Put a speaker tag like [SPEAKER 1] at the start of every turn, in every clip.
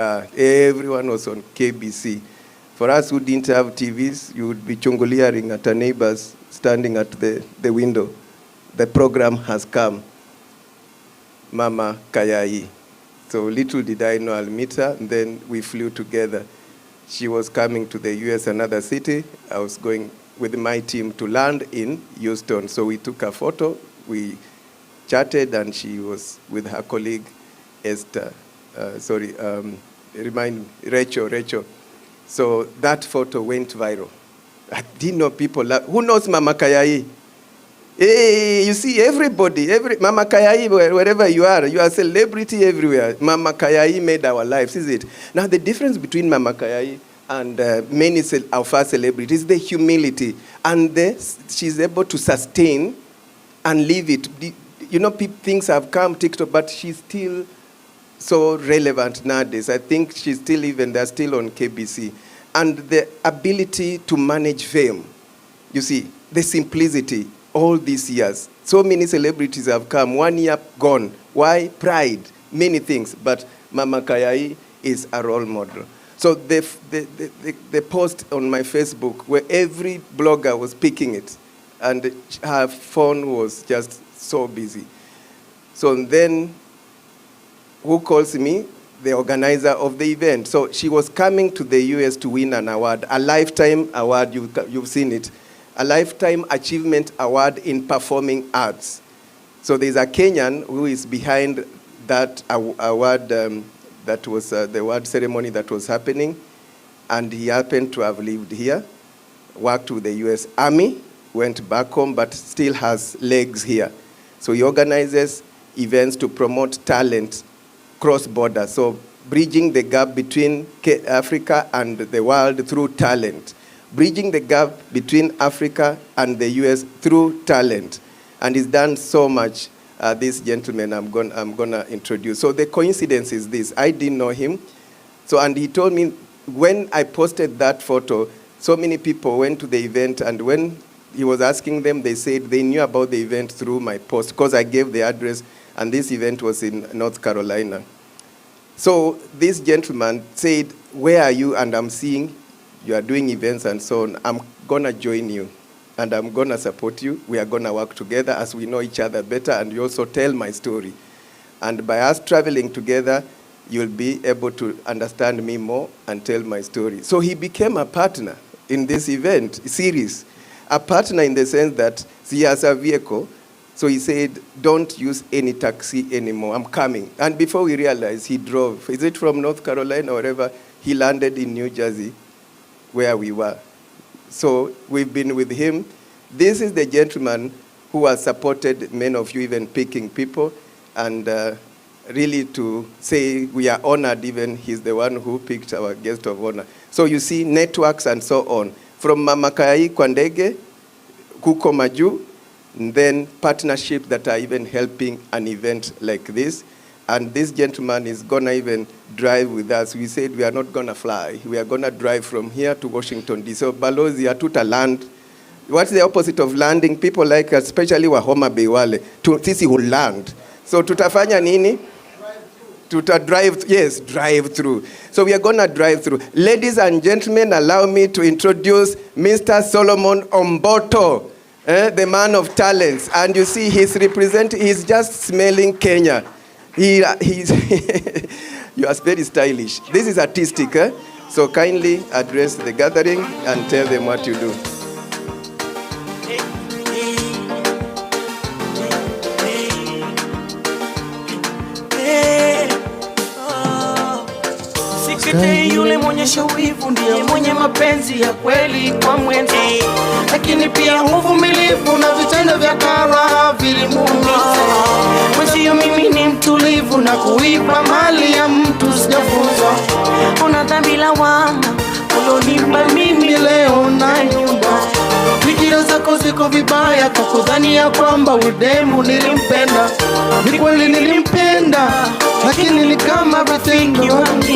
[SPEAKER 1] Everyone was on KBC. For us who didn't have TVs, you would be chunguliaring at our neighbors standing at the window. The program has come, Mama Kayai. So little did I know I'll meet her, and then we flew together. She was coming to the US, another city. I was going with my team to land in Houston. So we took a photo, we chatted, and she was with her colleague, Rachel. So that photo went viral. I didn't know people. Who knows Mama Kayai? Hey, you see, everybody, Mama Kayai, wherever you are a celebrity everywhere. Mama Kayai made our lives, is it? Now, the difference between Mama Kayai and many of our celebrities is the humility. And she's able to sustain and leave it. You know, things have come, TikTok, but she's still so relevant nowadays. I think they're still on KBC. And the ability to manage fame, you see, the simplicity, all these years. So many celebrities have come, 1 year gone. Why? Pride, many things. But Mama Kayai is a role model. So the post on my Facebook where every blogger was picking it, and her phone was just so busy. So then, who calls me? The organizer of the event. So she was coming to the US to win an award, a lifetime award, you've seen it, a lifetime achievement award in performing arts. So there's a Kenyan who is behind that award, that was the award ceremony that was happening, and he happened to have lived here, worked with the US Army, went back home, but still has legs here. So he organizes events to promote talent cross-border, so bridging the gap between Africa and the world through talent, bridging the gap between Africa and the US through talent, and he's done so much. This gentleman I'm gonna introduce. So the coincidence is this: I didn't know him, and he told me when I posted that photo, so many people went to the event, and when he was asking them, they said they knew about the event through my post because I gave the address. And this event was in North Carolina. So this gentleman said, where are you? And I'm seeing you are doing events and so on. I'm going to join you, and I'm going to support you. We are going to work together as we know each other better, and you also tell my story. And by us traveling together, you'll be able to understand me more and tell my story. So he became a partner in this event series. A partner in the sense that he has a vehicle. So he said, don't use any taxi anymore. I'm coming. And before we realized, he drove. Is it from North Carolina or wherever? He landed in New Jersey, where we were. So we've been with him. This is the gentleman who has supported many of you, even picking people. And really to say we are honored, even he's the one who picked our guest of honor. So you see networks and so on. From Mama Kayai Kwandege, Kuko Maju, and then partnerships that are even helping an event like this. And this gentleman is going to even drive with us. We said we are not going to fly. We are going to drive from here to Washington, D.C. So Balozi atuta land. What's the opposite of landing? People like, especially wa Homa Bay wale, sisi who land. So tutafanya nini? Drive through. So we are going to drive through. Ladies and gentlemen, allow me to introduce Mr. Solomon Omboto. The man of talents, and you see he's just smelling Kenya. He's you are very stylish. This is artistic, so kindly address the gathering and tell them what you do.
[SPEAKER 2] Yule mwenye shawivu ndiye mwenye mapenzi ya kweli kwa mwenza, lakini pia uvumilivu na vitendo vya kara vilimuumiza. Mwenzio mimi ni mtulivu na kuiba mali ya mtu sijafunzwa. Una dhambi lawama ulonipa mimi leo na nyumba. Fikira zako ziko vibaya kwa kudhania kwamba udemu nilimpenda. Ni kweli nilimpenda, lakini ni kama everything you want.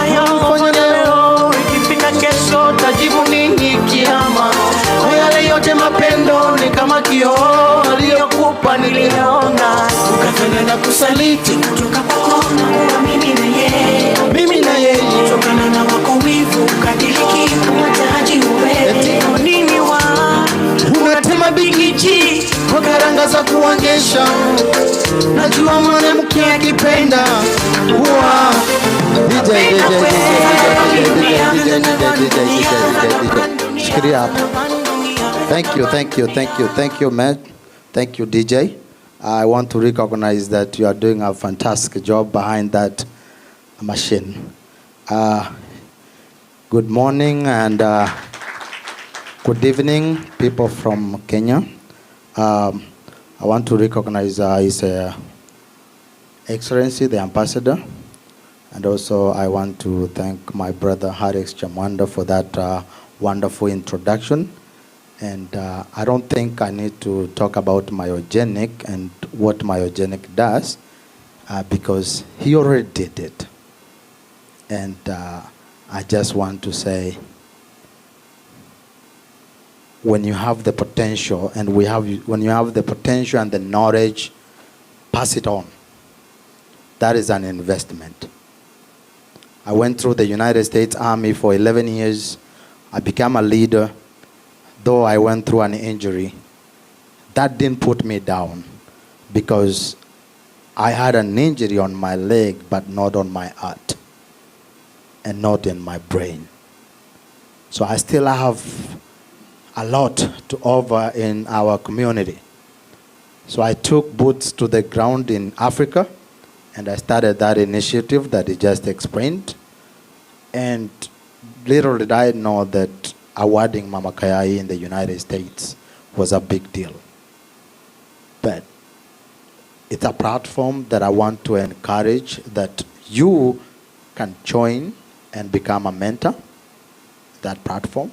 [SPEAKER 2] Ayafanya leo, ikifika kesho tajibu nini kiama. Kwa yale yote mapendo ni kama kioo aliyokupa niliona. Ukafanya na kusaliti kutoka kwako na mimi na yeye. kuwangesha. Najua mwanamke akipenda huwa
[SPEAKER 3] Thank you, man. Thank you, DJ. I want to recognize that you are doing a fantastic job behind that machine. Good morning and good evening, people from Kenya. I want to recognize His Excellency, the Ambassador. And also I want to thank my brother Harris Chamwanda for that wonderful introduction. And I don't think I need to talk about myogenic and what myogenic does because he already did it. And I just want to say, when you have the potential and when you have the potential and the knowledge, pass it on. That is an investment. I went through the United States Army for 11 years. I became a leader. Though I went through an injury, that didn't put me down because I had an injury on my leg, but not on my heart and not in my brain. So I still have a lot to offer in our community. So I took boots to the ground in Africa, and I started that initiative that he just explained. And little did I know that awarding Mama Kayai in the United States was a big deal. But it's a platform that I want to encourage that you can join and become a mentor. That platform.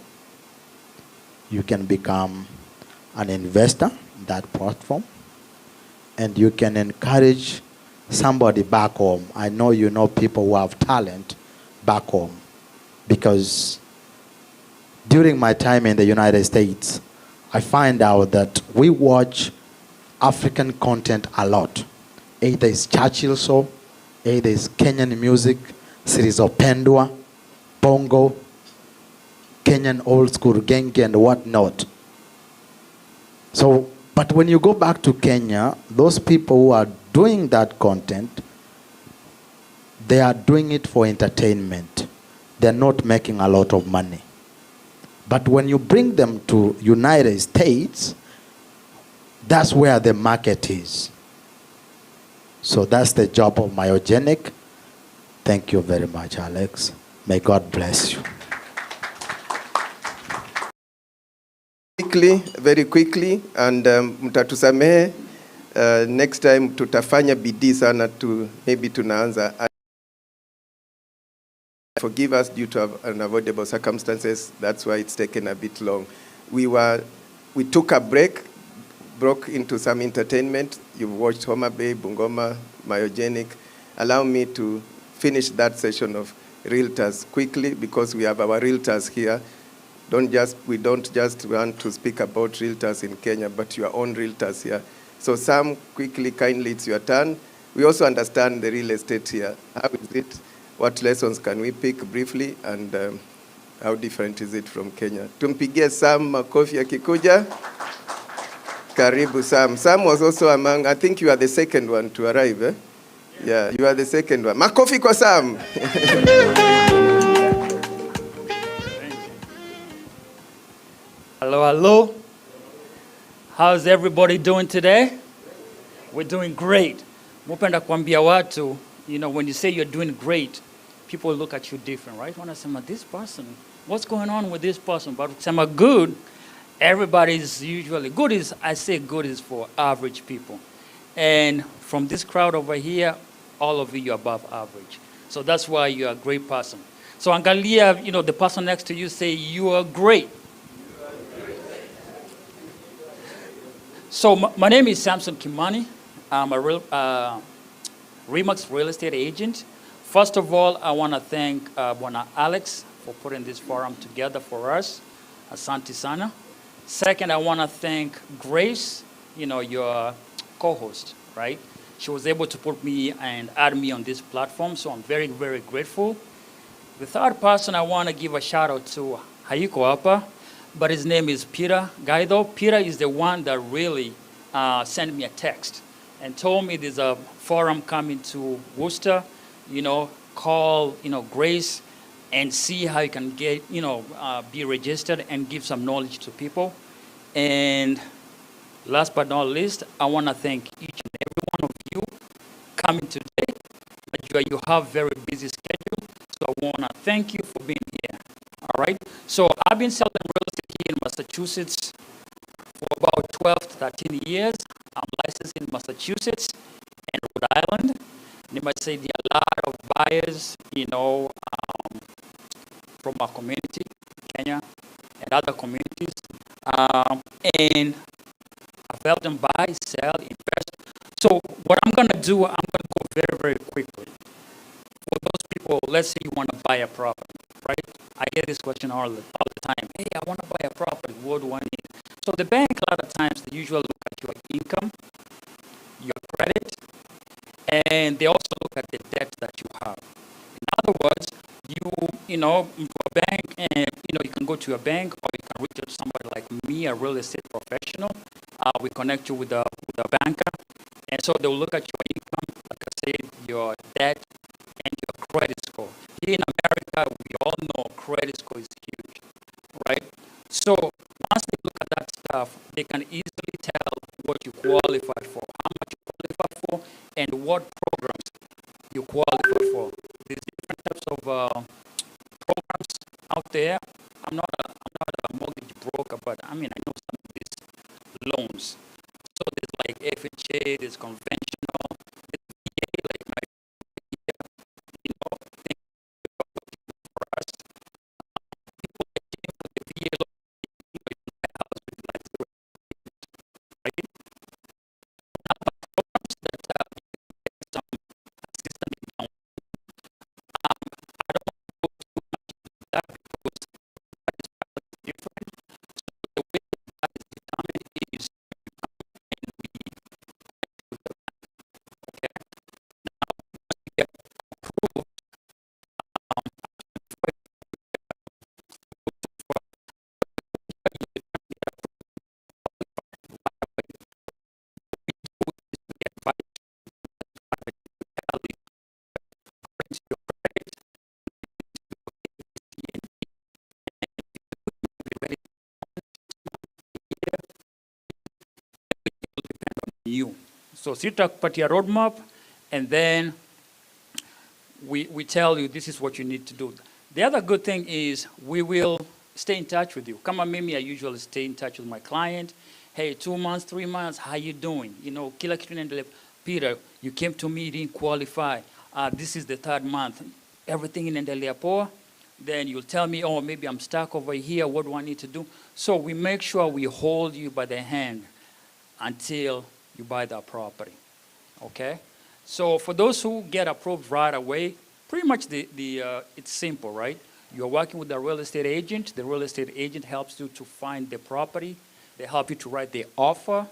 [SPEAKER 3] You can become an investor in that platform. And you can encourage somebody back home. I know you know people who have talent back home. Because during my time in the United States, I find out that we watch African content a lot. Either it's Churchill show, either it's Kenyan music, series of Pendua, Bongo, Kenyan old school Genge and whatnot. So, but when you go back to Kenya, those people who are doing that content, they are doing it for entertainment. They're not making a lot of money. But when you bring them to United States, that's where the market is. So that's the job of myogenic. Thank you very much, Alex. May God bless you.
[SPEAKER 1] Very quickly, and mtatusamehe, next time tutafanya bidii sana to maybe tunaanza. Forgive us due to unavoidable circumstances. That's why it's taken a bit long. We took a break, broke into some entertainment. You've watched Homa Bay, Bungoma, Myogenic. Allow me to finish that session of realtors quickly because we have our realtors here. We don't just want to speak about realtors in Kenya, but your own realtors here. So Sam, quickly, kindly, it's your turn. We also understand the real estate here. How is it? What lessons can we pick briefly, and how different is it from Kenya? Tumpigie Sam makofi akikuja. Karibu Sam. Sam was also among, I think you are the second one to arrive, eh? Yeah, you are the second one. Makofi kwa Sam.
[SPEAKER 4] Hello, hello. How's everybody doing today? We're doing great. Mupenda kuambia watu, you know, when you say you're doing great, people look at you different, right? When I say, this person, what's going on with this person? But when I say good, everybody's usually, good is, I say good is for average people. And from this crowd over here, all of you are above average. So that's why you're a great person. So angalia, you know, the person next to you, say, you are great. So my name is Samson Kimani. I'm a Remax real estate agent. First of all, I want to thank Bwana Alex for putting this forum together for us. Asante sana. Second, I want to thank Grace, you know, your co-host, right? She was able to put me and add me on this platform, so I'm very, very grateful. The third person I want to give a shout out to, Hayiko Apa, but his name is Peter Gaido. Peter is the one that really sent me a text and told me there's a forum coming to Worcester, call, Grace and see how you can get, be registered and give some knowledge to people. And last but not least, I want to thank each and every one of you coming today. You have very busy schedule, so I want to thank you for being here. All right. So I've been selling real estate here in Massachusetts for about 12 to 13 years. I'm licensed in Massachusetts and Rhode Island. And you might say there are a lot of buyers, from our community, Kenya, and other communities. And I've helped them buy, sell, invest. So what I'm going to do, I'm going to go very, very quickly. For those people, let's say you want to buy a property, right? I get this question all the time. Hey, I want to buy a property. What do I need? So the bank, a lot of times, they usually look at your income, your credit, and they also look at the debt that you have. In other words, for a bank, and you can go to a bank, or you can reach out to somebody like me, a real estate professional. We connect you with a banker, and so they'll look at your income, like I said, your debt, and your credit score. Here in America, we all know credit score is huge, right? So once they look at that stuff, they can easily tell what you qualify for, how much you qualify for, and what programs you qualify for. There's different types of programs out there. I'm not a mortgage broker, but I know some of these loans. So there's like FHA, there's conventional, there's VA, like my thing for us. People that came for the VA loan, my house with like zero, right? Now, programs that get some assistance in down. I don't want to go too much into that because that is probably different. So the way that is determined is and we okay. Now once we get approved, you. So sitakupatia roadmap, and then we tell you this is what you need to do. The other good thing is we will stay in touch with you. Kama mimi, I usually stay in touch with my client. Hey, 2 months, 3 months, how you doing? Kila kitu inaendelea. Peter, you came to me, you didn't qualify. This is the 3rd month. Everything inaendelea poa. Then you'll tell me, oh, maybe I'm stuck over here. What do I need to do? So we make sure we hold you by the hand until you buy that property, okay? So for those who get approved right away, pretty much it's simple, right? You're working with a real estate agent. The real estate agent helps you to find the property. They help you to write the offer.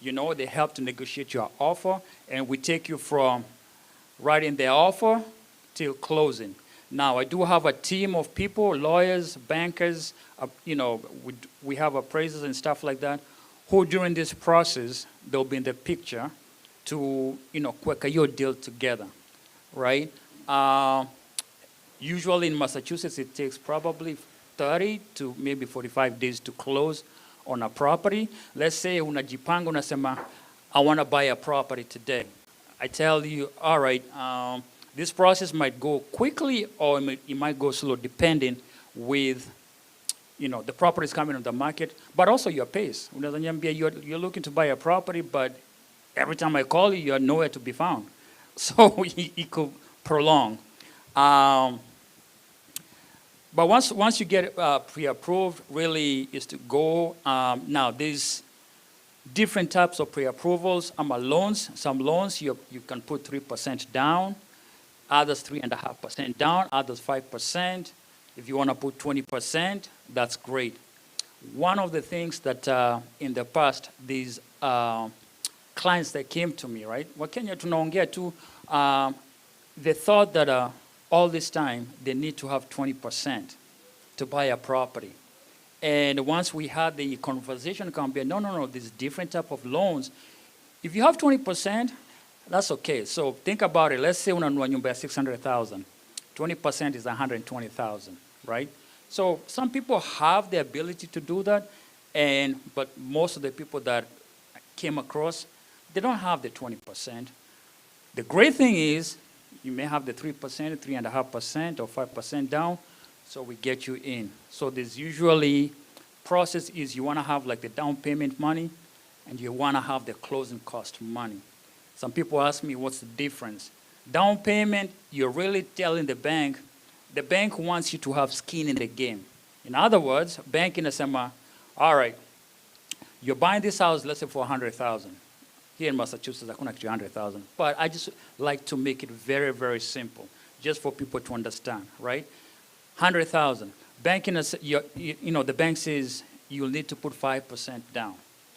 [SPEAKER 4] They help to negotiate your offer, and we take you from writing the offer till closing. Now, I do have a team of people, lawyers, bankers, we have appraisers and stuff like that, who during this process, they'll be in the picture to, quicker your deal together, right? Usually in Massachusetts, it takes probably 30 to maybe 45 days to close on a property. Let's say unajipanga unasema, I want to buy a property today. I tell you, all right, this process might go quickly or it might go slow, depending with the property is coming on the market, but also your pace. You're looking to buy a property, but every time I call you, you're nowhere to be found. So it could prolong. But once you get pre-approved, really is to go. Now, there's different types of pre-approvals. Loans. Some loans you can put 3% down, others 3.5% down, others 5%. If you want to put 20%, that's great. One of the things that in the past, these clients that came to me, right? Wakenya tunaongea tu, they thought that all this time they need to have 20% to buy a property. And once we had the conversation, come be no, there's different type of loans. If you have 20%, that's okay. So think about it. Let's say unanunua nyumba ya 600,000. 20% is 120,000, right? So some people have the ability to do that, but most of the people that came across, they don't have the 20%. The great thing is you may have the 3%, 3.5%, or 5% down, so we get you in. So there's usually process is you want to have like the down payment money, and you want to have the closing cost money. Some people ask me, what's the difference? Down payment, you're really telling the bank wants you to have skin in the game. In other words, bank inasema, all right, you're buying this house, let's say for 100,000. Here in Massachusetts, I couldn't actually 100,000. But I just like to make it very, very simple, just for people to understand, right? 100,000. Bank the bank says you'll need to put 5% down,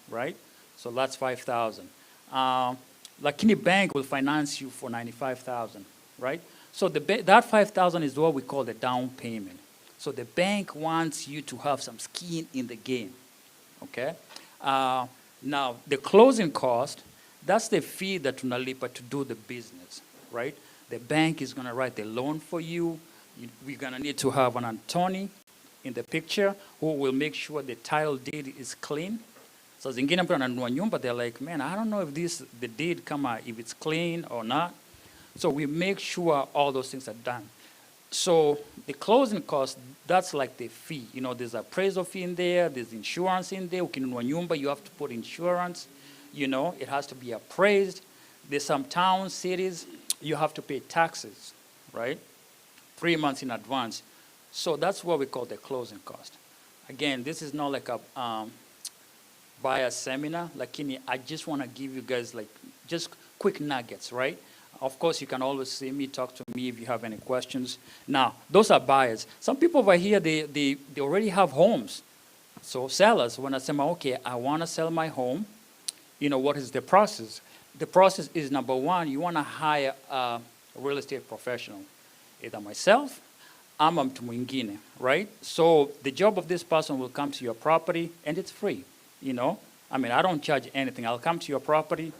[SPEAKER 4] right? So that's 5,000. Lakini bank will finance you for 95,000, right? So that 5,000 is what we call the down payment. So the bank wants you to have some skin in the game, okay? Now, the closing cost, that's the fee that tunalipa to do the business, right? The bank is going to write the loan for you. We're going to need to have an attorney in the picture who will make sure the title deed is clean. So zingine mtu ananunua nyumba, they're like, man, I don't know if the deed if it's clean or not. So we make sure all those things are done. So the closing cost, that's like the fee. There's appraisal fee in there, there's insurance in there. Ukinunua nyumba, you have to put insurance. It has to be appraised. There's some towns, cities, you have to pay taxes, right? 3 months in advance. So that's what we call the closing cost. Again, this is not like a buyer seminar. Lakini I just want to give you guys just quick nuggets, right? Of course, you can always see me, talk to me if you have any questions. Now, those are buyers. Some people over here, they already have homes. So sellers, when I say, okay, I want to sell my home, what is the process? The process is, number one, you want to hire a real estate professional, either myself, ama mtu mwingine, right? So the job of this person will come to your property, and it's free, I don't charge anything. I'll come to your property,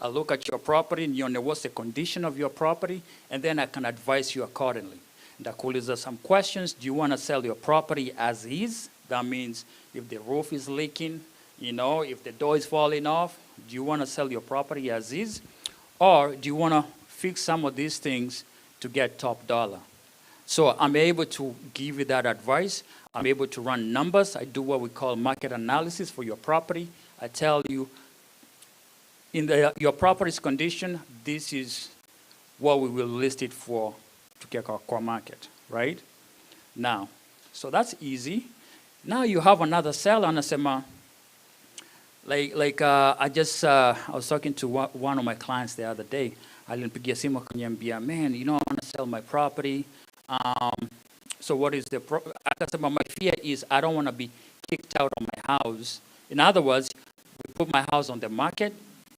[SPEAKER 4] I'll look at your property, and what's the condition of your property, and then I can advise you accordingly. Ndakuuliza some questions. Do you want to sell your property as is? That means if the roof is leaking, if the door is falling off, do you want to sell your property as is? Or do you want to fix some of these things to get top dollar? So I'm able to give you that advice. I'm able to run numbers. I do what we call market analysis for your property. I tell you, in your property's condition, this is what we will list it for to get our core market, right? Now, so that's easy. Now you have another seller, and I say, I was talking to one of my clients the other day. Alinipigia simu akaniambia, man, I want to sell my property. So what is akasema, my fear is I don't want to be kicked out of my house. In other words, we put my house on the market,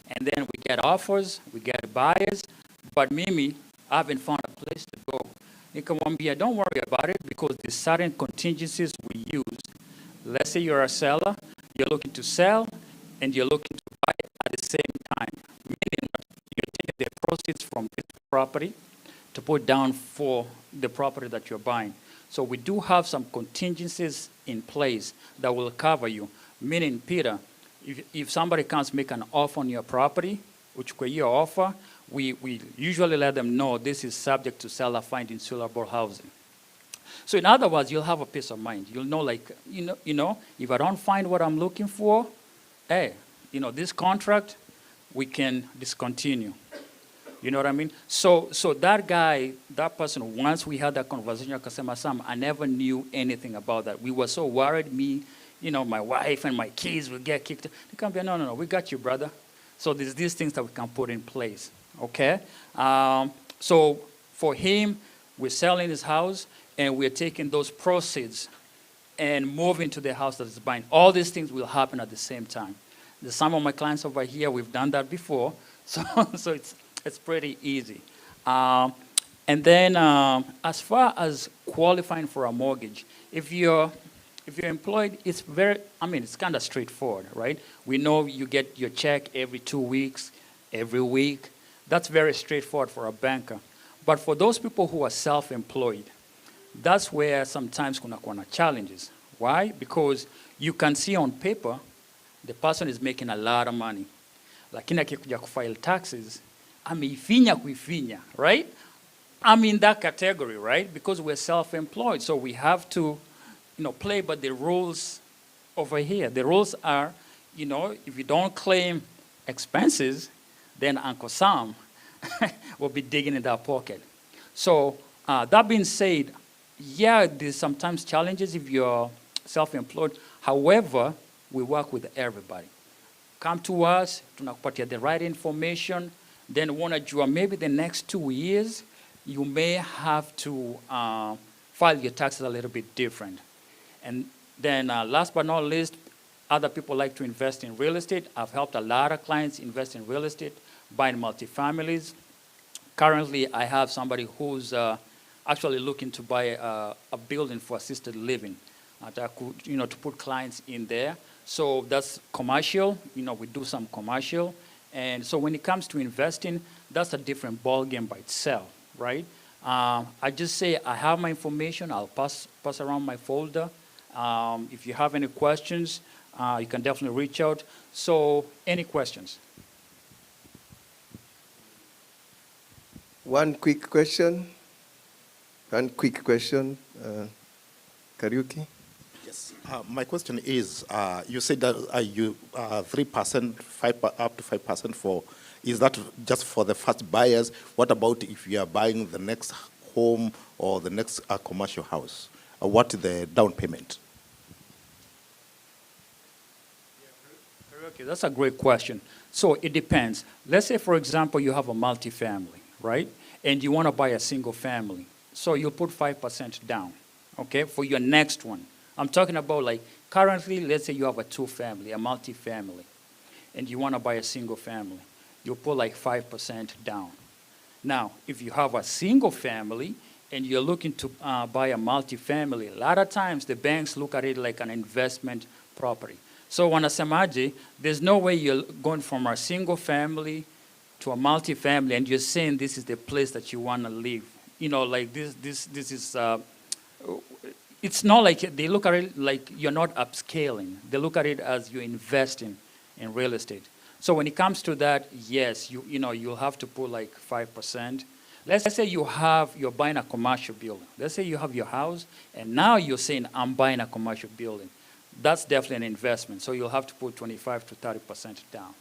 [SPEAKER 4] and then we get offers, we get buyers, but Mimi, I haven't found a place to go. Nikamwambia, don't worry about it, because there's certain contingencies we use. Let's say you're a seller, you're looking to sell, and you're looking to buy at the same time. Meaning you're taking the proceeds from this property to put down for the property that you're buying. So we do have some contingencies in place that will cover you. Meaning, Peter, if somebody comes make an offer on your property, which your offer, we usually let them know this is subject to seller finding suitable housing. So in other words, you'll have a peace of mind. You'll know, if I don't find what I'm looking for, hey, this contract, we can discontinue. You know what I mean? So that person, once we had that conversation, akasema, Sam, I never knew anything about that. We were so worried, my wife and my kids will get kicked. They come here, no, we got you, brother. So there's these things that we can put in place, okay? So for him, we're selling his house, and we're taking those proceeds and moving to the house that is buying. All these things will happen at the same time. There's some of my clients over here, we've done that before, so it's pretty easy. And then as far as qualifying for a mortgage, if you're If you're employed, it's it's kind of straightforward, right? We know you get your check every 2 weeks, every week. That's very straightforward for a banker. But for those people who are self-employed, that's where sometimes kuna challenges. Why? Because you can see on paper the person is making a lot of money. Lakini akikuja kufile taxes, ameifinya kuifinya, right? I'm in that category, right? Because we're self-employed, so we have to, play by the rules over here. The rules are, if you don't claim expenses, then Uncle Sam will be digging in that pocket. So that being said, yeah, there's sometimes challenges if you're self-employed. However, we work with everybody. Come to us, tunakupatia the right information, then wanajua maybe the next 2 years, you may have to file your taxes a little bit different. And then last but not least, other people like to invest in real estate. I've helped a lot of clients invest in real estate, buying multifamilies. Currently, I have somebody who's actually looking to buy a building for assisted living, to put clients in there. So that's commercial. We do some commercial. And so when it comes to investing, that's a different ballgame by itself, right? I just say I have my information. I'll pass around my folder. If you have any questions, you can definitely reach out. So any questions?
[SPEAKER 1] One quick question. Kariuki?
[SPEAKER 5] Yes. My question is, you said that you 3%, up to 5% is that just for the first buyers? What about if you are buying the next home or the next commercial house? What is the down payment?
[SPEAKER 4] Okay, that's a great question. So it depends. Let's say, for example, you have a multifamily, right? And you want to buy a single family. So you'll put 5% down, okay, for your next one. I'm talking about like currently, let's say you have a 2-family, a multifamily, and you want to buy a single family. You put like 5% down. Now, if you have a single family and you're looking to buy a multifamily, a lot of times the banks look at it like an investment property. So wanasemaje, there's no way you're going from a single family to a multifamily and you're saying this is the place that you want to live. Like this is, it's not like they look at it like you're not upscaling. They look at it as you're investing in real estate. So when it comes to that, yes, you'll have to put like 5%. Let's say you're buying a commercial building. Let's say you have your house, and now you're saying, I'm buying a commercial building. That's definitely an investment. So you'll have to put 25 to 30% down.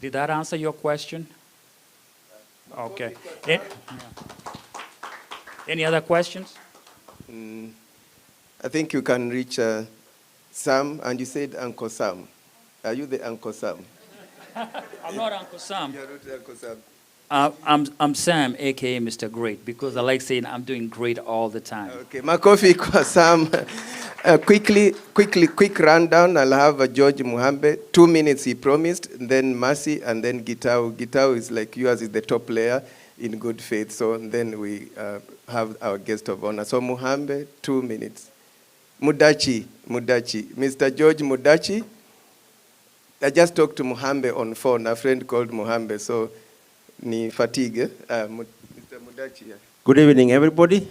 [SPEAKER 4] Did that answer your question? Okay. Any other questions?
[SPEAKER 1] I think you can reach Sam, and you said Uncle Sam. Are you the Uncle Sam?
[SPEAKER 4] I'm not Uncle Sam.
[SPEAKER 1] You're not Uncle Sam.
[SPEAKER 4] I'm Sam, a.k.a. Mr. Great, because I like saying I'm doing great all the time.
[SPEAKER 1] Okay, makofi kwa Sam. Quick rundown. I'll have George Muhambe. 2 minutes he promised, and then Mercy, and then Gitau. Gitau is like yours is the top player in good faith. So then we have our guest of honor. So Muhambe, 2 minutes. Mudachi. Mr. George Mudachi. I just talked to Muhambe on phone, a friend called Muhambe, so ni fatigue. Mr. Mudachi.
[SPEAKER 6] Good evening, everybody.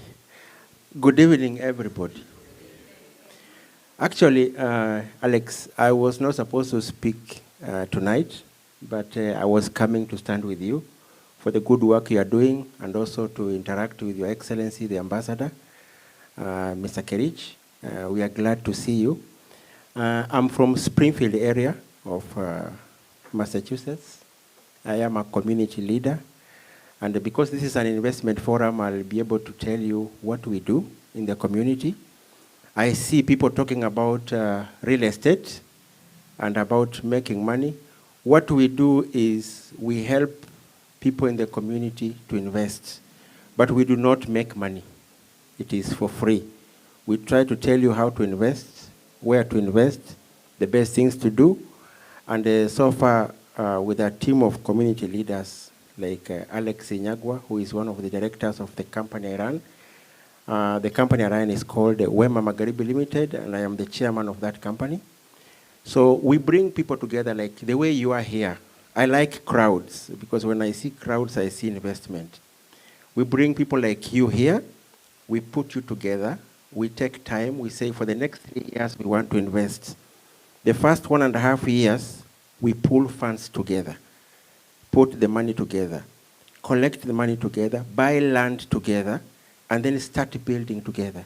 [SPEAKER 6] Good evening, everybody. Actually, Alex, I was not supposed to speak tonight, but I was coming to stand with you for the good work you are doing and also to interact with Your Excellency, the Ambassador, Mr. Kerich. We are glad to see you. I'm from Springfield area of Massachusetts. I am a community leader. And because this is an investment forum, I'll be able to tell you what we do in the community. I see people talking about real estate and about making money. What we do is we help people in the community to invest, but we do not make money. It is for free. We try to tell you how to invest, where to invest, the best things to do, and so far with a team of community leaders like Alex Inyagwa, who is one of the directors of the company I run, The company I run is called Wema Magharibi Limited, and I am the chairman of that company. So we bring people together like the way you are here. I like crowds, because when I see crowds, I see investment. We bring people like you here. We put you together. We take time. We say for the next 3 years, we want to invest. The first 1.5 years, we pull funds together, put the money together, collect the money together, buy land together, and then start building together.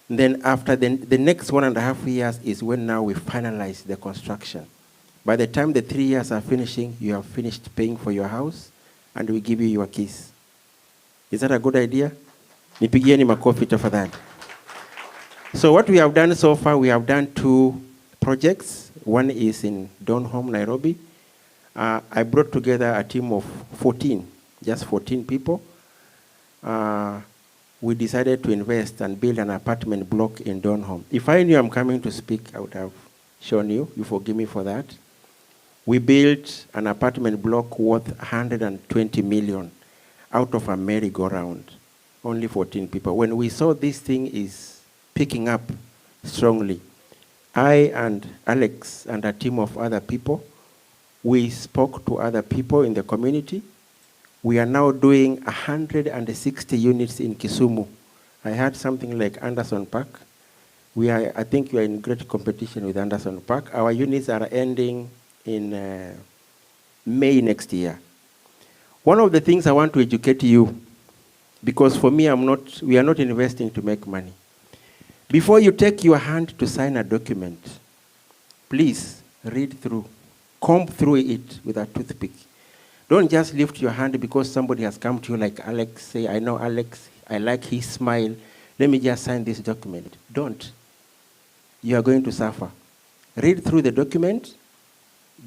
[SPEAKER 6] And then after the next 1.5 years is when now we finalize the construction. By the time the 3 years are finishing, you have finished paying for your house, and we give you your keys. Is that a good idea? Nipigieni makofi tafadhali. So what we have done so far, we have done 2 projects. One is in Donholm, Nairobi. I brought together a team of 14, just 14 people. We decided to invest and build an apartment block in Donholm. If I knew I'm coming to speak, I would have shown you. You forgive me for that. We built an apartment block worth 120 million out of a merry-go-round. Only 14 people. When we saw this thing is picking up strongly, I and Alex and a team of other people, we spoke to other people in the community. We are now doing 160 units in Kisumu. I had something like Anderson Park. I think we are in great competition with Anderson Park. Our units are ending in May next year. One of the things I want to educate you, because for me, we are not investing to make money. Before you take your hand to sign a document, please read through, comb through it with a toothpick. Don't just lift your hand because somebody has come to you like Alex, say, I know Alex, I like his smile, let me just sign this document. Don't. You are going to suffer. Read through the document,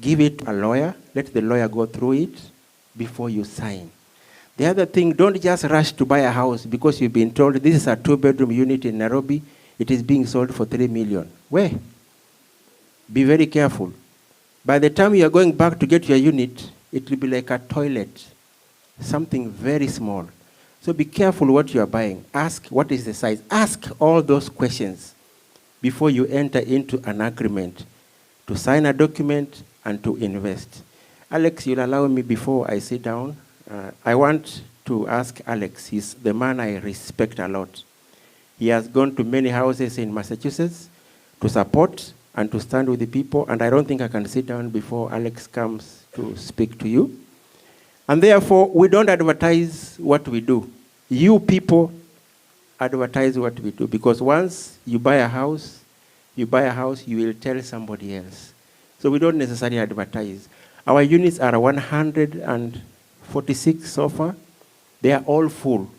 [SPEAKER 6] give it to a lawyer, let the lawyer go through it before you sign. The other thing, don't just rush to buy a house because you've been told this is a 2-bedroom unit in Nairobi, it is being sold for 3 million. Where? Be very careful. By the time you are going back to get your unit, it will be like a toilet, something very small. So be careful what you are buying. Ask what is the size. Ask all those questions before you enter into an agreement to sign a document and to invest. Alex, you'll allow me before I sit down. I want to ask Alex. He's the man I respect a lot. He has gone to many houses in Massachusetts to support and to stand with the people, and I don't think I can sit down before Alex comes to speak to you. And therefore, we don't advertise what we do. You people advertise what we do, because once you buy a house, you will tell somebody else. So we don't necessarily advertise. Our units are 146 so far. They are all full.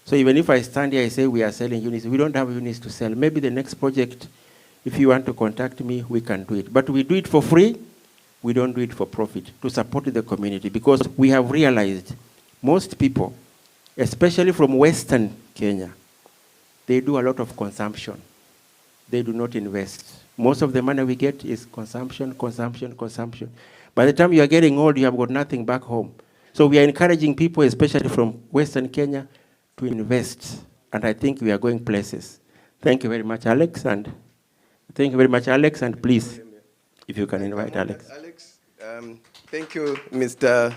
[SPEAKER 6] So even if I stand here, I say we are selling units, we don't have units to sell. Maybe the next project, if you want to contact me, we can do it. But we do it for free. We don't do it for profit, to support the community, because we have realized most people, especially from Western Kenya, they do a lot of consumption. They do not invest. Most of the money we get is consumption, consumption, consumption. By the time you are getting old, you have got nothing back home. So we are encouraging people, especially from Western Kenya, to invest. And I think we are going places. Thank you very much, Alex. And please, if you can invite Alex.
[SPEAKER 1] Thank you, Mr.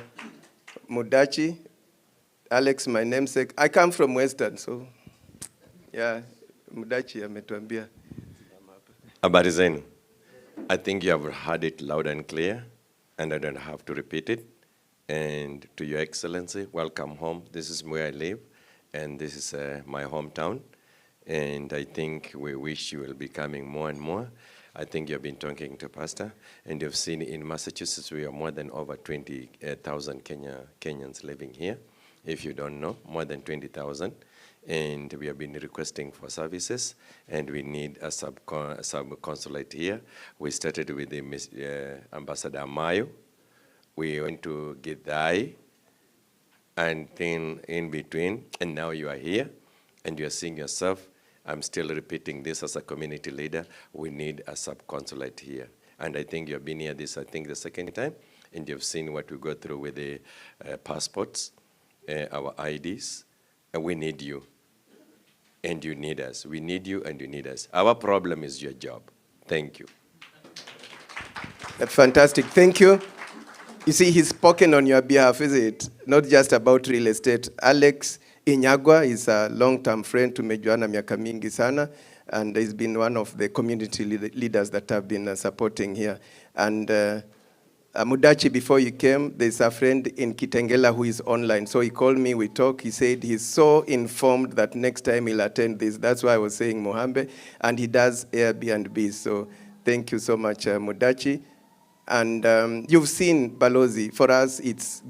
[SPEAKER 1] Mudachi. Alex, my namesake. I come from Western, so yeah, Mudachi ametuambia.
[SPEAKER 7] Habari zenu. I think you have heard it loud and clear, and I don't have to repeat it. And to Your Excellency, welcome home. This is where I live, and this is my hometown. And I think we wish you will be coming more and more. I think you've been talking to Pastor, and you've seen in Massachusetts we are more than over 20,000 Kenyans living here. If you don't know, more than 20,000. And we have been requesting for services, and we need a sub-consulate here. We started with the Ambassador Mayo. We went to Githai, and then in between, and now you are here, and you are seeing yourself. I'm still repeating this as a community leader. We need a sub-consulate here. And I think you've been here the second time, and you've seen what we go through with the passports, our IDs, and we need you. and you need us. We need you and you need us. Our problem is your job. Thank you.
[SPEAKER 1] That's fantastic. Thank you. You see, he's spoken on your behalf, is it? Not just about real estate. Alex Inyagwa is a long-term friend to Mejuana miaka mingi sana, and he's been one of the community leaders that have been supporting here. And Mudachi, before you came, there's a friend in Kitengela who is online. So he called me, we talked. He said he's so informed that next time he'll attend this. That's why I was saying Mohambe. And he does Airbnb. So thank you so much, Mudachi. And you've seen Balozi. For us, it's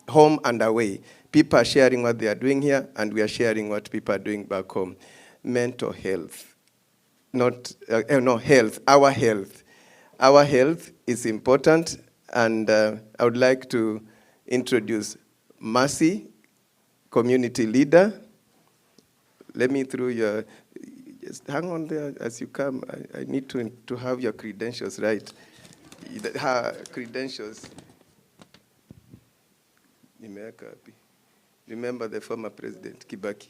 [SPEAKER 1] home and away. People are sharing what they are doing here, and we are sharing what people are doing back home. Mental health. Health. Our health. Our health is important, and I would like to introduce Mercy, community leader. Let me through your, just hang on there as you come. I need to have your credentials right. Her credentials. Remember the former president, Kibaki.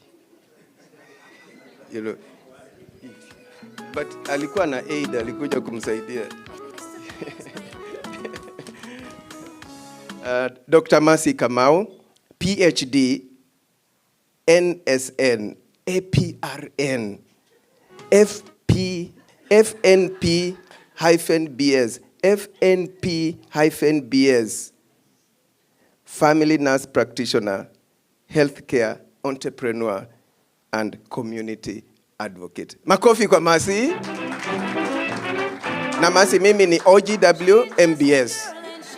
[SPEAKER 1] You know, but alikuwa na aid, alikuja kumsaidia. Dr. Mercy Kamau, PhD, NSN, APRN, FNP-BS, FNP-BS, family nurse practitioner, healthcare entrepreneur, and community advocate. Makofi kwa Mercy. Na Mercy mimi ni OGW MBS.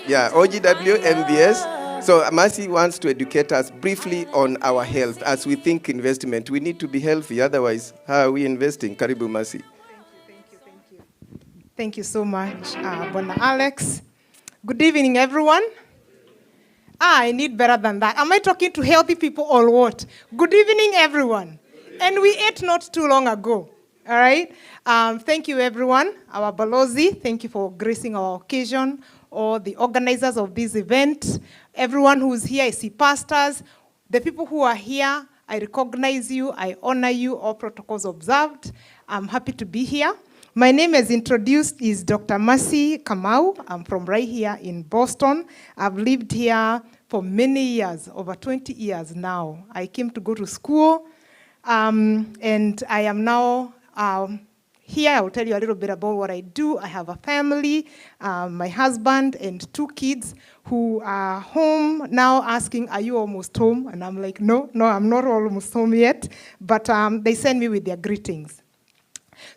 [SPEAKER 1] Yeah, OGW MBS. So Mercy wants to educate us briefly on our health. As we think investment, we need to be healthy. Otherwise, how are we investing? Karibu Mercy.
[SPEAKER 8] Thank you. Thank you so much, Bwana Alex. Good evening, everyone. I need better than that. Am I talking to healthy people or what? Good evening, everyone. And we ate not too long ago. All right? Thank you, everyone. Our Balozi, thank you for gracing our occasion. All the organizers of this event, everyone who's here, I see pastors, the people who are here, I recognize you, I honor you, all protocols observed. I'm happy to be here. My name, as introduced, is Dr. Mercy Kamau. I'm from right here in Boston. I've lived here for many years, over 20 years now. I came to go to school, and I am now here. I will tell you a little bit about what I do. I have a family, my husband and 2 kids who are home now asking, are you almost home? And I'm like, no, I'm not almost home yet. But they send me with their greetings.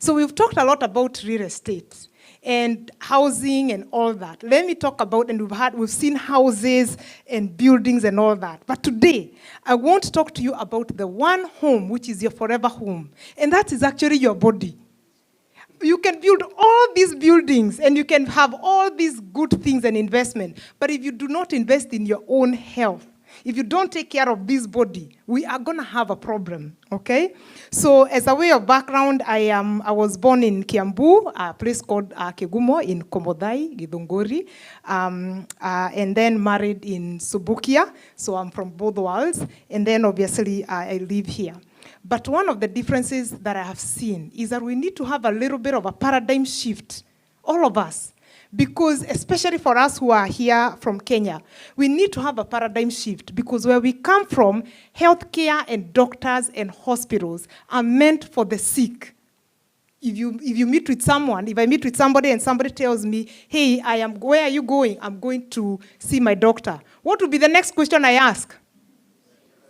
[SPEAKER 8] So we've talked a lot about real estate and housing and all that. Let me talk about, and we've seen houses and buildings and all that. But today, I want to talk to you about the one home, which is your forever home. And that is actually your body. You can build all these buildings and you can have all these good things and investment. But if you do not invest in your own health, if you don't take care of this body, we are going to have a problem, okay? So as a way of background, I was born in Kiambu, a place called Kegumo in Komodai, Githunguri, and then married in Subukia, so I'm from both worlds, and then obviously I live here. But one of the differences that I have seen is that we need to have a little bit of a paradigm shift, all of us. Because especially for us who are here from Kenya, we need to have a paradigm shift because where we come from, healthcare and doctors and hospitals are meant for the sick. If you meet with someone, if I meet with somebody and somebody tells me, hey, where are you going? I'm going to see my doctor. What would be the next question I ask?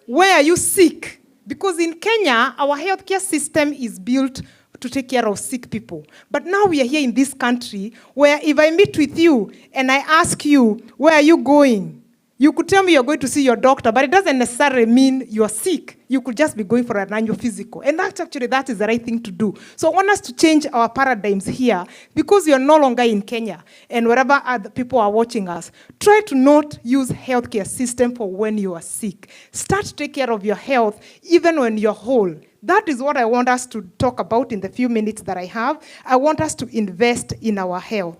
[SPEAKER 8] Where are you sick? Because in Kenya, our healthcare system is built to take care of sick people. But now we are here in this country where if I meet with you and I ask you, where are you going? You could tell me you're going to see your doctor, but it doesn't necessarily mean you're sick. You could just be going for an annual physical. And that is the right thing to do. So I want us to change our paradigms here because you're no longer in Kenya. And wherever other people are watching us, try to not use healthcare system for when you are sick. Start to take care of your health even when you're whole. That is what I want us to talk about in the few minutes that I have. I want us to invest in our health.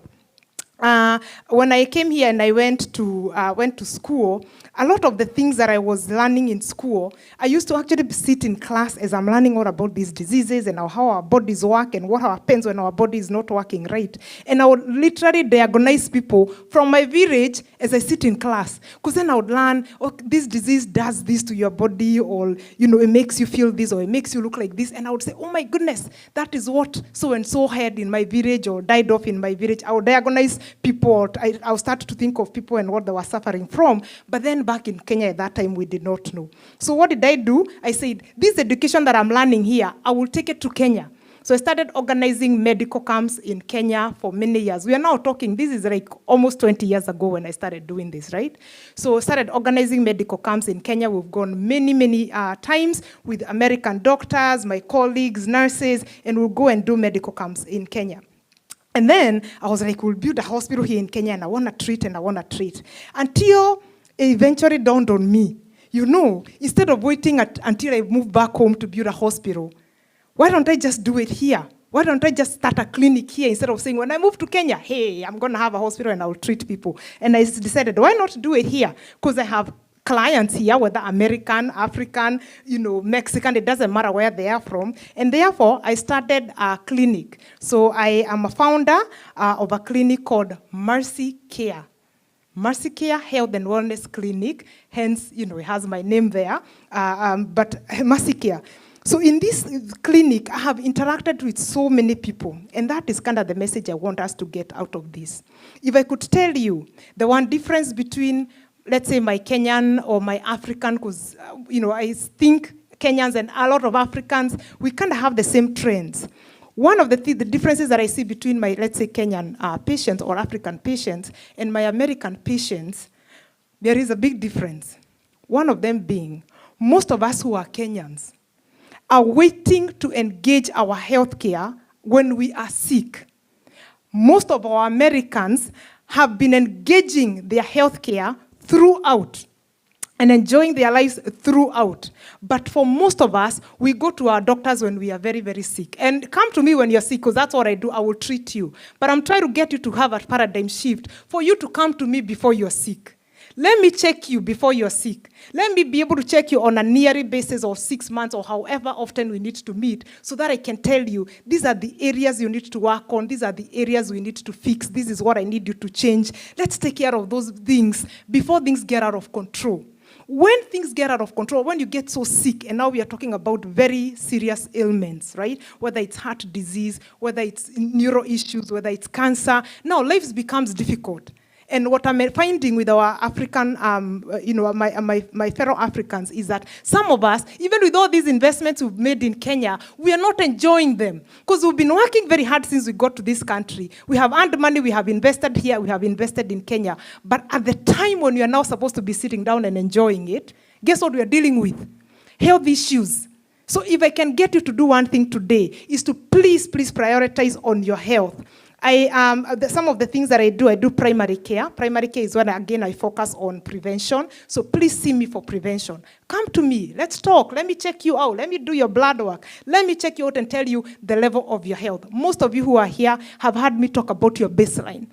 [SPEAKER 8] When I came here and I went to school, a lot of the things that I was learning in school, I used to actually sit in class as I'm learning all about these diseases and how our bodies work and what happens when our body is not working right. And I would literally diagnose people from my village as I sit in class. Because then I would learn, oh, this disease does this to your body, or it makes you feel this, or it makes you look like this. And I would say, oh my goodness, that is what so-and-so had in my village or died off in my village. I would diagnose people. I'll start to think of people and what they were suffering from. But then back in Kenya at that time, we did not know. So what did I do? I said, this education that I'm learning here, I will take it to Kenya. So I started organizing medical camps in Kenya for many years. We are now talking, this is like almost 20 years ago when I started doing this, right? So I started organizing medical camps in Kenya. We've gone many times with American doctors, my colleagues, nurses, and we'll go and do medical camps in Kenya. And then I was like, we'll build a hospital here in Kenya, and I want to treat, until it eventually dawned on me, instead of waiting until I move back home to build a hospital, why don't I just do it here? Why don't I just start a clinic here instead of saying, when I move to Kenya, hey, I'm going to have a hospital and I'll treat people. And I decided, why not do it here? Because I have clients here, whether American, African, Mexican, it doesn't matter where they are from. And therefore, I started a clinic. So I am a founder of a clinic called Mercy Care. Mercy Care Health and Wellness Clinic, hence, it has my name there, but Mercy Care. So in this clinic, I have interacted with so many people, and that is kind of the message I want us to get out of this. If I could tell you the one difference between, let's say, my Kenyan or my African, because, I think Kenyans and a lot of Africans, we kind of have the same trends. One of the differences that I see between my, let's say, Kenyan patients or African patients and my American patients, there is a big difference. One of them being, most of us who are Kenyans are waiting to engage our healthcare when we are sick. Most of our Americans have been engaging their healthcare throughout and enjoying their lives throughout. But for most of us, we go to our doctors when we are very, very sick. And come to me when you're sick, because that's what I do. I will treat you. But I'm trying to get you to have a paradigm shift for you to come to me before you're sick. Let me check you before you're sick. Let me be able to check you on a yearly basis or 6 months or however often we need to meet so that I can tell you, these are the areas you need to work on. These are the areas we need to fix. This is what I need you to change. Let's take care of those things before things get out of control. When things get out of control, when you get so sick, and now we are talking about very serious ailments, right? Whether it's heart disease, whether it's neuro issues, whether it's cancer, now life becomes difficult. And what I'm finding with our African, my fellow Africans is that some of us, even with all these investments we've made in Kenya, we are not enjoying them. Because we've been working very hard since we got to this country. We have earned money, we have invested here, we have invested in Kenya. But at the time when we are now supposed to be sitting down and enjoying it, guess what we are dealing with? Health issues. So if I can get you to do one thing today, is to please prioritize on your health. Some of the things that I do primary care. Primary care is when, again, I focus on prevention. So please see me for prevention. Come to me. Let's talk. Let me check you out. Let me do your blood work. Let me check you out and tell you the level of your health. Most of you who are here have heard me talk about your baseline.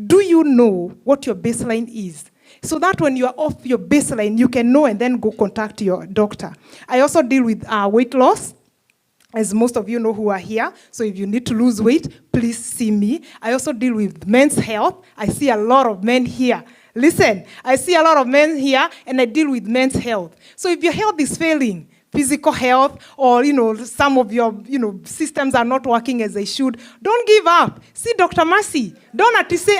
[SPEAKER 8] Do you know what your baseline is? So that when you are off your baseline, you can know and then go contact your doctor. I also deal with weight loss. As most of you know who are here, so if you need to lose weight, please see me. I also deal with men's health. I see a lot of men here. Listen, I see a lot of men here, and I deal with men's health. So if your health is failing, physical health, or some of your systems are not working as they should, don't give up. See Dr. Mercy. Don't have to say,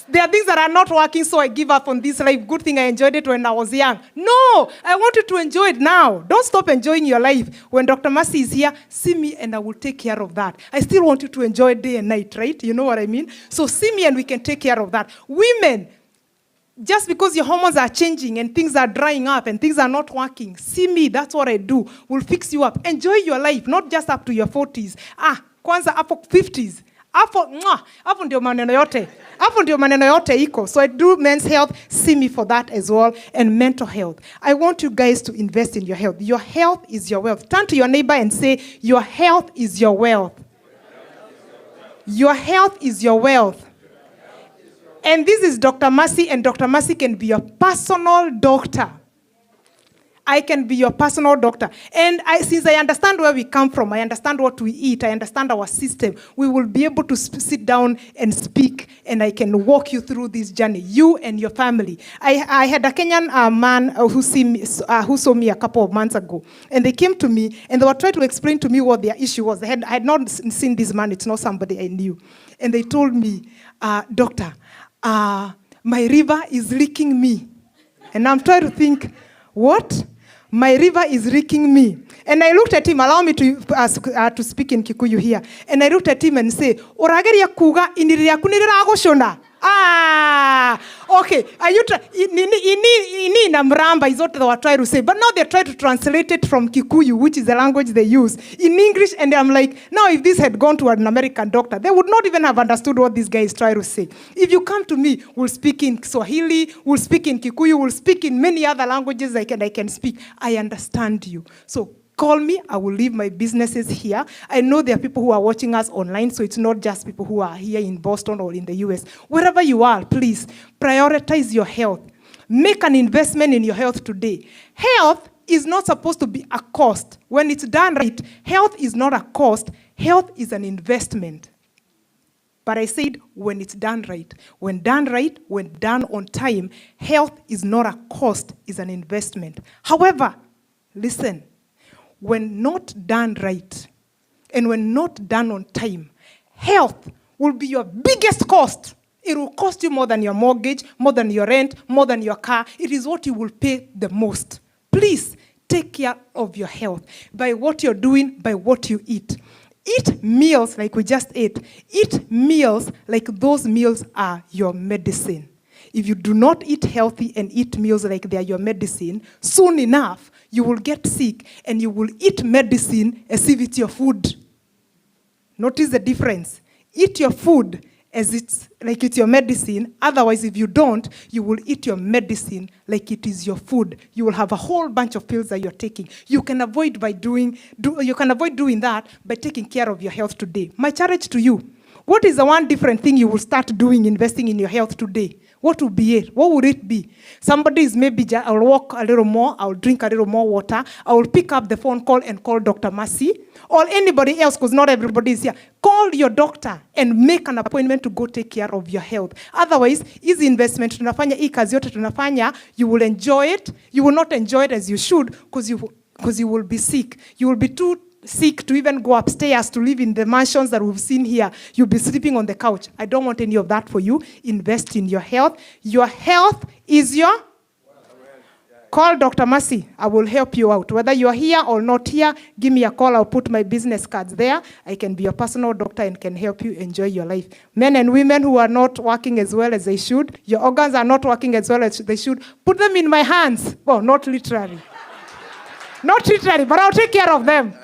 [SPEAKER 8] there are things that are not working, so I give up on this life. Good thing I enjoyed it when I was young. No, I want you to enjoy it now. Don't stop enjoying your life. When Dr. Mercy is here, see me and I will take care of that. I still want you to enjoy it day and night, right? You know what I mean? So see me and we can take care of that. Women, just because your hormones are changing and things are drying up and things are not working, see me, that's what I do. We'll fix you up. Enjoy your life, not just up to your 40s. Kwanza hapo 50s. Hapo ndio maneno yote. Hapo ndio maneno yote iko. So I do men's health. See me for that as well. And mental health. I want you guys to invest in your health. Your health is your wealth. Turn to your neighbor and say, your health is your wealth. Your health is your wealth. And this is Dr. Mercy, and Dr. Mercy can be your personal doctor. I can be your personal doctor. And since I understand where we come from, I understand what we eat, I understand our system, we will be able to sit down and speak, and I can walk you through this journey, you and your family. I had a Kenyan man who saw me a couple of months ago, and they came to me, and they were trying to explain to me what their issue was. I had not seen this man, it's not somebody I knew. And they told me, doctor, my river is leaking me. And I'm trying to think, what? My river is leaking me. And I looked at him, allow me to speak in Kikuyu here. And I looked at him and say, Orageria kuga iniria kunira agoshona. Okay. Are you ini na mramba is what they were trying to say. But now they try to translate it from Kikuyu, which is the language they use, in English. And I'm like, now if this had gone to an American doctor, they would not even have understood what this guy is trying to say. If you come to me, we'll speak in Swahili, we'll speak in Kikuyu, we'll speak in many other languages I can speak. I understand you. So call me, I will leave my businesses here. I know there are people who are watching us online, so it's not just people who are here in Boston or in the US. Wherever you are, please prioritize your health. Make an investment in your health today. Health is not supposed to be a cost. When it's done right, health is not a cost. Health is an investment. But I said when it's done right. When done right, when done on time, health is not a cost, it's an investment. However, listen, when not done right, and when not done on time, health will be your biggest cost. It will cost you more than your mortgage, more than your rent, more than your car. It is what you will pay the most. Please take care of your health by what you're doing, by what you eat. Eat meals like we just ate. Eat meals like those meals are your medicine. If you do not eat healthy and eat meals like they are your medicine, soon enough, you will get sick and you will eat medicine as if it's your food. Notice the difference. Eat your food as it's like it's your medicine. Otherwise, if you don't, you will eat your medicine like it is your food. You will have a whole bunch of pills that you're taking. You can avoid doing that by taking care of your health today. My challenge to you, what is the one different thing you will start doing, investing in your health today? What would be it? What would it be? Somebody is maybe, I'll walk a little more, I'll drink a little more water, I will pick up the phone call and call Dr. Mercy, or anybody else, because not everybody is here. Call your doctor and make an appointment to go take care of your health. Otherwise, easy investment, tunafanya, hii kazi yote tunafanya, you will enjoy it, you will not enjoy it as you should, because you will be sick. You will be too sick to even go upstairs to live in the mansions that we've seen here. You'll be sleeping on the couch. I don't want any of that for you. Invest in your health. Your health is your... Call Dr. Mercy. I will help you out. Whether you're here or not here, give me a call. I'll put my business cards there. I can be your personal doctor and can help you enjoy your life. Men and women who are not working as well as they should, your organs are not working as well as they should, put them in my hands. Well, not literally. Not literally, but I'll take care of them.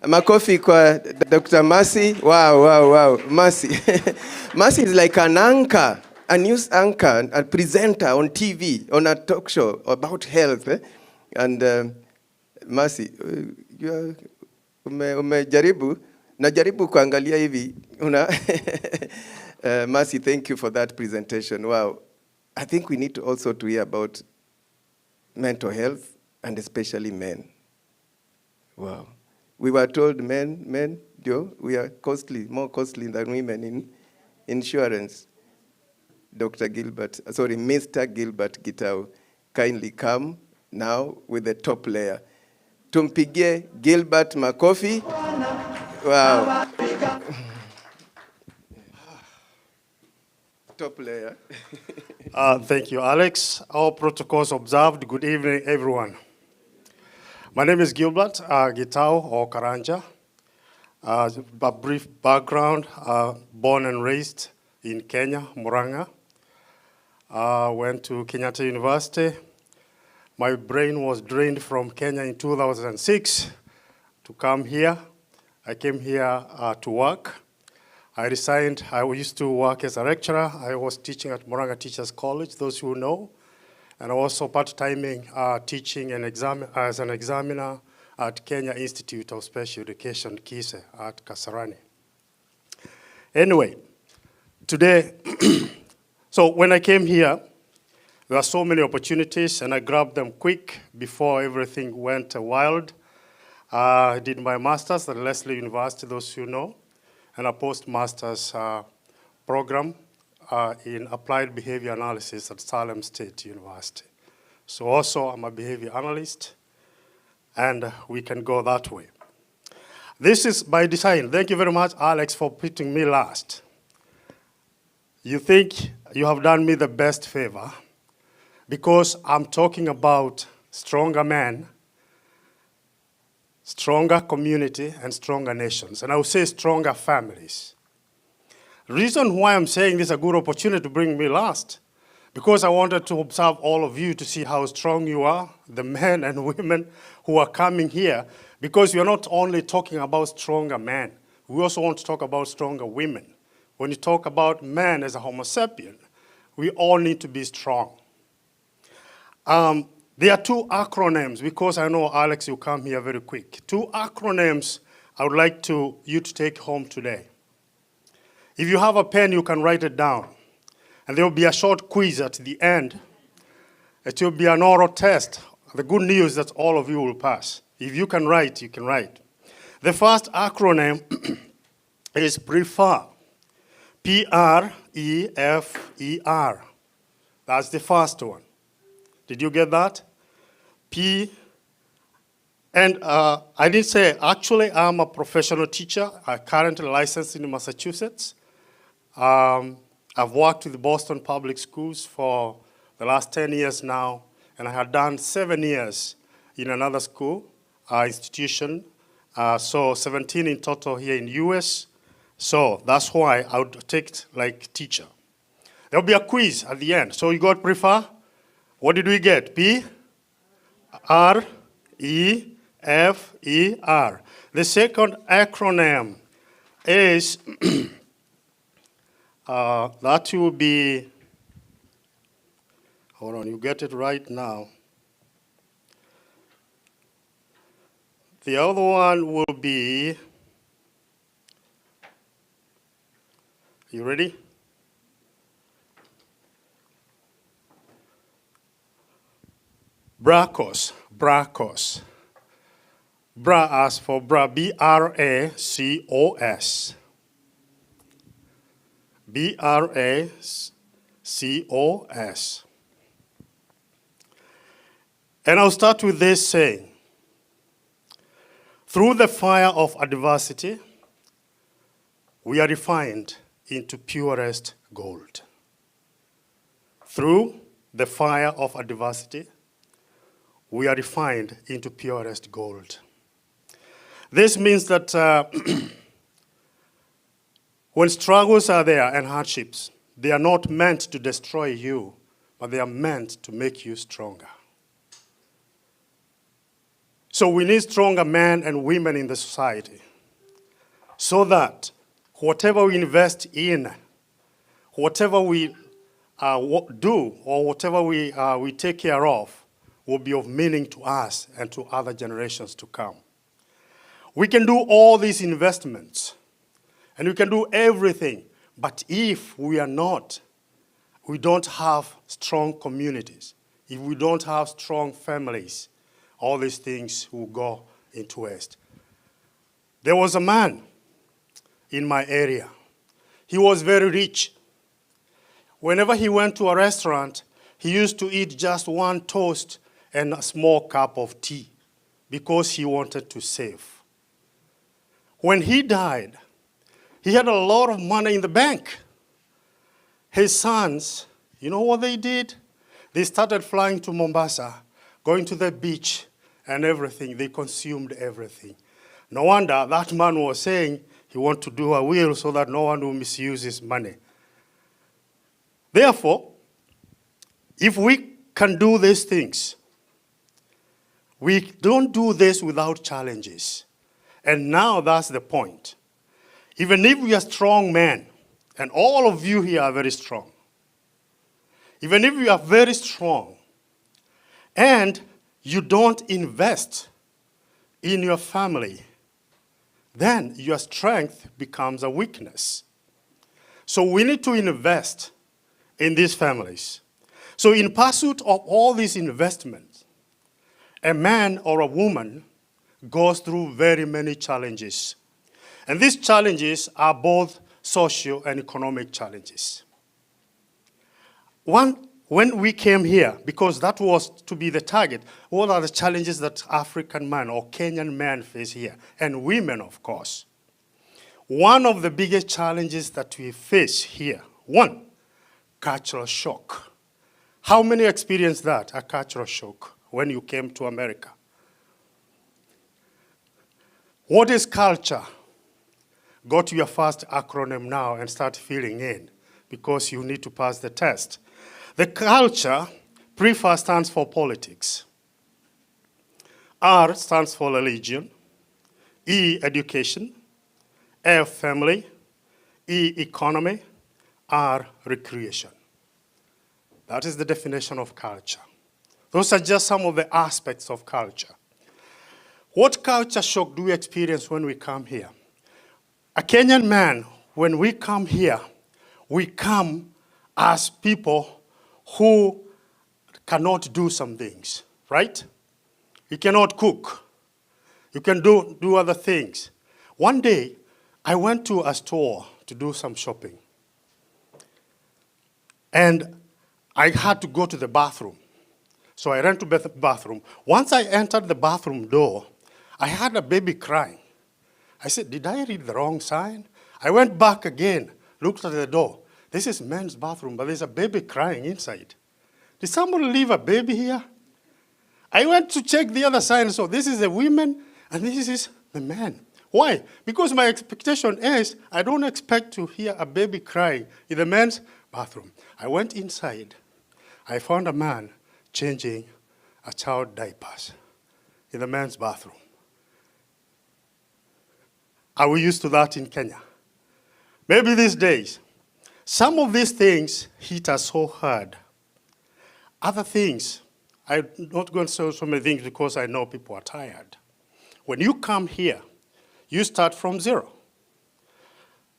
[SPEAKER 1] Makofi kwa Dr. Mercy. Wow. Mercy. Mercy is like an anchor, a news anchor, a presenter on TV, on a talk show about health. And Mercy, umejaribu, najaribu kuangalia hivi. Mercy, thank you for that presentation. Wow. I think we need to also to hear about mental health and especially men. Wow. We were told men, we are more costly than women in insurance. Mr. Gilbert Gitau, kindly come now with the top layer. Tumpigie Gilbert makofi. Wow. Top layer.
[SPEAKER 9] Thank you, Alex. All protocols observed. Good evening, everyone. My name is Gilbert Gitau or Karanja. A brief background, born and raised in Kenya, Murang'a. Went to Kenyatta University. My brain was drained from Kenya in 2006 to come here. I came here to work. I resigned. I used to work as a lecturer. I was teaching at Murang'a Teachers College, those who know. And also part-timing teaching and as an examiner at Kenya Institute of Special Education, KISE, at Kasarani. Anyway, today So when I came here, there were so many opportunities, and I grabbed them quick before everything went wild. I did my master's at Lesley University, those who know, and a postmaster's program in applied behavior analysis at Salem State University. So also, I'm a behavior analyst, and we can go that way. This is by design. Thank you very much, Alex, for putting me last. You think you have done me the best favor because I'm talking about stronger men, stronger community, and stronger nations. And I would say stronger families. The reason why I'm saying this is a good opportunity to bring me last, because I wanted to observe all of you to see how strong you are, the men and women who are coming here, because we are not only talking about stronger men, we also want to talk about stronger women. When you talk about men as a Homo sapien, we all need to be strong. There are two acronyms, because I know, Alex, you come here very quick. Two acronyms I would like you to take home today. If you have a pen, you can write it down. And there will be a short quiz at the end. It will be an oral test. The good news is that all of you will pass. If you can write, you can write. The first acronym is PREFER. P-R-E-F-E-R. That's the first one. Did you get that? And I didn't say, actually, I'm a professional teacher. I'm currently licensed in Massachusetts. I've worked with Boston Public Schools for the last 10 years now, and I had done 7 years in another school, institution. So 17 in total here in the US. So that's why I would take it like teacher. There'll be a quiz at the end. So you got PREFER? What did we get? P-R-E-F-E-R. The second acronym is, that will be, hold on, you get it right now. The other one will be, you ready? BRACOS. Bra as for bra, B-R-A-C-O-S. B-R-A-C-O-S. And I'll start with this saying, through the fire of adversity, we are refined into purest gold. Through the fire of adversity, we are refined into purest gold. This means that when struggles are there and hardships, they are not meant to destroy you, but they are meant to make you stronger. So we need stronger men and women in the society so that whatever we invest in, whatever we do, or whatever we take care of, will be of meaning to us and to other generations to come. We can do all these investments, and we can do everything, but if we don't have strong communities, if we don't have strong families, all these things will go into waste. There was a man in my area. He was very rich. Whenever he went to a restaurant, he used to eat just one toast and a small cup of tea because he wanted to save. When he died, he had a lot of money in the bank. His sons, you know what they did? They started flying to Mombasa, going to the beach and everything. They consumed everything. No wonder that man was saying he wanted to do a will so that no one will misuse his money. Therefore, if we can do these things, we don't do this without challenges. And now that's the point. Even if we are strong men, and all of you here are very strong, even if you are very strong, and you don't invest in your family, then your strength becomes a weakness. So we need to invest in these families. So in pursuit of all these investments, a man or a woman goes through very many challenges. And these challenges are both social and economic challenges. When we came here, because that was to be the target, what are the challenges that African men or Kenyan men face here? And women, of course. One of the biggest challenges that we face here, one, cultural shock. How many experienced that, a cultural shock, when you came to America? What is culture? Go to your first acronym now and start filling in, because you need to pass the test. The culture, pre-first stands for politics. R stands for religion. E, education. F, family. E, economy. R, recreation. That is the definition of culture. Those are just some of the aspects of culture. What culture shock do we experience when we come here? A Kenyan man, when we come here, we come as people who cannot do some things, right? You cannot cook. You can do other things. One day, I went to a store to do some shopping. And I had to go to the bathroom. So I ran to the bathroom. Once I entered the bathroom door, I had a baby crying. I said, did I read the wrong sign? I went back again, looked at the door. This is men's bathroom, but there's a baby crying inside. Did somebody leave a baby here? I went to check the other sign, so this is the women, and this is the men. Why? Because my expectation is, I don't expect to hear a baby crying in the men's bathroom. I went inside. I found a man changing a child diapers in the men's bathroom. Are we used to that in Kenya? Maybe these days. Some of these things hit us so hard. Other things, I'm not going to say so many things because I know people are tired. When you come here, you start from zero.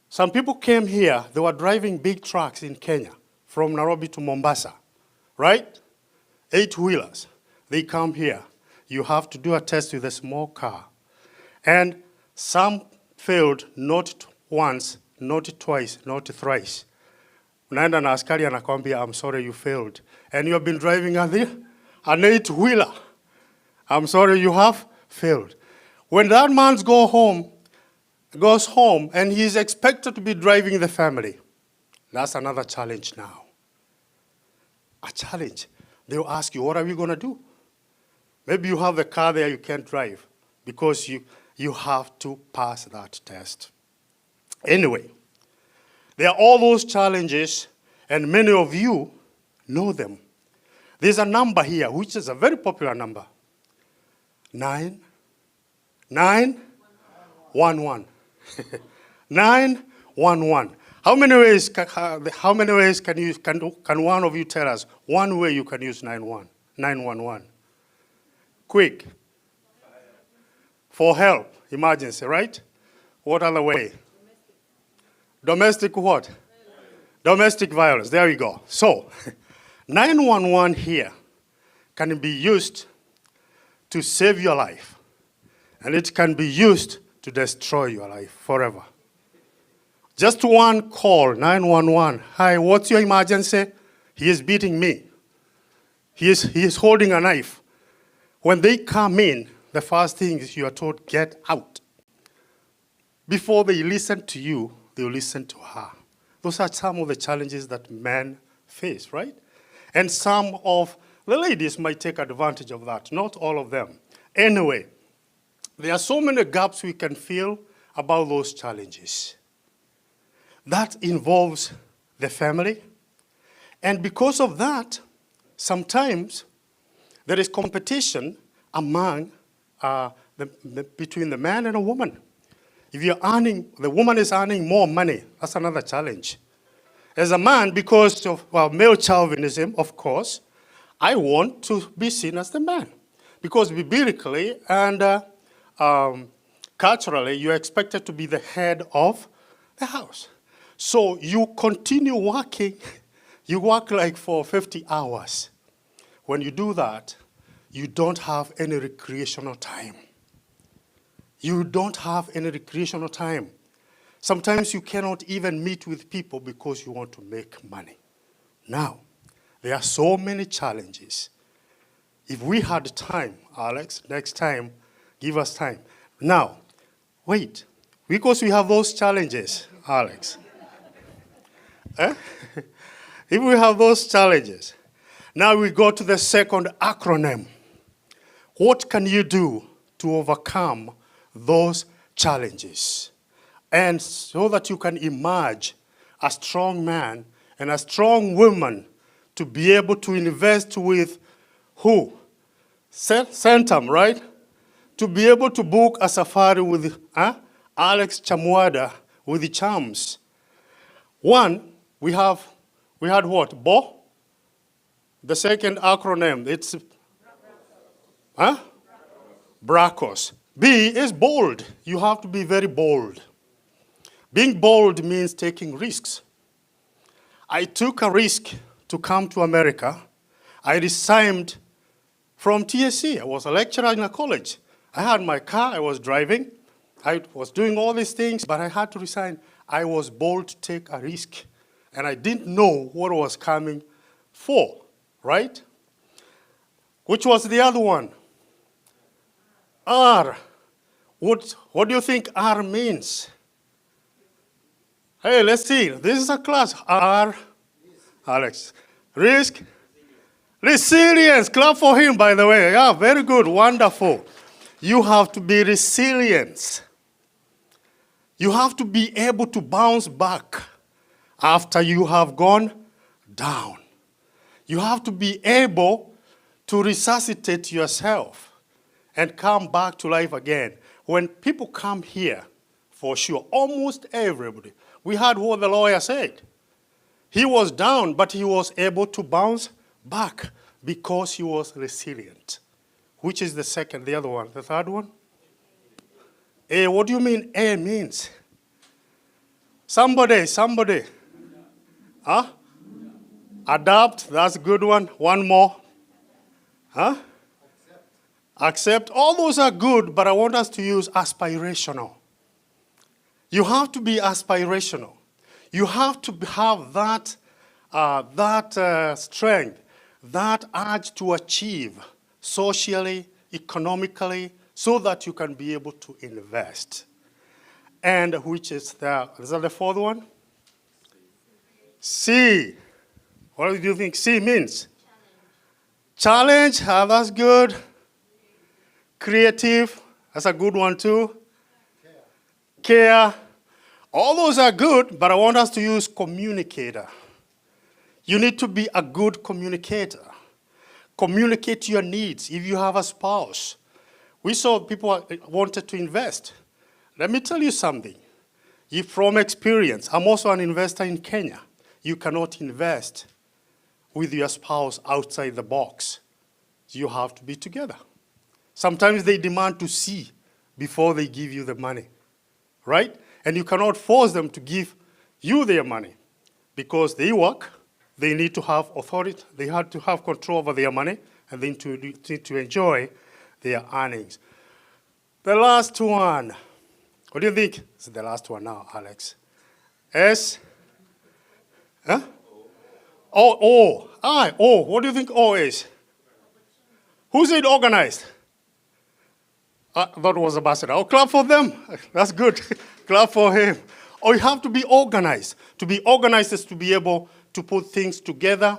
[SPEAKER 9] Some people came here, they were driving big trucks in Kenya, from Nairobi to Mombasa, right? 8-wheelers. They come here. You have to do a test with a small car. And some failed not once, not twice, not thrice. Unaenda na askari anakwambia, I'm sorry you failed. And you have been driving an 8-wheeler. I'm sorry you have failed. When that man goes home, and he's expected to be driving the family, that's another challenge now. A challenge. They'll ask you, what are we going to do? Maybe you have a car there you can't drive because you have to pass that test. Anyway, there are all those challenges, and many of you know them. There's a number here, which is a very popular number. 911. 911. How many ways can one of you tell us one way you can use 911? Quick. For help, emergency, right? What other way? Domestic what? Domestic violence. There we go. So, 911 here can be used to save your life, and it can be used to destroy your life forever. Just one call, 911. Hi, what's your emergency? He is beating me. He is holding a knife. When they come in, the first thing is you are told, get out. Before they listen to you, they will listen to her. Those are some of the challenges that men face, right? And some of the ladies might take advantage of that, not all of them. Anyway, there are so many gaps we can fill about those challenges. That involves the family. And because of that, sometimes there is competition among between the man and a woman. If you're earning, the woman is earning more money, that's another challenge. As a man, because of male chauvinism, of course, I want to be seen as the man. Because biblically and culturally, you're expected to be the head of the house. So you continue working, You work like for 50 hours. When you do that, you don't have any recreational time. You don't have any recreational time. Sometimes you cannot even meet with people because you want to make money. Now, there are so many challenges. If we had time, Alex, next time, give us time. Now, wait, because we have those challenges, Alex. If we have those challenges, now we go to the second acronym. What can you do to overcome those challenges? And so that you can emerge a strong man and a strong woman to be able to invest with who? Centum, right? To be able to book a safari with Alex Chamwada with the charms. One, we had what? Bo? The second acronym, it's BRACOS. B is bold. You have to be very bold. Being bold means taking risks. I took a risk to come to America. I resigned from TSC. I was a lecturer in a college. I had my car, I was driving. I was doing all these things, but I had to resign. I was bold to take a risk. And I didn't know what was coming for, right? Which was the other one? R. What do you think R means? Hey, let's see. This is a class. R. Alex. Risk. Resilience. Clap for him, by the way. Yeah, very good. Wonderful. You have to be resilient. You have to be able to bounce back after you have gone down. You have to be able to resuscitate yourself and come back to life again. When people come here, for sure, almost everybody, we heard what the lawyer said. He was down, but he was able to bounce back because he was resilient. Which is the other one? The third one? A, what do you mean A means? Somebody. Huh? Adapt, that's a good one. One more. Huh? Accept. All those are good, but I want us to use aspirational. You have to be aspirational. You have to have that strength, that urge to achieve socially, economically, so that you can be able to invest. And which is that the fourth one? C. What do you think C means? Challenge, that's good. Creative, that's a good one too. Care. All those are good, but I want us to use communicator. You need to be a good communicator. Communicate your needs. If you have a spouse, we saw people wanted to invest. Let me tell you something. From experience, I'm also an investor in Kenya. You cannot invest with your spouse outside the box. You have to be together. Sometimes they demand to see before they give you the money, right? And you cannot force them to give you their money because they work, they need to have authority, they have to have control over their money, and then to enjoy their earnings. The last one, what do you think? This is the last one now, Alex. S? Huh? O. O. What do you think O is? Who said organized? That was Ambassador. Oh, clap for them. That's good. Clap for him. Oh, you have to be organized. To be organized is to be able to put things together.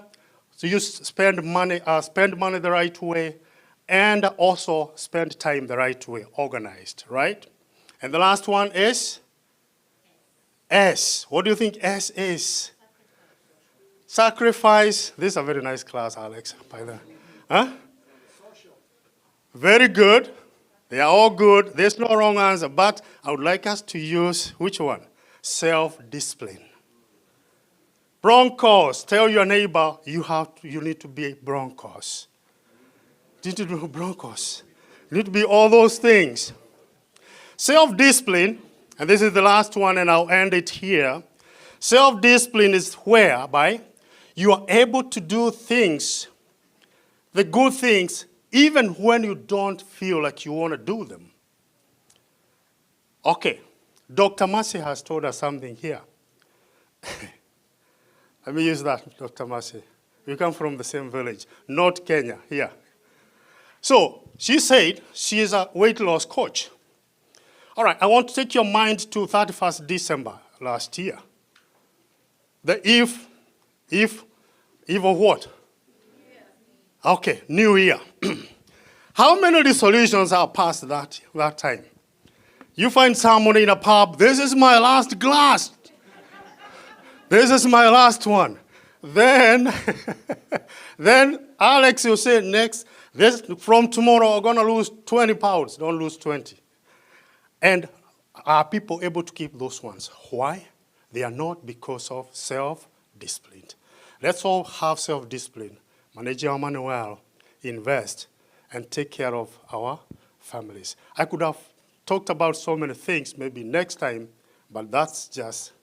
[SPEAKER 9] So you spend money the right way, and also spend time the right way, organized, right? And the last one is S. What do you think S is? Sacrifice. This is a very nice class, Alex, by the way. Huh? Very good. They are all good. There's no wrong answer. But I would like us to use which one? Self-discipline. Broncos. Tell your neighbor you need to be Broncos. You need to do Broncos. You need to be all those things. Self-discipline, and this is the last one, and I'll end it here. Self-discipline is whereby you are able to do things, the good things, even when you don't feel like you want to do them. Okay, Dr. Mercy has told us something here. Let me use that, Dr. Mercy. We come from the same village, North Kenya, here. So she said she is a weight loss coach. All right, I want to take your mind to 31st December last year. The if of what? Okay, New Year. How many resolutions are passed that time? You find someone in a pub, this is my last glass. This is my last one. Then Alex, you say next, from tomorrow I'm gonna lose 20 pounds, don't lose 20. And are people able to keep those ones? Why? They are not because of self-discipline. Let's all have self-discipline, manage our money well, invest, and take care of our families. I could have talked about so many things maybe next time, but that's just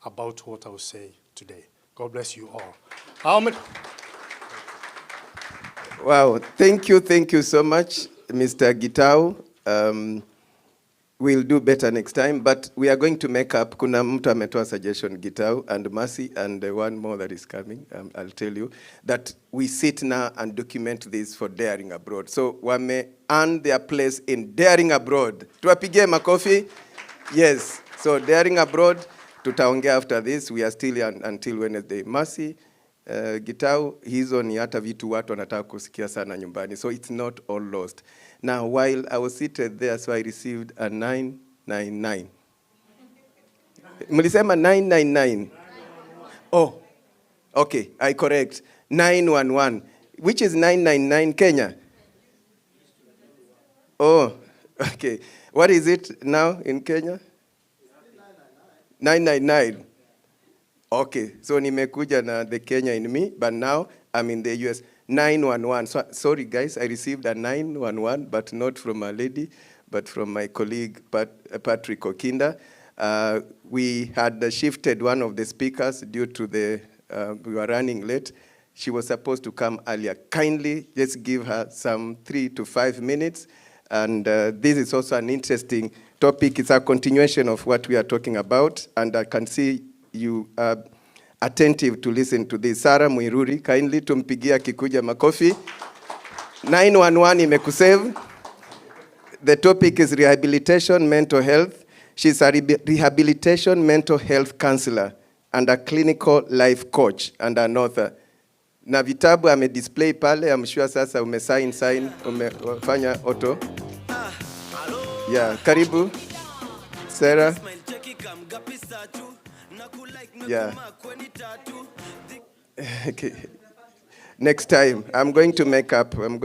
[SPEAKER 9] about what I will say today. God bless you all.
[SPEAKER 1] Wow, thank you so much, Mr. Gitau. We'll do better next time, but we are going to make up. Kuna mtu ametoa suggestion, Gitau and Mercy, and one more that is coming. I'll tell you that we sit now and document this for Daring Abroad. So wame earn their place in Daring Abroad. Tuwapigie makofi. Yes. So Daring Abroad, tutaongea after this. We are still until Wednesday. Mercy, Gitau, hizo ni hata vitu watu wanataka kusikia sana nyumbani. So it's not all lost. Now, while I was seated there, so I received a 999. Mlisema 999. Oh, okay, I correct. 911. Which is 999 Kenya? Oh, okay. What is it now in Kenya? 999. Okay, so nimekuja na the Kenya in me, but now I'm in the US. 911. So, sorry, guys, I received a 911, but not from a lady, but from my colleague, Patrick Okinda. We had shifted one of the speakers due to we were running late. She was supposed to come earlier. Kindly, just give her some 3 to 5 minutes. And this is also an interesting topic. It's a continuation of what we are talking about. And I can see you are attentive to listen to this. Sarah Muiruri, kindly tumpigia kikuja makofi. 911 imekusave. The topic is rehabilitation, mental health. She's a rehabilitation mental health counselor and a clinical life coach and an author. Na vitabu display pale, I'm sure sasa sign, umefanya auto. Yeah, karibu. Sarah. Yeah. Okay. Next time, I'm going to make up with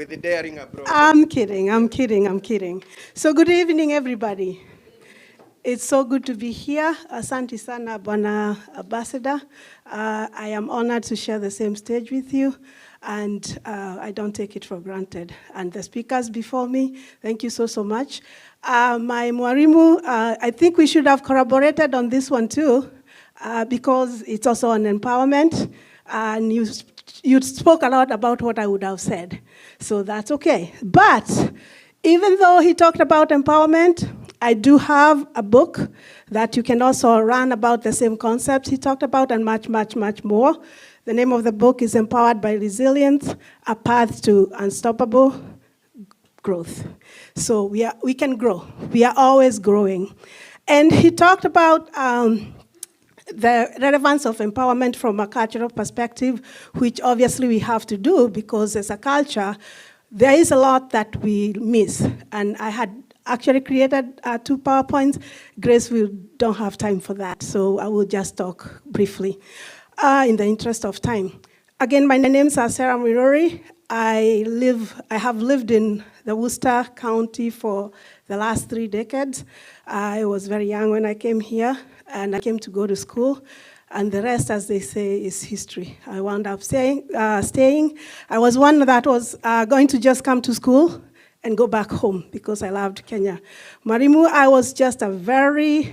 [SPEAKER 1] the Daring Abroad.
[SPEAKER 10] I'm kidding. So good evening, everybody. It's so good to be here. Asante sana, Bwana Ambassador. I am honored to share the same stage with you, and I don't take it for granted. And the speakers before me, thank you so much. My mwarimu, I think we should have corroborated on this one too, because it's also on empowerment, and you spoke a lot about what I would have said, so that's okay. But even though he talked about empowerment, I do have a book that you can also run about the same concepts he talked about and much more. The name of the book is Empowered by Resilience, A Path to Unstoppable Growth. So we can grow. We are always growing. And he talked about the relevance of empowerment from a cultural perspective, which obviously we have to do because as a culture, there is a lot that we miss. And I had actually created 2 PowerPoints. Grace, we don't have time for that, so I will just talk briefly in the interest of time. Again, my name is Sarah Muiruri. I have lived in the Worcester County for the last 3 decades. I was very young when I came here, and I came to go to school, and the rest, as they say, is history. I wound up staying. I was one that was going to just come to school and go back home because I loved Kenya. Mwalimu, I was just a very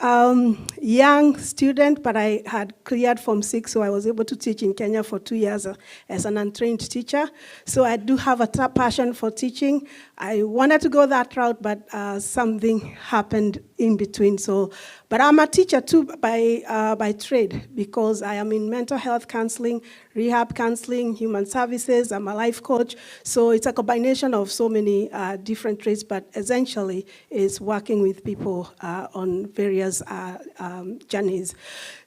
[SPEAKER 10] young student, but I had cleared Form 6, so I was able to teach in Kenya for 2 years as an untrained teacher. So I do have a passion for teaching. I wanted to go that route, but something happened in between. But I'm a teacher too by trade, because I am in mental health counseling, rehab counseling, human services. I'm a life coach. So it's a combination of so many different trades, but essentially is working with people on various journeys.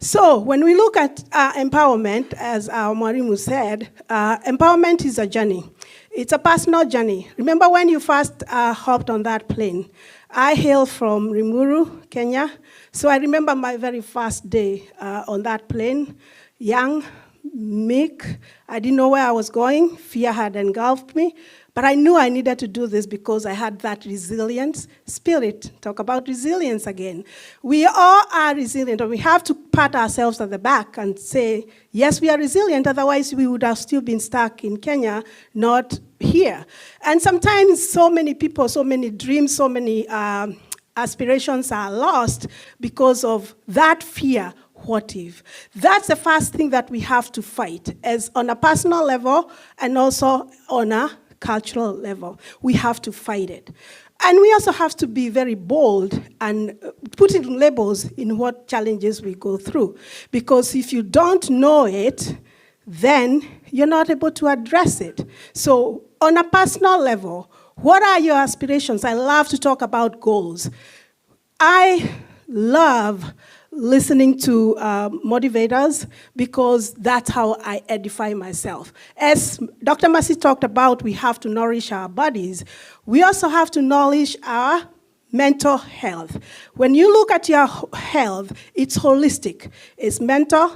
[SPEAKER 10] So when we look at empowerment, as Mwalimu said, empowerment is a journey. It's a personal journey. Remember when you first hopped on that plane? I hail from Rimuru, Kenya. So I remember my very first day on that plane, young, meek. I didn't know where I was going. Fear had engulfed me. But I knew I needed to do this because I had that resilience spirit. Talk about resilience again. We all are resilient, and we have to pat ourselves at the back and say, yes, we are resilient, otherwise we would have still been stuck in Kenya, not here. And sometimes so many people, so many dreams, so many aspirations are lost because of that fear. What if? That's the first thing that we have to fight, as on a personal level and also on a cultural level. We have to fight it. And we also have to be very bold and put in labels in what challenges we go through. Because if you don't know it, then you're not able to address it. So on a personal level, what are your aspirations? I love to talk about goals. I love listening to motivators, because that's how I edify myself. As Dr. Mercy talked about, we have to nourish our bodies. We also have to nourish our mental health. When you look at your health, it's holistic. It's mental,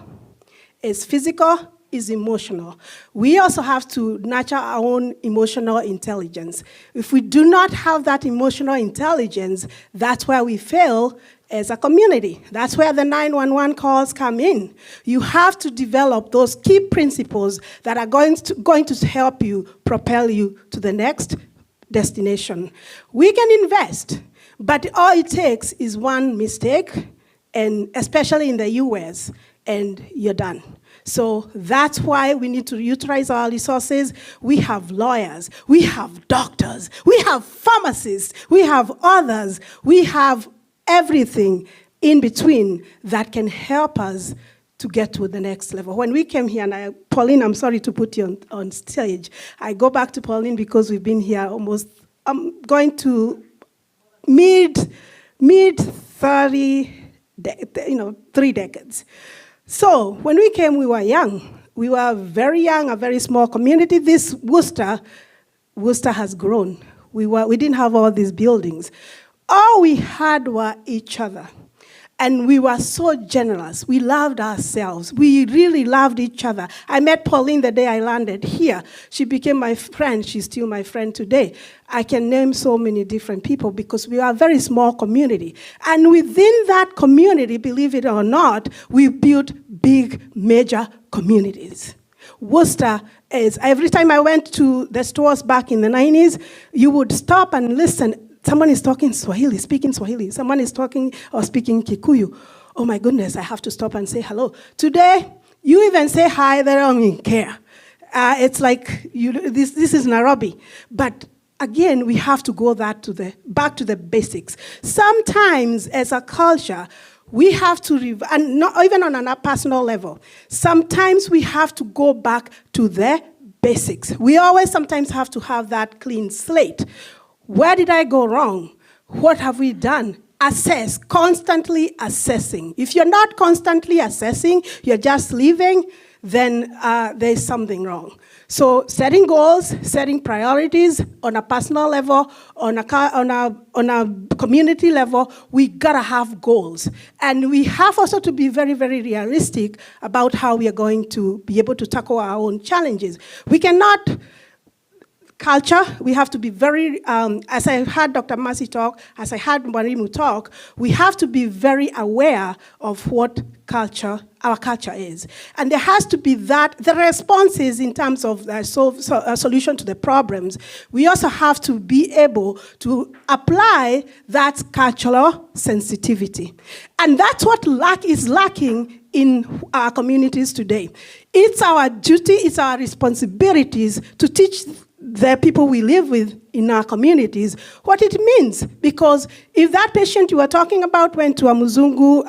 [SPEAKER 10] it's physical, it's emotional. We also have to nurture our own emotional intelligence. If we do not have that emotional intelligence, that's where we fail as a community. That's where the 911 calls come in. You have to develop those key principles that are going to help you propel you to the next destination. We can invest, but all it takes is one mistake, and especially in the US, and you're done. So that's why we need to utilize our resources. We have lawyers, we have doctors, we have pharmacists, we have others, we have everything in between that can help us to get to the next level. When we came here, and Pauline, I'm sorry to put you on stage. I go back to Pauline because we've been here almost, I'm going to mid 30, 3 decades. So when we came, we were young. We were very young, a very small community. This Worcester has grown. We didn't have all these buildings. All we had were each other. And we were so generous. We loved ourselves. We really loved each other. I met Pauline the day I landed here. She became my friend. She's still my friend today. I can name so many different people because we are a very small community. And within that community, believe it or not, we built big, major communities. Worcester is, every time I went to the stores back in the 90s, you would stop and listen. Someone is talking Swahili, speaking Swahili. Someone is talking or speaking Kikuyu. Oh my goodness, I have to stop and say hello. Today, you even say hi, they don't even care. It's like, this is Nairobi. But again, we have to go back to the basics. Sometimes, as a culture, we have to, and not even on a personal level, sometimes we have to go back to the basics. We always sometimes have to have that clean slate. Where did I go wrong? What have we done? Assess, constantly assessing. If you're not constantly assessing, you're just living, then there's something wrong. So setting goals, setting priorities on a personal level, on a community level, we gotta have goals. And we have also to be very, very realistic about how we are going to be able to tackle our own challenges. We cannot culture. We have to be very, as I heard Dr. Mercy talk, as I heard Mwalimu talk, we have to be very aware of what our culture is. And there has to be the responses in terms of a solution to the problems. We also have to be able to apply that cultural sensitivity. And that's what is lacking in our communities today. It's our duty, it's our responsibilities to teach the people we live with in our communities what it means. Because if that patient you were talking about went to a Muzungu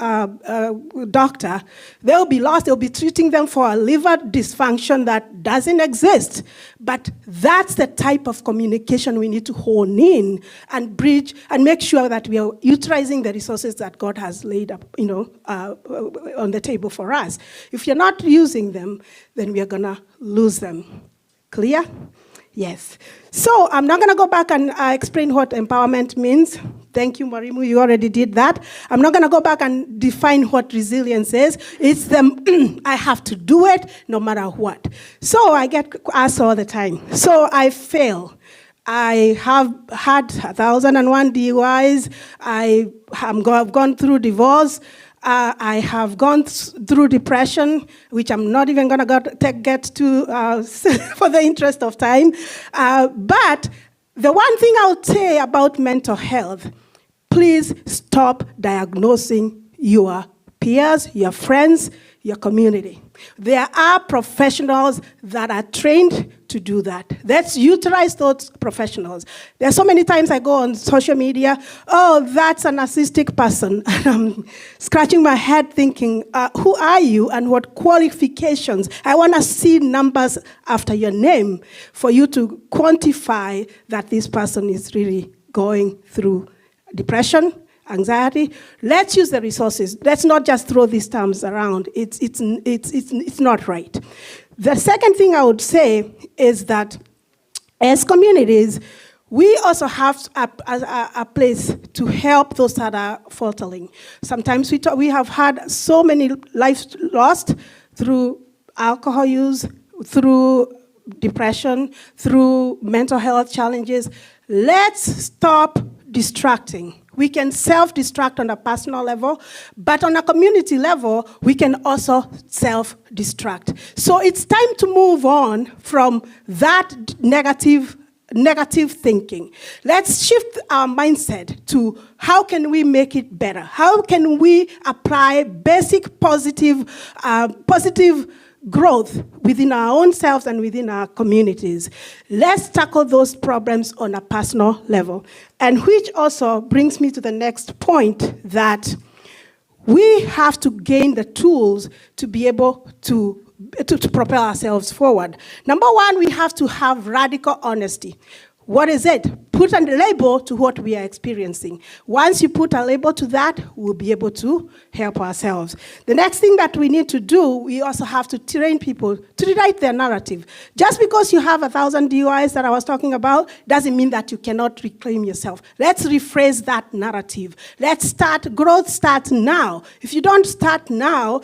[SPEAKER 10] doctor, they'll be lost, they'll be treating them for a liver dysfunction that doesn't exist. But that's the type of communication we need to hone in and bridge and make sure that we are utilizing the resources that God has laid up, on the table for us. If you're not using them, then we are gonna lose them. Clear? Yes. So I'm not going to go back and explain what empowerment means. Thank you, Marimu. You already did that. I'm not going to go back and define what resilience is. It's I have to do it no matter what. So I get asked all the time. So I fail. I have had 1,001 DUIs. I've gone through divorce. I have gone through depression, which I'm not even going to get to for the interest of time. But the one thing I would say about mental health, please stop diagnosing your peers, your friends, your community. There are professionals that are trained to do that. Let's utilize those professionals. There are so many times I go on social media, oh, that's a narcissistic person. And I'm scratching my head thinking, who are you and what qualifications? I want to see numbers after your name for you to quantify that this person is really going through depression, anxiety. Let's use the resources. Let's not just throw these terms around. It's not right. The second thing I would say is that as communities, we also have a place to help those that are faltering. Sometimes we have had so many lives lost through alcohol use, through depression, through mental health challenges. Let's stop distracting. We can self-destruct on a personal level, but on a community level, we can also self-destruct. So it's time to move on from that negative thinking. Let's shift our mindset to how can we make it better? How can we apply basic positive growth within our own selves and within our communities? Let's tackle those problems on a personal level. And which also brings me to the next point, that we have to gain the tools to be able to propel ourselves forward. Number one, we have to have radical honesty. What is it? Put a label to what we are experiencing. Once you put a label to that, we'll be able to help ourselves. The next thing that we need to do, we also have to train people to rewrite their narrative. Just because you have 1,000 DUIs that I was talking about, doesn't mean that you cannot reclaim yourself. Let's rephrase that narrative. Growth starts now. If you don't start now,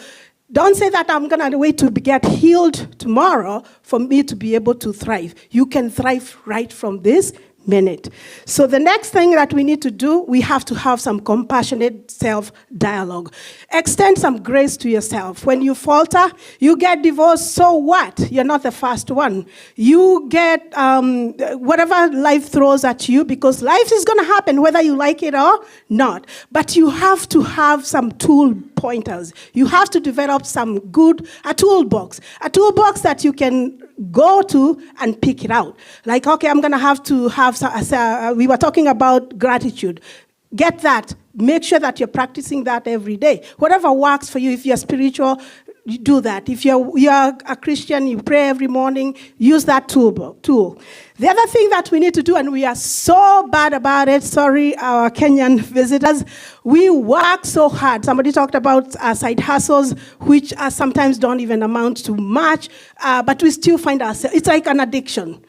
[SPEAKER 10] don't say that I'm going to wait to get healed tomorrow for me to be able to thrive. You can thrive right from this minute. So the next thing that we need to do, we have to have some compassionate self-dialogue. Extend some grace to yourself. When you falter, you get divorced, so what? You're not the first one. You get whatever life throws at you, because life is going to happen whether you like it or not. But you have to have some tool pointers. You have to develop a toolbox that you can go to and pick it out. Like, okay, I'm going to have we were talking about gratitude. Get that. Make sure that you're practicing that every day. Whatever works for you. If you're spiritual, you do that. If you're a Christian, you pray every morning, use that tool. The other thing that we need to do, and we are so bad about it, sorry, our Kenyan visitors, we work so hard. Somebody talked about side hustles, which sometimes don't even amount to much, but we still find ourselves, it's like an addiction.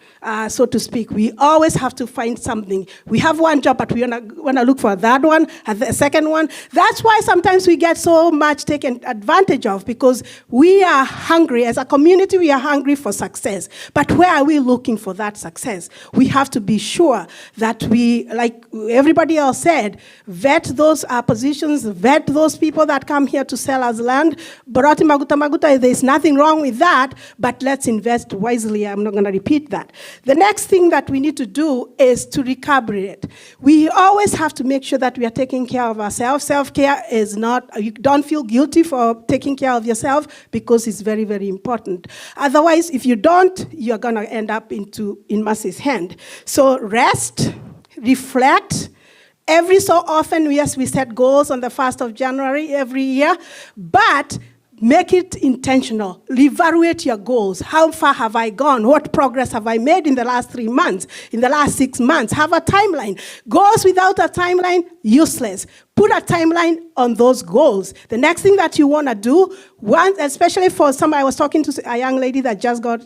[SPEAKER 10] so to speak. We always have to find something. We have one job, but we want to look for that one, and the second one. That's why sometimes we get so much taken advantage of, because we are hungry. As a community, we are hungry for success. But where are we looking for that success? We have to be sure that we, like everybody else said, vet those positions, vet those people that come here to sell us land. Borati maguta maguta, there's nothing wrong with that, but let's invest wisely. I'm not going to repeat that. The next thing that we need to do is to recalibrate. We always have to make sure that we are taking care of ourselves. Self-care is not, you don't feel guilty for taking care of yourself, because it's very, very important. Otherwise, if you don't, you're going to end up in Mercy's hand. So rest, reflect. Every so often, yes, we set goals on the 1st of January every year, but make it intentional. Evaluate your goals. How far have I gone? What progress have I made in the last 3 months, in the last 6 months? Have a timeline. Goals without a timeline, useless. Put a timeline on those goals. The next thing that you want to do, especially for I was talking to a young lady that just got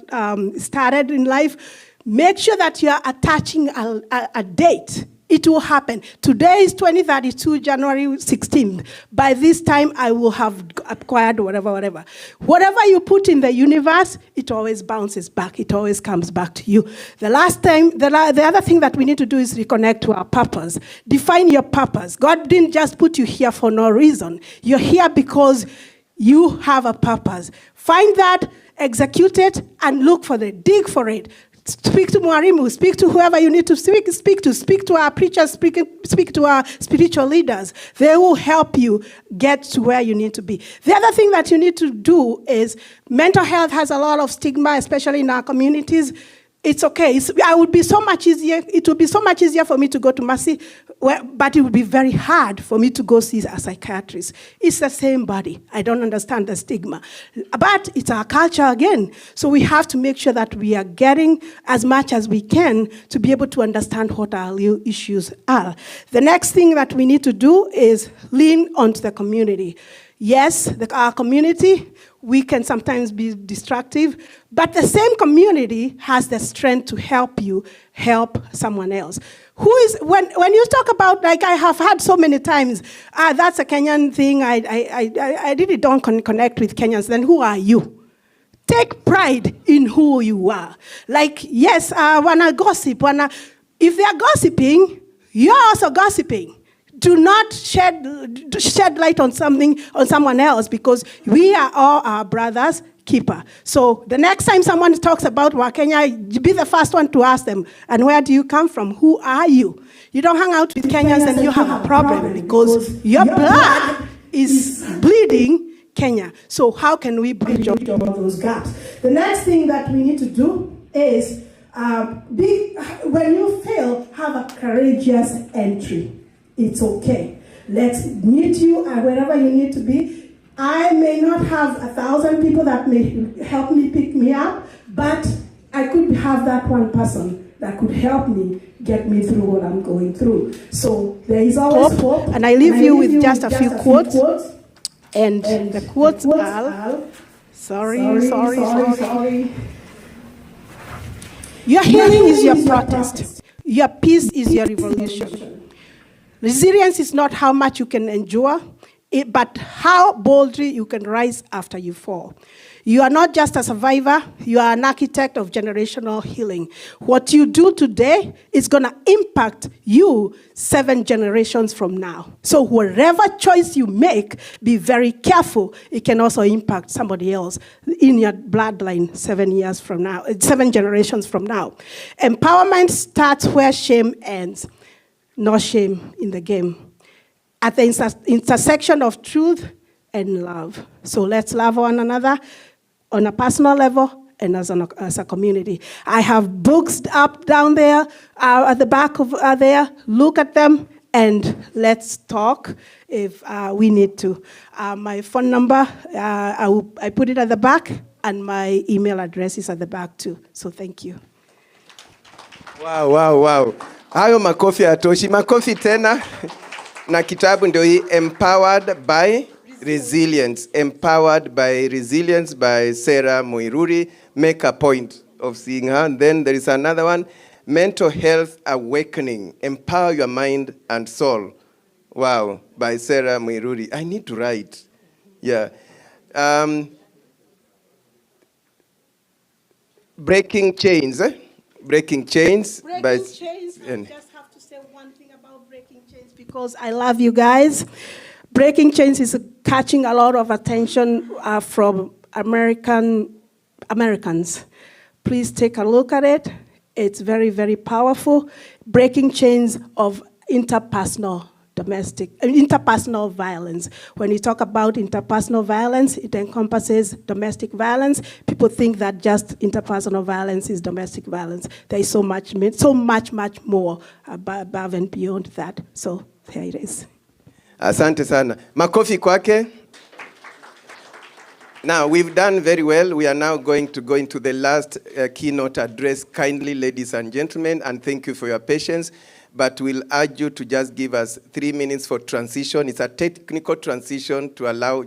[SPEAKER 10] started in life, make sure that you are attaching a date. It will happen. Today is 2032, January 16th. By this time, I will have acquired whatever. Whatever you put in the universe, it always bounces back. It always comes back to you. The other thing that we need to do is reconnect to our purpose. Define your purpose. God didn't just put you here for no reason. You're here because you have a purpose. Find that, execute it, and look for it. Dig for it. Speak to Mwarimu, speak to whoever you need to speak to our preachers, speak to our spiritual leaders. They will help you get to where you need to be. The other thing that you need to do is, mental health has a lot of stigma, especially in our communities. It's okay. It would be so much easier for me to go to Mercy, but it would be very hard for me to go see a psychiatrist. It's the same body. I don't understand the stigma. But it's our culture again. So we have to make sure that we are getting as much as we can to be able to understand what our issues are. The next thing that we need to do is lean onto the community. Yes, our community, we can sometimes be destructive, but the same community has the strength to help you help someone else. When you talk about, like I have had so many times, that's a Kenyan thing, I really don't connect with Kenyans, then who are you? Take pride in who you are. Like, yes, wanna gossip, if they are gossiping, you're also gossiping. Do not shed light on someone else, because we are all our brother's keeper. So the next time someone talks about Wakenya, be the first one to ask them, and where do you come from? Who are you? You don't hang out with Kenyans and you have a problem, because your blood is bleeding Kenya. So how can we bridge all those gaps? The next thing that we need to do is, when you fail, have a courageous entry. It's okay. Let's meet you wherever you need to be. I may not have 1,000 people that may help me pick me up, but I could have that one person that could help me get me through what I'm going through. So there is always hope. And I leave you with just a few quotes. And the quotes are, sorry. Your healing is your protest. Your peace is your revolution. Resilience is not how much you can endure, but how boldly you can rise after you fall. You are not just a survivor, you are an architect of generational healing. What you do today is going to impact you 7 generations from now. So whatever choice you make, be very careful. It can also impact somebody else in your bloodline 7 generations from now. Empowerment starts where shame ends. No shame in the game. At the intersection of truth and love. So let's love one another on a personal level and as a community. I have books down there, at the back of there. Look at them and let's talk if we need to. My phone number, I put it at the back, and my email address is at the back too. So thank you.
[SPEAKER 1] Wow. Hayo makofi hatoshi. Makofi tena. Na kitabu ndio hii, Empowered by Resilience. Empowered by Resilience by Sarah Muiruri. Make a point. of seeing her. And then there is another one, Mental Health Awakening, Empower Your Mind and Soul. Wow, by Sarah Mwiruri. I need to write. Yeah. Breaking Chains, Breaking Chains.
[SPEAKER 10] Breaking Chains, I just have to say one thing about Breaking Chains because I love you guys. Breaking Chains is catching a lot of attention from Americans. Please take a look at it. It's very, very powerful. Breaking chains of interpersonal violence. When you talk about interpersonal violence, it encompasses domestic violence. People think that just interpersonal violence is domestic violence. There is so much more above and beyond that. So there it is.
[SPEAKER 1] Asante sana. Makofi kwake. Now, we've done very well. We are now going to go into the last keynote address. Kindly, ladies and gentlemen, and thank you for your patience. But we'll urge you to just give us 3 minutes for transition. It's a technical transition to allow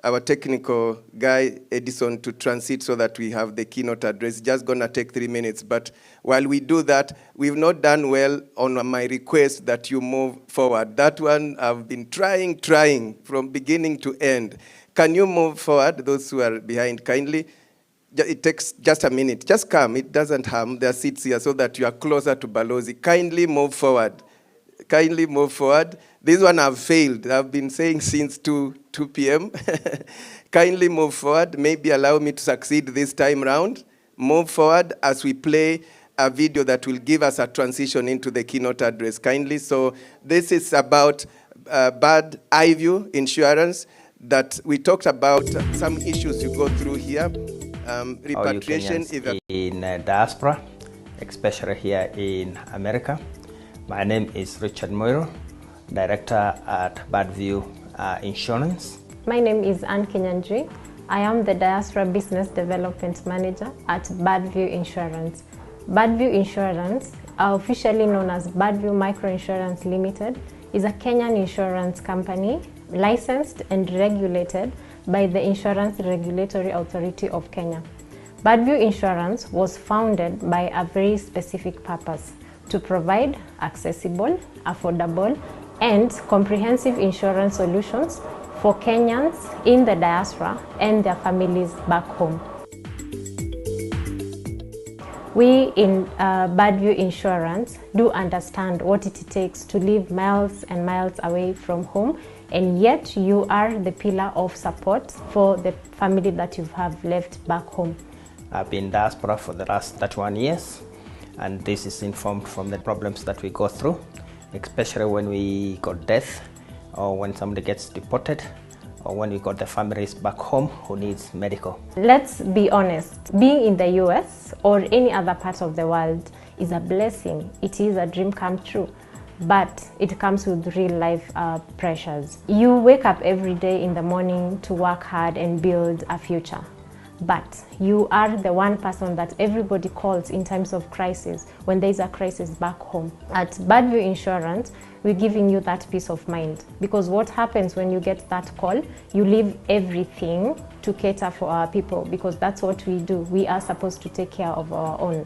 [SPEAKER 1] our technical guy, Edison, to transit so that we have the keynote address. Just gonna take 3 minutes. But while we do that, we've not done well on my request that you move forward. That one I've been trying from beginning to end. Can you move forward, those who are behind, kindly? It takes just a minute. Just come. It doesn't harm. There are seats here so that you are closer to Balozi. Kindly move forward. Kindly move forward. This one I've failed. I've been saying since 2 p.m. Kindly move forward. Maybe allow me to succeed this time round. Move forward as we play a video that will give us a transition into the keynote address. Kindly. So this is about bad eye view insurance that we talked about some issues you go through here. Repatriation
[SPEAKER 11] in diaspora, especially here in America. My name is Richard Moiro, Director at Badview Insurance.
[SPEAKER 12] My name is Anne Kinyanjui. I am the Diaspora Business Development Manager at Badview Insurance. Badview Insurance, officially known as Badview Microinsurance Limited, is a Kenyan insurance company licensed and regulated by the Insurance Regulatory Authority of Kenya. Badview Insurance was founded by a very specific purpose: to provide accessible, affordable, and comprehensive insurance solutions for Kenyans in the diaspora and their families back home. We in Badview Insurance do understand what it takes to live miles and miles away from home, and yet you are the pillar of support for the family that you have left back home.
[SPEAKER 11] I've been in diaspora for the last 31 years, and this is informed from the problems that we go through, especially when we got death, or when somebody gets deported, or when we got the families back home who needs medical.
[SPEAKER 12] Let's be honest, being in the US or any other part of the world is a blessing. It is a dream come true, but it comes with real life pressures. You wake up every day in the morning to work hard and build a future, but you are the one person that everybody calls in times of crisis when there is a crisis back home. At Badview Insurance, we're giving you that peace of mind, because what happens when you get that call, you leave everything to cater for our people, because that's what we do. We are supposed to take care of our own.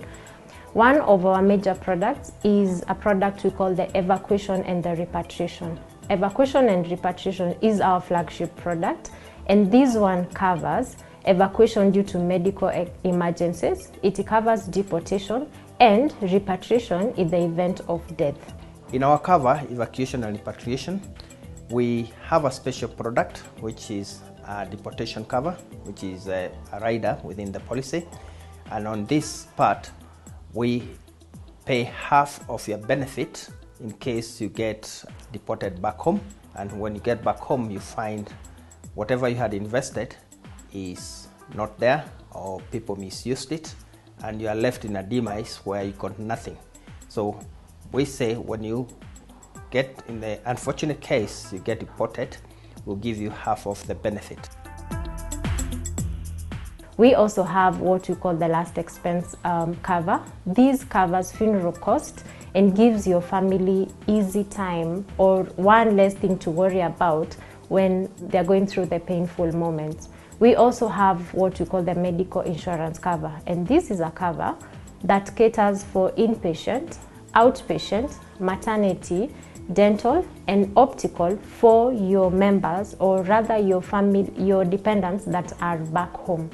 [SPEAKER 12] One of our major products is a product we call the evacuation and the repatriation. Evacuation and repatriation is our flagship product, and this one covers evacuation due to medical emergencies, it covers deportation, and repatriation in the event of death.
[SPEAKER 11] In our cover, evacuation and repatriation, we have a special product which is a deportation cover, which is a rider within the policy. And on this part, we pay half of your benefit in case you get deported back home. And when you get back home, you find whatever you had invested is not there, or people misused it, and you are left in a demise where you got nothing. So we say when you get in the unfortunate case you get deported, we'll give you half of the benefit.
[SPEAKER 12] We also have what we call the last expense cover. This covers funeral costs and gives your family easy time, or one less thing to worry about when they're going through the painful moments. We also have what we call the medical insurance cover, and this is a cover that caters for inpatient, outpatient, maternity, dental, and optical for your members, or rather your family, your dependents that are back home.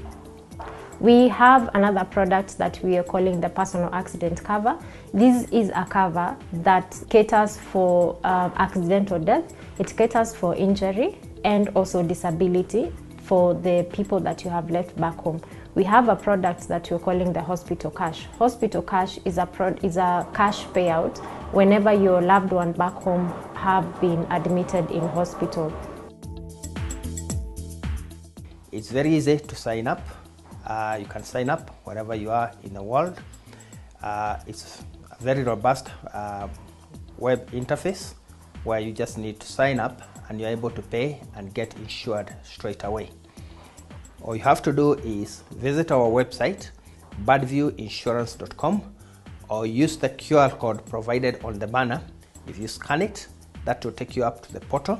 [SPEAKER 12] We have another product that we are calling the personal accident cover. This is a cover that caters for accidental death. It caters for injury and also disability for the people that you have left back home. We have a product that we're calling the hospital cash. Hospital cash is a cash payout whenever your loved one back home have been admitted in hospital.
[SPEAKER 11] It's very easy to sign up. You can sign up wherever you are in the world. It's a very robust web interface where you just need to sign up and you're able to pay and get insured straight away. All you have to do is visit our website, birdviewinsurance.com, or use the QR code provided on the banner. If you scan it, that will take you up to the portal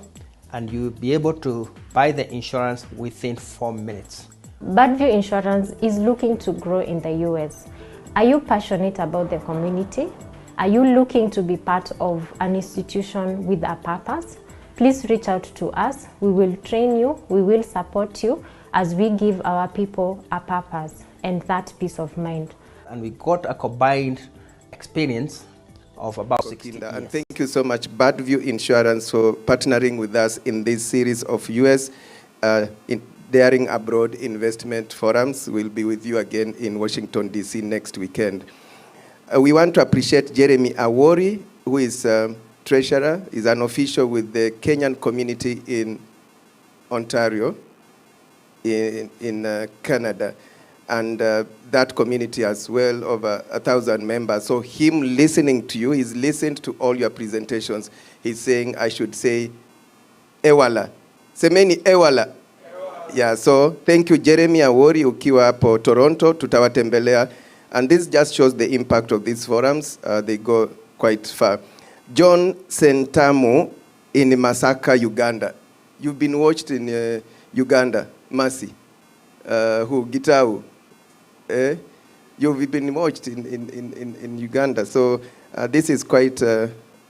[SPEAKER 11] and you'll be able to buy the insurance within 4 minutes.
[SPEAKER 12] Birdview Insurance is looking to grow in the US. Are you passionate about the community? Are you looking to be part of an institution with a purpose? Please reach out to us. We will train you, we will support you as we give our people a purpose and that peace of mind.
[SPEAKER 11] And we got a combined experience of about 60 years.
[SPEAKER 1] And thank you so much, Birdview Insurance, for partnering with us in this series of US Daring Abroad Investment Forums. We'll be with you again in Washington, D.C. next weekend. We want to appreciate Jeremy Awori, who is treasurer, is an official with the Kenyan community in Ontario, in Canada. And that community has well over 1,000 members. So him listening to you, he's listened to all your presentations. He's saying, I should say, Ewala. Semeni Ewala. Yeah, so thank you, Jeremy Awori, ukiwa hapo Toronto, tutawatembelea. And this just shows the impact of these forums. They go quite far. John Sentamu in Masaka, Uganda. You've been watched in Uganda, Mercy. Who, Gitau. You've been watched in Uganda. So this is quite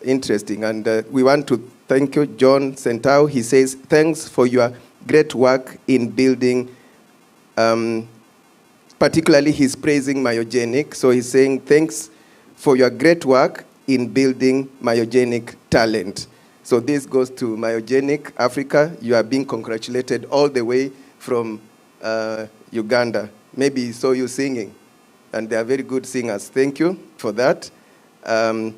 [SPEAKER 1] interesting. And we want to thank you, John Sentau. He says, thanks for your great work in building, particularly he's praising myogenic. So he's saying, thanks for your great work in building myogenic talent. So this goes to Myogenic Africa. You are being congratulated all the way from Uganda. Maybe he saw you singing, and they are very good singers. Thank you for that. You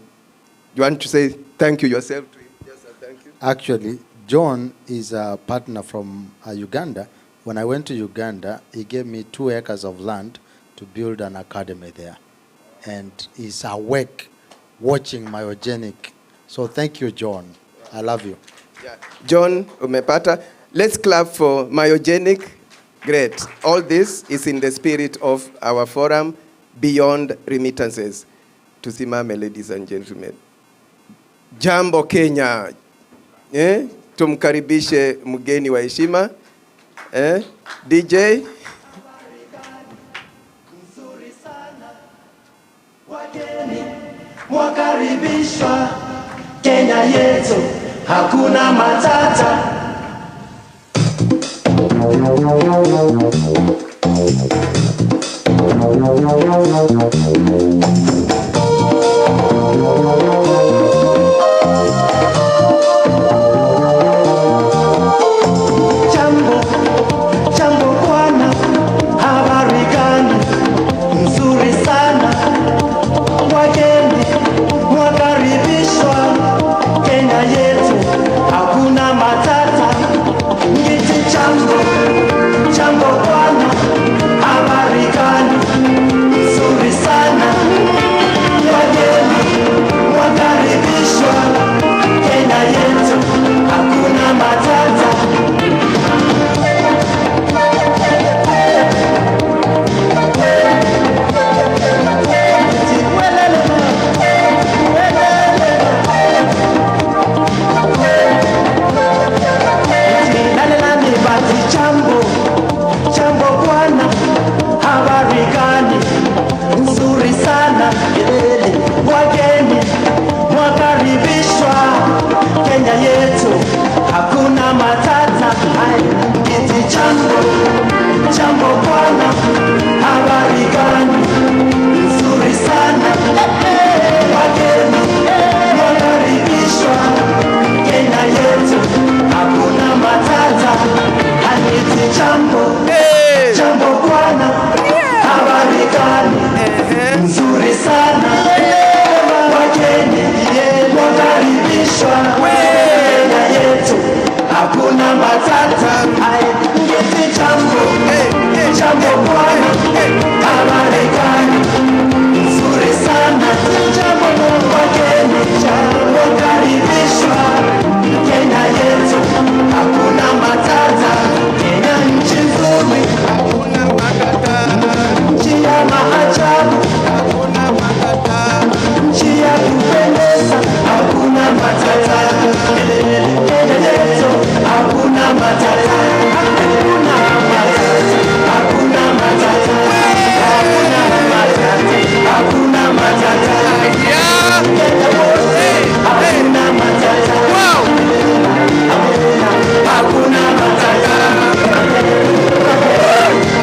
[SPEAKER 1] want to say thank you yourself to him? Yes, sir, thank you.
[SPEAKER 3] Actually, John is a partner from Uganda. When I went to Uganda, he gave me 2 acres of land to build an academy there. And he's awake, watching Myogenic. So thank you, John. I love you.
[SPEAKER 1] Yeah. John umepata. Let's clap for Myogenic. Great. All this is in the spirit of our forum, Beyond Remittances. Tusimame, ladies and gentlemen. Jambo Kenya. Tumkaribishe mgeni wa heshima. DJ.
[SPEAKER 2] Mwakaribishwa Kenya yetu, hakuna matata. Jambo bwana, habari gani? Nzuri sana. Wageni mwakaribishwa Kenya yetu, hakuna matata. Jambo bwana, habari gani? Nzuri sana. Wageni wakaribishwa Kenya yetu, hakuna matata. Hadithi jambo, jambo bwana, habari gani? Nzuri sana. Wageni wakaribishwa Kenya yetu, hakuna matata. Hadithi jambo, jambo bwana, habari gani? Nzuri sana. Jambo wageni wakaribishwa Kenya yetu, hakuna matata. Kenya nchi nzuri, hakuna matata. Nchi ya maajabu, hakuna matata. Nchi ya kupendeza, hakuna matata. Kenya yetu, hakuna matata. Hakuna matata. Hakuna matata. Hakuna matata. Kenya wote, hakuna matata. Hakuna matata.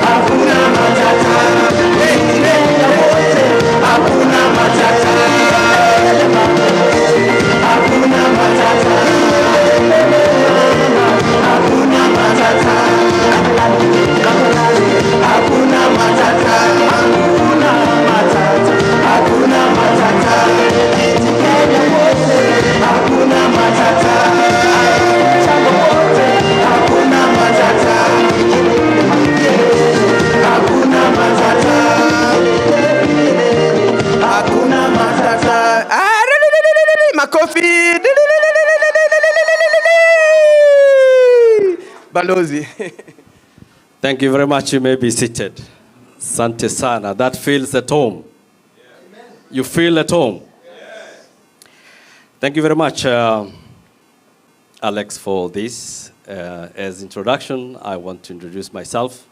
[SPEAKER 2] Hakuna matata. Kenya wote, hakuna matata. Hakuna matata. Hakuna matata. Hakuna matata. Hakuna matata. Hakuna matata. Kenya wote, hakuna matata. Jambo wote, hakuna matata. Hakuna matata. Hakuna matata.
[SPEAKER 1] Makofi. Balozi.
[SPEAKER 13] Thank you very much. You may be seated. Sante sana. That feels at home. You feel at home. Thank you very much, Alex, for this. As introduction, I want to introduce myself.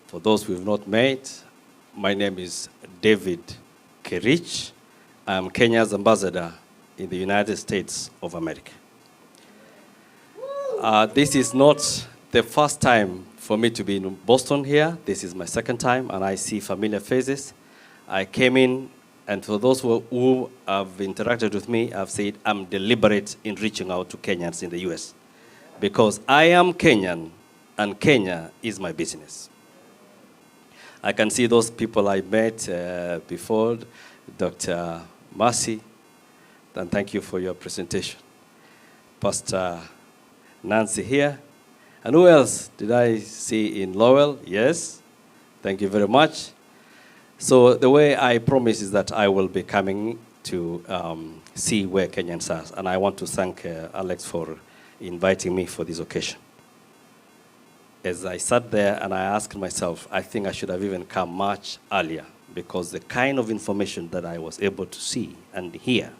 [SPEAKER 13] For those we've not met, my name is David Kerich. I'm Kenya's ambassador in the United States of America. This is not the first time for me to be in Boston here. This is my second time, and I see familiar faces. I came in, and for those who have interacted with me, I've said I'm deliberate in reaching out to Kenyans in the US because I am Kenyan, and Kenya is my business. I can see those people I met before, Dr. Mercy, and thank you for your presentation. Pastor Nancy here. And who else did I see in Lowell? Yes, thank you very much. So the way I promise is that I will be coming to see where Kenyans are. And I want to thank Alex for inviting me for this occasion. As I sat there and I asked myself, I think I should have even come much earlier because the kind of information that I was able to see and hear,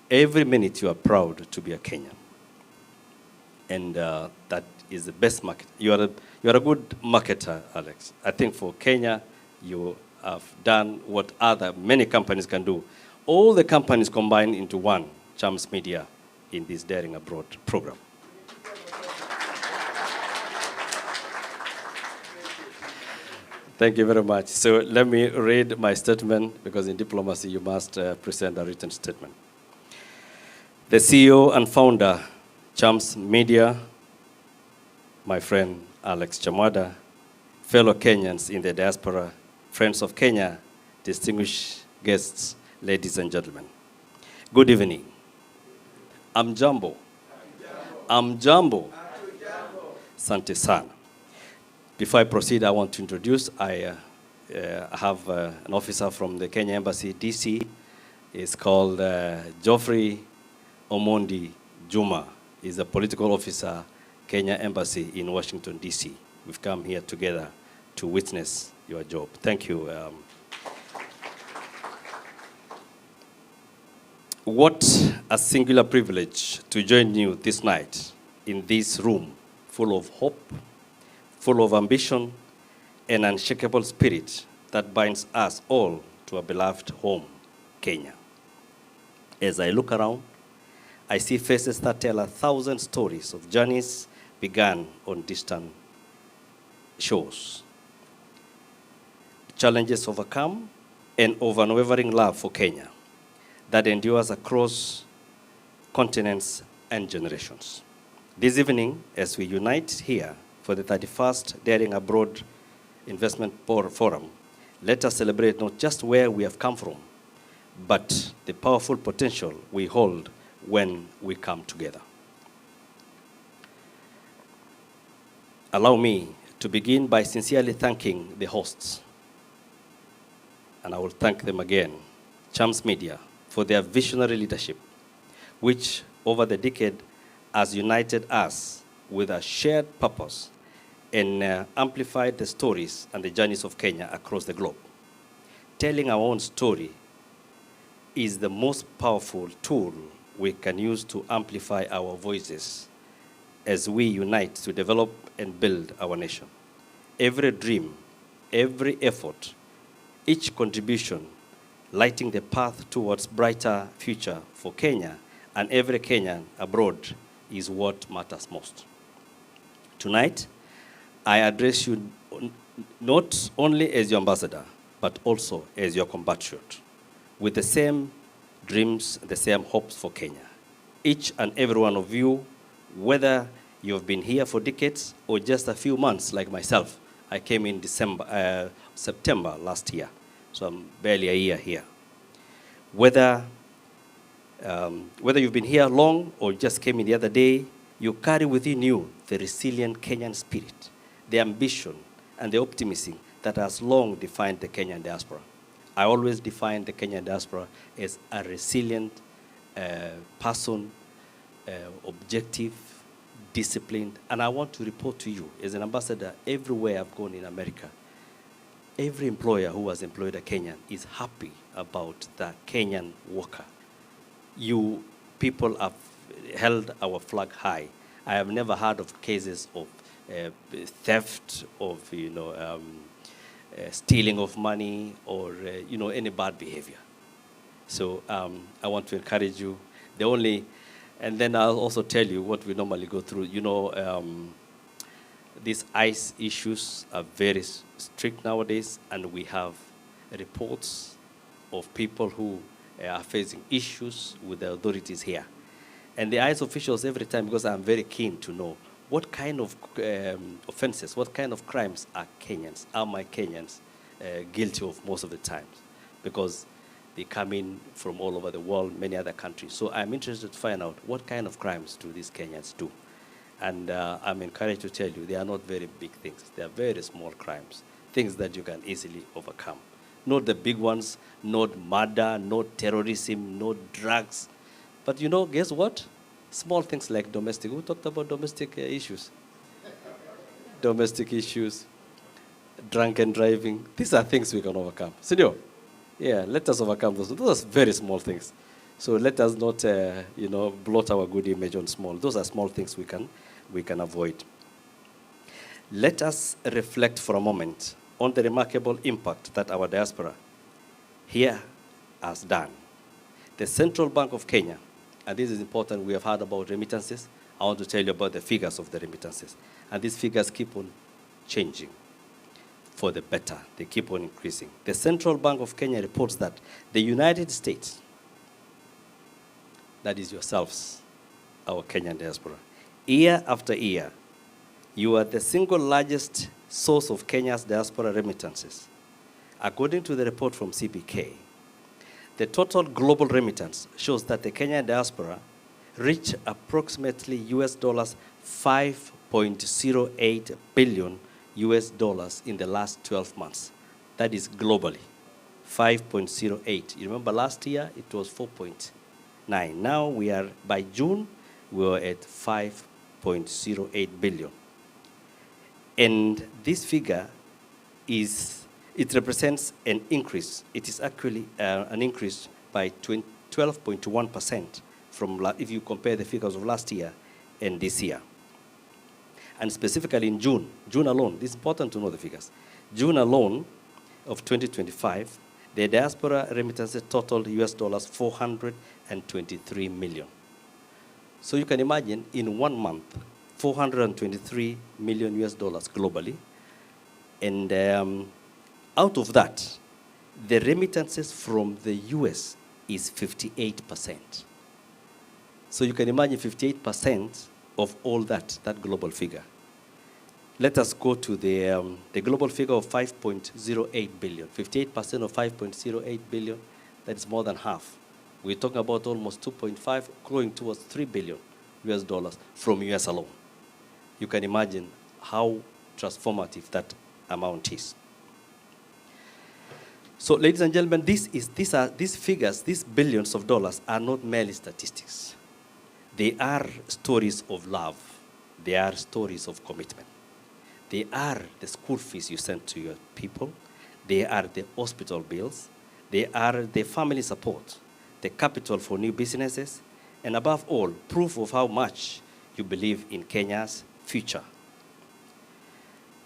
[SPEAKER 13] every minute you are proud to be a Kenyan. And that is the best market. You are a good marketer, Alex. I think for Kenya, you have done what many companies can do. All the companies combined into one, Chams Media, in this Daring Abroad program. Thank you very much. So let me read my statement, because in diplomacy, you must present a written statement. The CEO and founder, Chams Media, my friend Alex Chamwada, fellow Kenyans in the diaspora, friends of Kenya, distinguished guests, ladies and gentlemen. Good evening. I'm Jambo. Sante sana. Before I proceed, I want to introduce, I have an officer from the Kenya Embassy, DC. It's called Geoffrey Omondi Juma. He's a political officer, Kenya Embassy in Washington, DC. We've come here together to witness your job. Thank you. What a singular privilege to join you this night in this room full of hope, full of ambition, and unshakable spirit that binds us all to a beloved home, Kenya. As I look around, I see faces that tell 1,000 stories of journeys began on distant shores. Challenges overcome and of unwavering love for Kenya that endures across continents and generations. This evening, as we unite here for the 31st Daring Abroad Investment Forum, let us celebrate not just where we have come from, but the powerful potential we hold when we come together. Allow me to begin by sincerely thanking the hosts, and I will thank them again, Chams Media, for their visionary leadership, which over the decade has united us with a shared purpose and amplified the stories and the journeys of Kenya across the globe. Telling our own story is the most powerful tool we can use to amplify our voices as we unite to develop and build our nation. Every dream, every effort, each contribution lighting the path towards brighter future for Kenya and every Kenyan abroad is what matters most. Tonight, I address you not only as your ambassador, but also as your compatriot, with the same dreams, the same hopes for Kenya. Each and every one of you, whether you've been here for decades or just a few months like myself. I came in September last year, so I'm barely a year here. Whether you've been here long or just came in the other day, you carry within you the resilient Kenyan spirit, the ambition and the optimism that has long defined the Kenyan diaspora. I always define the Kenyan diaspora as a resilient person, objective, disciplined, and I want to report to you, as an ambassador, everywhere I've gone in America, every employer who has employed a Kenyan is happy about the Kenyan worker. You people have held our flag high. I have never heard of cases of theft, of stealing of money, or any bad behavior. So I want to encourage you. And then I'll also tell you what we normally go through. These ICE issues are very strict nowadays, and we have reports of people who are facing issues with the authorities here. And the ICE officials every time, because I'm very keen to know what kind of offenses, what kind of crimes are my Kenyans guilty of most of the times, because they come in from all over the world, many other countries. So I'm interested to find out what kind of crimes do these Kenyans do. And I'm encouraged to tell you they are not very big things. They are very small crimes, things that you can easily overcome. Not the big ones, not murder, not terrorism, not drugs. But guess what? Small things like domestic. We talked about domestic issues. Domestic issues, drunken driving. These are things we can overcome. Senor? Yeah, let us overcome those. Those are very small things. So let us not, blot our good image on small. Those are small things we can avoid. Let us reflect for a moment on the remarkable impact that our diaspora here has done. The Central Bank of Kenya, and this is important, we have heard about remittances. I want to tell you about the figures of the remittances. And these figures keep on changing for the better. They keep on increasing. The Central Bank of Kenya reports that the United States, that is yourselves, our Kenyan diaspora, year after year, you are the single largest source of Kenya's diaspora remittances. According to the report from CBK, the total global remittance shows that the Kenyan diaspora reached approximately US dollars 5.08 billion US dollars in the last 12 months. That is globally, 5.08. You remember last year it was 4.9. Now by June, we are at 5.08 billion. And this figure it represents an increase. It is actually an increase by 12.1% from if you compare the figures of last year and this year. And specifically in June alone, this is important to know the figures. June alone of 2025, the diaspora remittances totaled US dollars 423 million. So you can imagine in 1 month, $423 million globally. And out of that, the remittances from the US is 58%. So you can imagine 58% of all that global figure. Let us go to the global figure of 5.08 billion. 58% of 5.08 billion, that's more than half. We're talking about almost 2.5, growing towards $3 billion from US alone. You can imagine how transformative that amount is. So, ladies and gentlemen, these figures, these billions of dollars, are not merely statistics. They are stories of love. They are stories of commitment. They are the school fees you send to your people. They are the hospital bills. They are the family support, the capital for new businesses, and above all, proof of how much you believe in Kenya's future.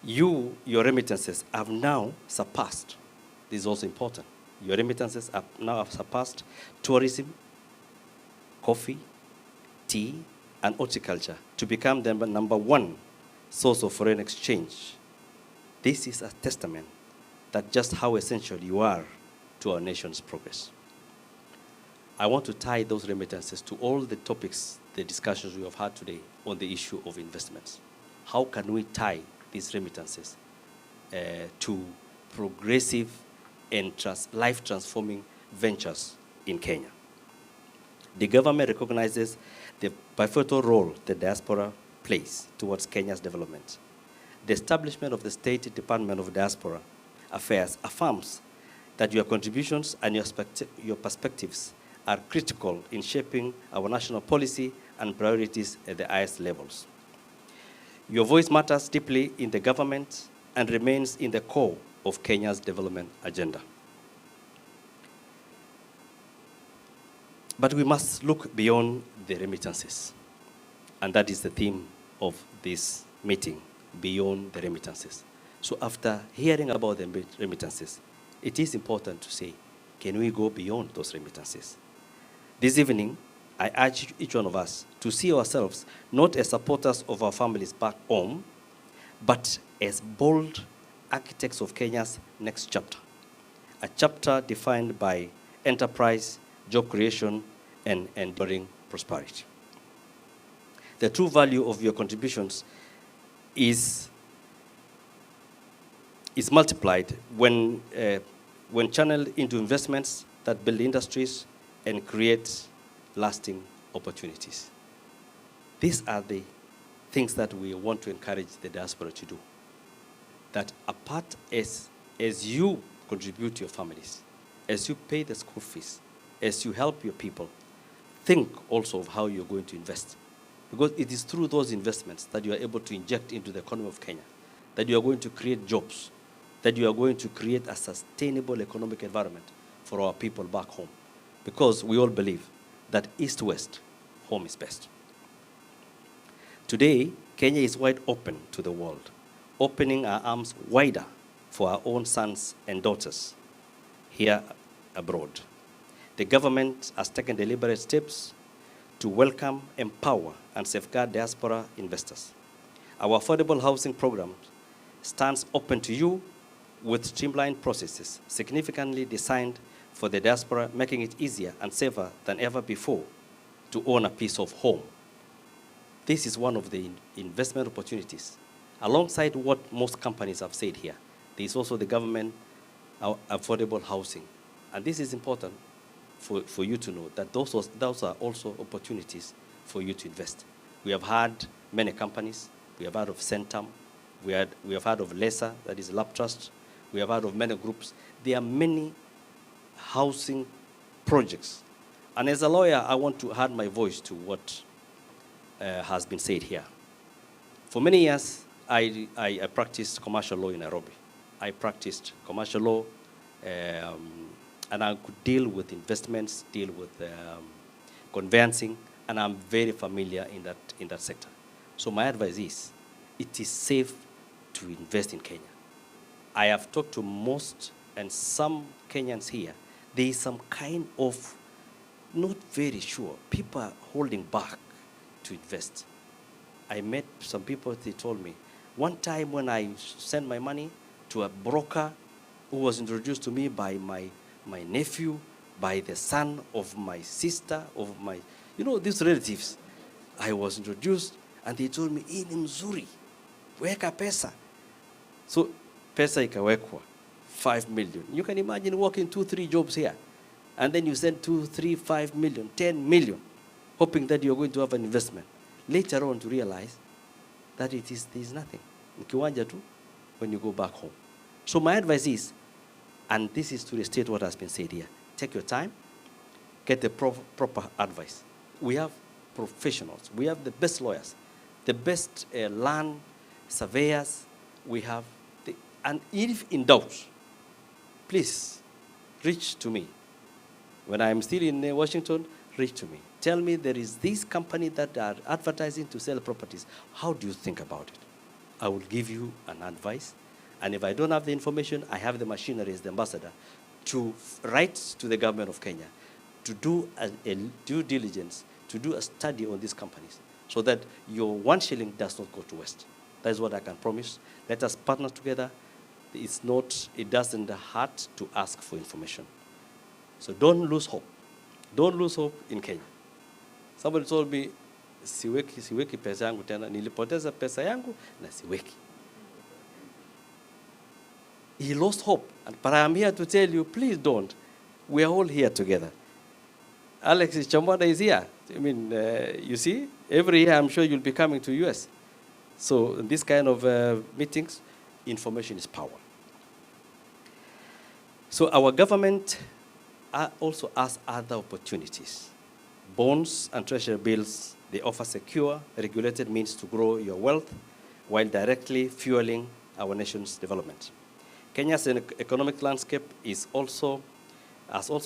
[SPEAKER 13] Your remittances have now surpassed, this is also important, your remittances have now surpassed tourism, coffee, tea, and horticulture to become the number one source of foreign exchange. This is a testament that just how essential you are to our nation's progress. I want to tie those remittances to all the topics, the discussions we have had today on the issue of investments. How can we tie these remittances to progressive and life-transforming ventures in Kenya? The government recognizes the pivotal role the diaspora plays towards Kenya's development. The establishment of the State Department of Diaspora Affairs affirms that your contributions and your perspectives are critical in shaping our national policy and priorities at the highest levels. Your voice matters deeply in the government and remains in the core of Kenya's development agenda. But we must look beyond the remittances, and that is the theme of this meeting, beyond the remittances. So after hearing about the remittances, it is important to say, can we go beyond those remittances? This evening, I urge each one of us to see ourselves not as supporters of our families back home, but as bold architects of Kenya's next chapter, a chapter defined by enterprise, job creation, and enduring prosperity. The true value of your contributions is multiplied when channeled into investments that build industries and create lasting opportunities. These are the things that we want to encourage the diaspora to do. That apart as you contribute to your families, as you pay the school fees, as you help your people, think also of how you're going to invest. Because it is through those investments that you are able to inject into the economy of Kenya, that you are going to create jobs, that you are going to create a sustainable economic environment for our people back home. Because we all believe that East-West, home is best. Today, Kenya is wide open to the world, opening our arms wider for our own sons and daughters here abroad. The government has taken deliberate steps to welcome, empower, and safeguard diaspora investors. Our affordable housing program stands open to you with streamlined processes significantly designed for the diaspora, making it easier and safer than ever before to own a piece of home. This is one of the investment opportunities. Alongside what most companies have said here, there is also the government affordable housing. And this is important for you to know that those are also opportunities for you to invest. We have had many companies. We have heard of Centum. We have heard of LESA, that is Lab Trust. We have heard of many groups. There are many housing projects. And as a lawyer, I want to add my voice to what has been said here. For many years, I practiced commercial law in Nairobi. I practiced commercial law, and I could deal with investments, deal with conveyancing, and I'm very familiar in that sector. So my advice is, it is safe to invest in Kenya. I have talked to most and some Kenyans here. There is some kind of not very sure. People are holding back to invest. I met some people, they told me, one time when I sent my money to a broker who was introduced to me by my nephew, by the son of my sister, of my, these relatives. I was introduced, and they told me, hii ni mzuri, weka pesa. So, pesa ikawekwa, 5 million. You can imagine working 2-3 jobs here, and then you send 2, 3, 5 million, 10 million, hoping that you're going to have an investment. Later on to realize that there is nothing. Kiwanja tu when you go back home. So my advice is, and this is to restate what has been said here, take your time, get the proper advice. We have professionals. We have the best lawyers, the best land surveyors. We have, and if in doubt, please reach to me. When I'm still in Washington, reach to me. Tell me there is this company that are advertising to sell properties. How do you think about it? I will give you an advice. And if I don't have the information, I have the machinery as the ambassador to write to the government of Kenya to do a due diligence, to do a study on these companies so that your 1 shilling does not go to waste. That is what I can promise. Let us partner together. It doesn't hurt to ask for information. So don't lose hope. Don't lose hope in Kenya. Somebody told me, siweki pesa yangu tena, nilipoteza pesa yangu na siweki. He lost hope, but I am here to tell you, please don't. We are all here together. Alex Chambada is here. I mean, you see, every year I'm sure you'll be coming to US. So in this kind of meetings, information is power. So our government also has other opportunities. Bonds and treasury bills, they offer secure, regulated means to grow your wealth while directly fueling our nation's development. Kenya's economic landscape has also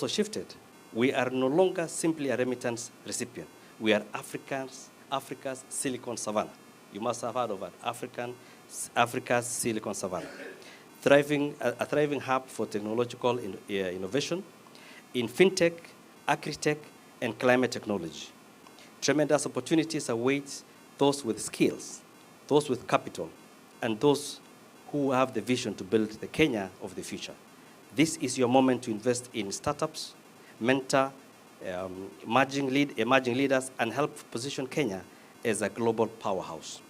[SPEAKER 13] shifted. We are no longer simply a remittance recipient. We are Africa's Silicon Savannah. You must have heard of it, Africa's Silicon Savannah. A thriving hub for technological innovation in fintech, agri-tech, and climate technology. Tremendous opportunities await those with skills, those with capital, and those who have the vision to build the Kenya of the future. This is your moment to invest in startups, mentor emerging leaders, and help position Kenya as a global powerhouse.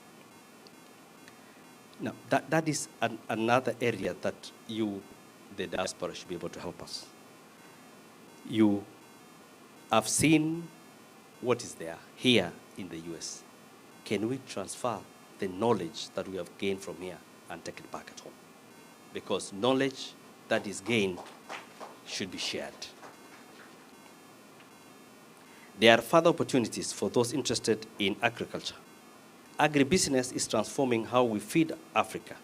[SPEAKER 13] Now, that is another area that you, the diaspora, should be able to help us. You have seen what is there here in the US. Can we transfer the knowledge that we have gained from here and take it back at home? Because knowledge that is gained should be shared. There are further opportunities for those interested in agriculture. Agribusiness is transforming how we feed Africa.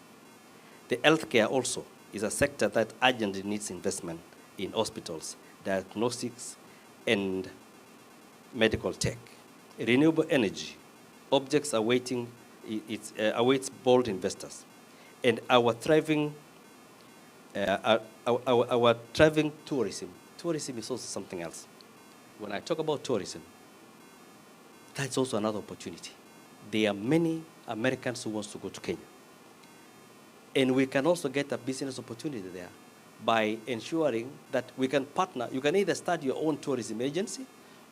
[SPEAKER 13] The healthcare also is a sector that urgently needs investment in hospitals, diagnostics, and medical tech. Renewable energy, objects awaits bold investors. And our thriving tourism. Tourism is also something else. When I talk about tourism, that's also another opportunity. There are many Americans who want to go to Kenya. And we can also get a business opportunity there by ensuring that we can partner. You can either start your own tourism agency,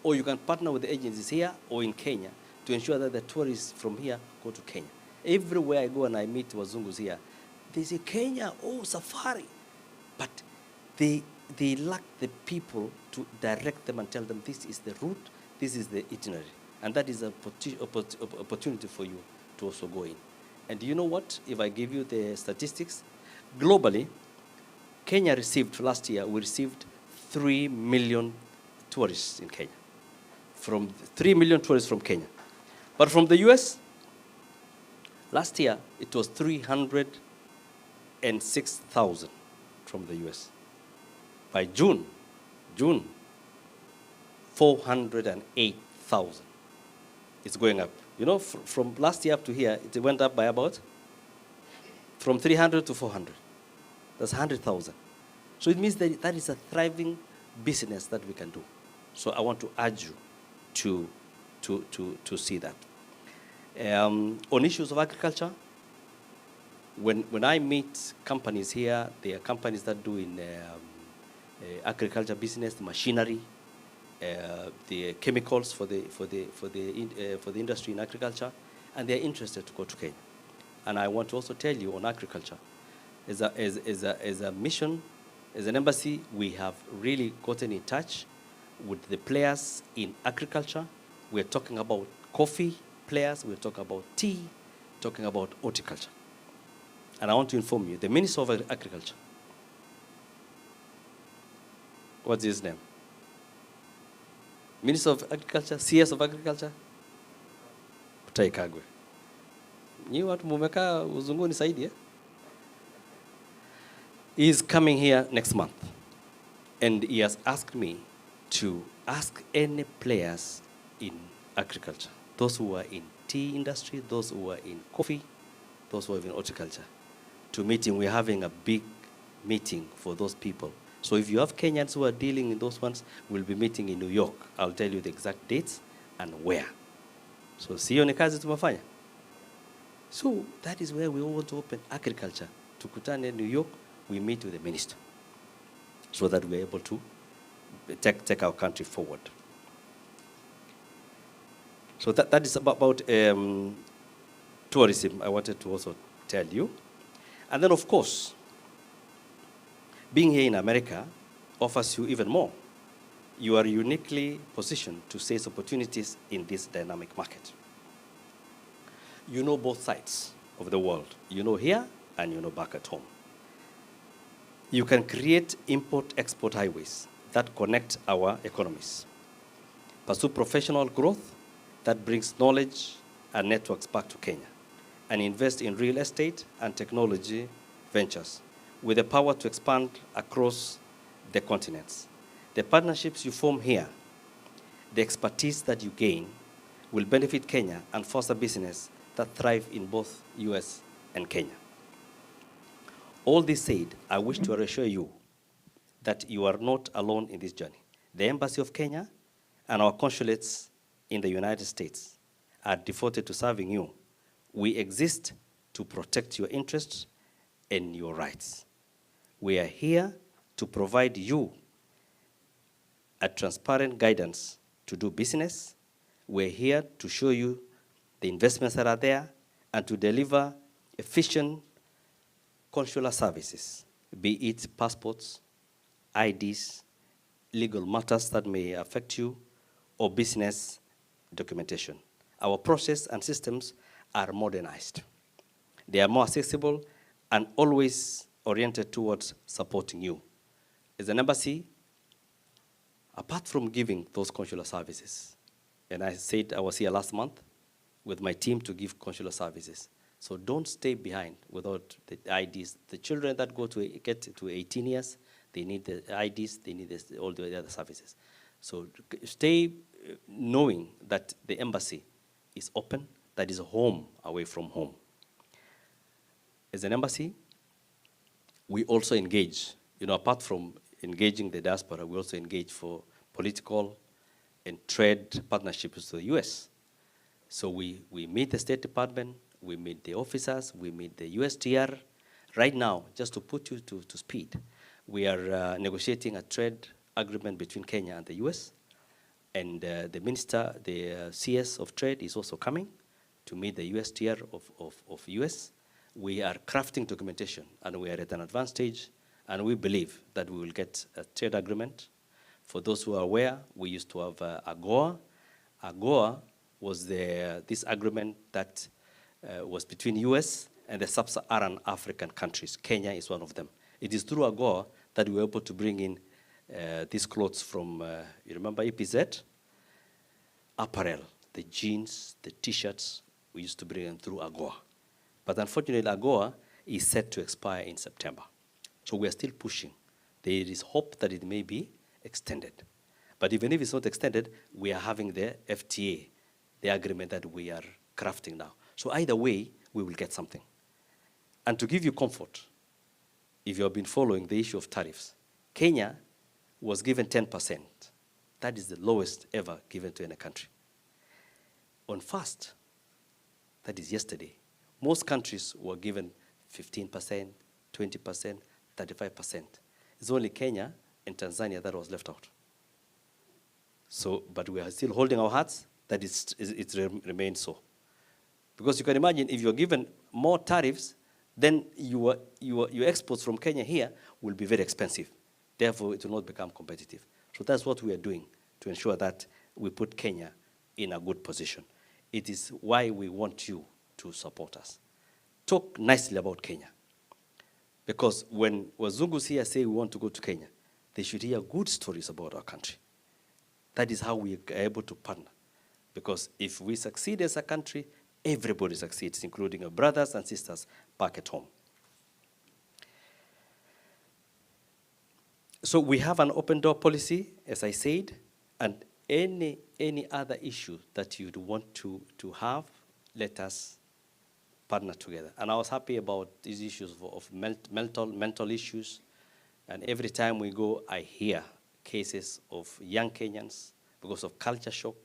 [SPEAKER 13] or you can partner with the agencies here or in Kenya to ensure that the tourists from here go to Kenya. Everywhere I go and I meet Wazungus here, they say, Kenya, oh, safari. But they lack the people to direct them and tell them this is the route, this is the itinerary. And that is an opportunity for you to also go in. And you know what? If I give you the statistics, globally, Kenya received, last year, we received 3 million tourists in Kenya. From 3 million tourists from Kenya. But from the US, last year, it was 306,000 from the US. By June, 408,000. It's going up. You know, from last year up to here, it went up by about, from 300 to 400. That's 100,000. So it means that is a thriving business that we can do. So I want to urge you to see that. On issues of agriculture, when I meet companies here, there are companies that do in agriculture business, the machinery, the chemicals for the industry in agriculture, and they're interested to go to Kenya. And I want to also tell you on agriculture, as a mission, as an embassy, we have really gotten in touch with the players in agriculture. We're talking about coffee players, we're talking about tea, talking about horticulture. And I want to inform you, the Minister of Agriculture, what's his name? Minister of Agriculture, CS of Agriculture, Kutai Kagwe. Nyi watu mumeka uzunguni saidi, eh? He is coming here next month, and he has asked me to ask any players in agriculture, those who are in tea industry, those who are in coffee, those who are in horticulture, to meet him. We're having a big meeting for those people. So if you have Kenyans who are dealing in those ones, we'll be meeting in New York. I'll tell you the exact dates and where. So sio ni kazi tumefanya. So that is where we want to open agriculture. Tukutane in New York, we meet with the minister, so that we're able to take our country forward. So that is about tourism. I wanted to also tell you. And then, of course, being here in America offers you even more. You are uniquely positioned to seize opportunities in this dynamic market. You know both sides of the world. You know here and you know back at home. You can create import-export highways that connect our economies. Pursue professional growth that brings knowledge and networks back to Kenya, and invest in real estate and technology ventures with the power to expand across the continents. The partnerships you form here, the expertise that you gain, will benefit Kenya and foster business that thrive in both US and Kenya. All this said, I wish to reassure you that you are not alone in this journey. The Embassy of Kenya and our consulates in the United States are devoted to serving you. We exist to protect your interests and your rights. We are here to provide you a transparent guidance to do business. We're here to show you the investments that are there and to deliver efficient consular services, be it passports, IDs, legal matters that may affect you, or business documentation. Our process and systems are modernized. They are more accessible and always oriented towards supporting you. As an embassy, apart from giving those consular services, and I said I was here last month with my team to give consular services. So don't stay behind without the IDs. The children that get to 18 years, they need the IDs, they need all the other services. So stay knowing that the embassy is open, that is home away from home. As an embassy, we also engage, apart from engaging the diaspora, we also engage for political and trade partnerships with the US. So we meet the State Department, we meet the officers, we meet the USTR. Right now, just to put you to speed, we are negotiating a trade agreement between Kenya and the US. And the minister, the CS of trade is also coming to meet the USTR of US. We are crafting documentation and we are at an advanced stage, and we believe that we will get a trade agreement. For those who are aware, we used to have AGOA. AGOA was this agreement that was between US and the sub-Saharan African countries. Kenya is one of them. It is through AGOA that we were able to bring in these clothes from, you remember EPZ? Apparel, the jeans, the T-shirts, we used to bring them through AGOA. But unfortunately, AGOA is set to expire in September. So we are still pushing. There is hope that it may be extended. But even if it's not extended, we are having the FTA, the agreement that we are crafting now. So either way, we will get something. And to give you comfort, if you have been following the issue of tariffs, Kenya was given 10%. That is the lowest ever given to any country. On first, That is yesterday. Most countries were given 15%, 20%, 35%. It's only Kenya and Tanzania that was left out. So, but we are still holding our hearts that it remains so. Because you can imagine if you're given more tariffs, then your exports from Kenya here will be very expensive. Therefore, it will not become competitive. So that's what we are doing to ensure that we put Kenya in a good position. It is why we want you to support us. Talk nicely about Kenya. Because when Wazungus here say we want to go to Kenya, they should hear good stories about our country. That is how we are able to partner. Because if we succeed as a country, everybody succeeds, including our brothers and sisters back at home. So we have an open door policy, as I said, and any other issue that you'd want to have, let us partner together. And I was happy about these issues of mental issues. And every time we go, I hear cases of young Kenyans because of culture shock.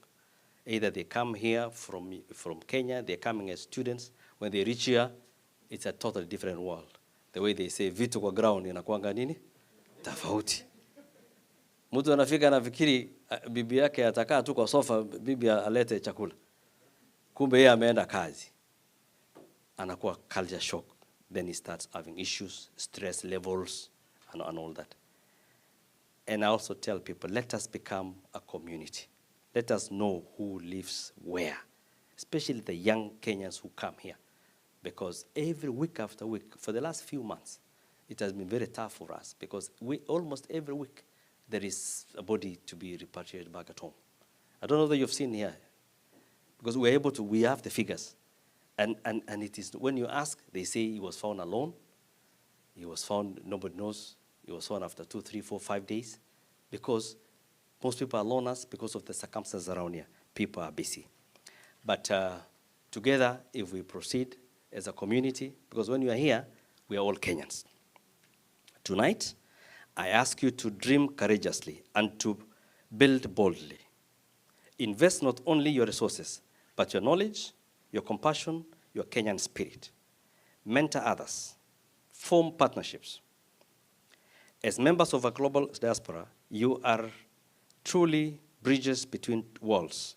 [SPEAKER 13] Either they come here from Kenya, they're coming as students. When they reach here, it's a totally different world. The way they say, vitu kwa ground inakuanga nini? Tofauti. Mtu anafika anafikiri bibi yake atakaa tu kwa sofa, bibi alete chakula. Kumbe yeye ameenda kazi. Anakuwa culture shock. Then he starts having issues, stress levels, and all that. And I also tell people, let us become a community. Let us know who lives where, especially the young Kenyans who come here. Because every week after week, for the last few months, it has been very tough for us because almost every week there is a body to be repatriated back at home. I don't know whether you've seen here, because we have the figures. And it is, when you ask, they say he was found alone. He was found, nobody knows. He was found after 2, 3, 4, 5 days. Because most people are loners because of the circumstances around here. People are busy. But together, if we proceed as a community, because when you are here, we are all Kenyans. Tonight, I ask you to dream courageously and to build boldly. Invest not only your resources, but your knowledge, your compassion, your Kenyan spirit. Mentor others. Form partnerships. As members of a global diaspora, you are truly bridges between worlds.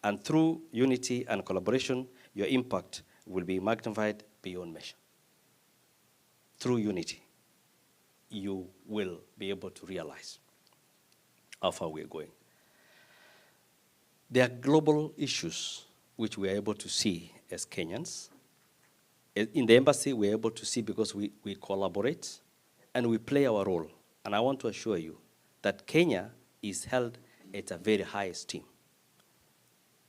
[SPEAKER 13] And through unity and collaboration, your impact will be magnified beyond measure. Through unity, you will be able to realize how far we're going. There are global issues which we are able to see as Kenyans. In the embassy, we're able to see because we collaborate and we play our role. And I want to assure you that Kenya is held at a very high esteem.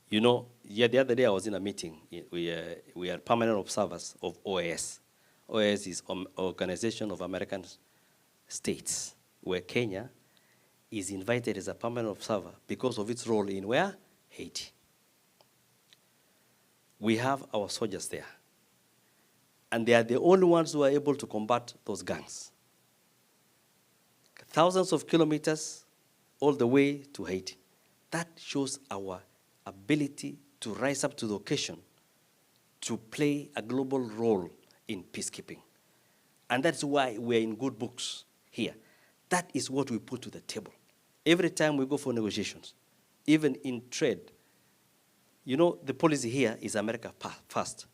[SPEAKER 13] You know, yeah, the other day I was in a meeting. We are permanent observers of OAS. OAS is Organization of American States, where Kenya is invited as a permanent observer because of its role in where? Haiti. We have our soldiers there. And they are the only ones who are able to combat those gangs. Thousands of kilometers all the way to Haiti. That shows our ability to rise up to the occasion to play a global role in peacekeeping. And that's why we're in good books here. That is what we put to the table. Every time we go for negotiations, even in trade, you know, the policy here is America first.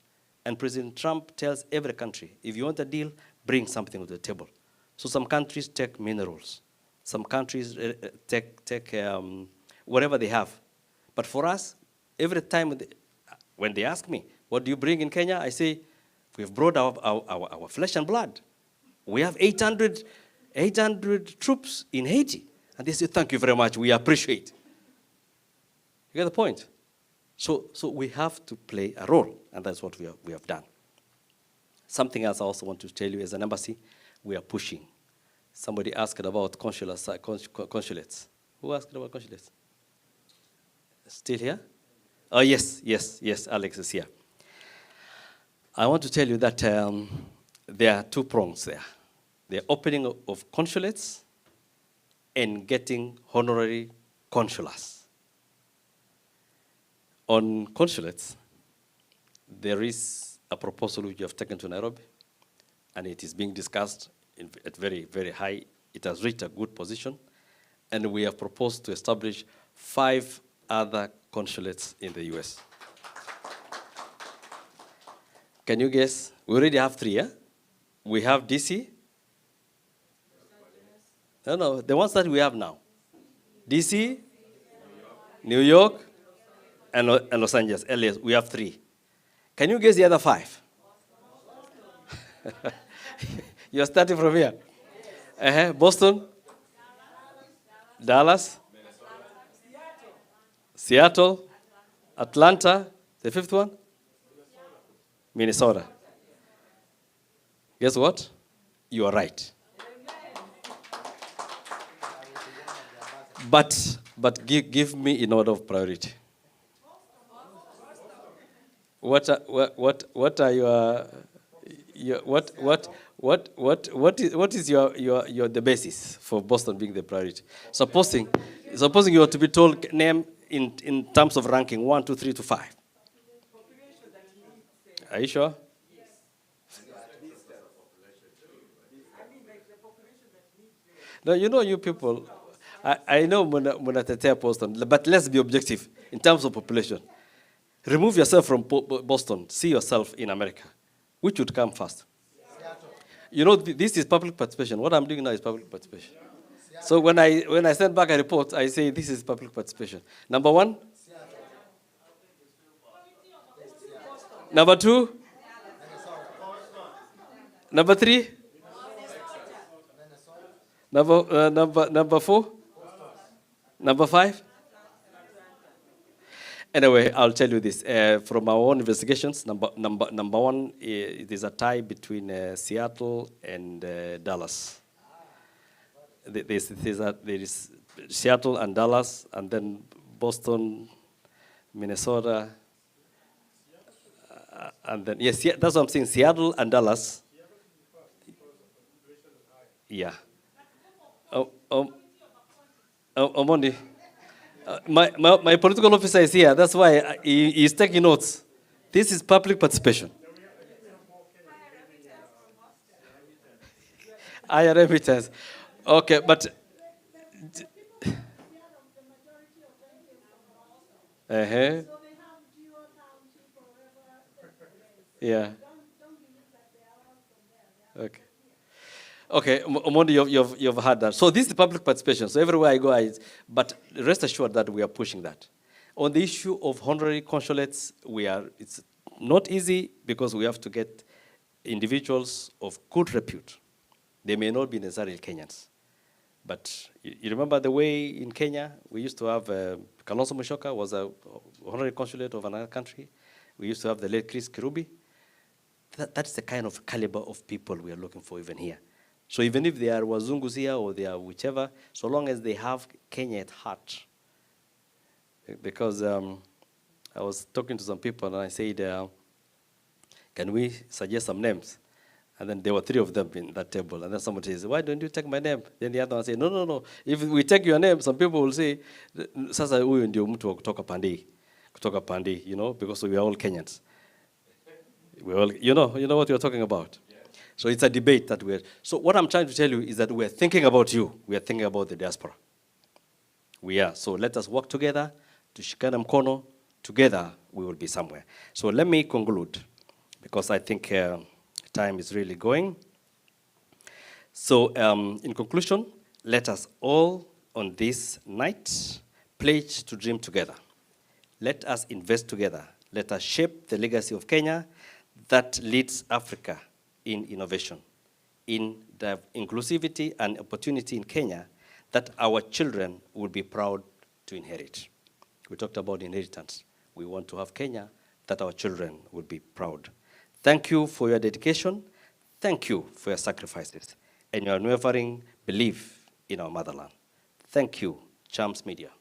[SPEAKER 13] And President Trump tells every country, if you want a deal, bring something to the table. So some countries take minerals. Some countries take whatever they have. But for us, every time when they ask me, what do you bring in Kenya? I say, we've brought our flesh and blood. We have 800 troops in Haiti. And they say, thank you very much, we appreciate. You get the point? So we have to play a role, and that's what we have done. Something else I also want to tell you, as an embassy, we are pushing. Somebody asked about consulates. Who asked about consulates? Still here? Oh, yes, Alex is here. I want to tell you that there are 2 prongs there. The opening of consulates and getting honorary consulars. On consulates, there is a proposal which you have taken to Nairobi, and it is being discussed at very, very high. It has reached a good position, and we have proposed to establish 5 other consulates in the US. Can you guess? We already have 3, yeah? We have DC. No, the ones that we have now. DC, New York, and Los Angeles, LA. We have 3. Can you guess the other 5? You're starting from here. Boston, Dallas, Seattle, Atlanta. The 5th one? Minnesota. Guess what? You are right. But give me in order of priority. What are your what is your the basis for Boston being the priority? Supposing you are to be told name in terms of ranking 1, 2, 3 to 5. Are you sure? No, you know, you people, I know Munatetea Boston, but let's be objective in terms of population. Remove yourself from Boston, see yourself in America. Which would come first? Seattle. You know, this is public participation. What I'm doing now is public participation. Seattle. So when I send back a report, I say this is public participation. Number 1? Seattle. Number 2? Number 3? Number 4? Number 5? Anyway, I'll tell you this. From our own investigations, number 1, it is a tie between Seattle and Dallas. There is Seattle and Dallas, and then Boston, Minnesota, and then yes, that's what I'm saying. Seattle and Dallas. Yeah. Omondi. My political officer is here. That's why he's taking notes. This is public participation. Higher remittance. Okay, but... Yeah. Okay, Omondi, you've had that. So this is public participation. So everywhere I go, but rest assured that we are pushing that. On the issue of honorary consulates, it's not easy because we have to get individuals of good repute. They may not be necessarily Kenyans. But you remember the way in Kenya, we used to have, Kalonzo Musyoka was a honorary consulate of another country. We used to have the late Chris Kirubi. That's the kind of caliber of people we are looking for even here. So even if they are Wazungus here or they are whichever, so long as they have Kenya at heart. Because I was talking to some people and I said, can we suggest some names? And then there were 3 of them in that table. And then somebody says, why don't you take my name? Then the other one said, no. If we take your name, some people will say, sasa huyu ndio mtu wa kutoka Pandi, you know, because we are all Kenyans. We all, you know what you're talking about. So it's a debate that we're... So what I'm trying to tell you is that we're thinking about you. We are thinking about the diaspora. We are. So let us work together to shikana mkono. Together, we will be somewhere. So let me conclude, because I think time is really going. So in conclusion, let us all on this night pledge to dream together. Let us invest together. Let us shape the legacy of Kenya that leads Africa in innovation, in the inclusivity and opportunity in Kenya that our children will be proud to inherit. We talked about inheritance. We want to have Kenya that our children will be proud. Thank you for your dedication. Thank you for your sacrifices and your unwavering belief in our motherland. Thank you, Champs Media,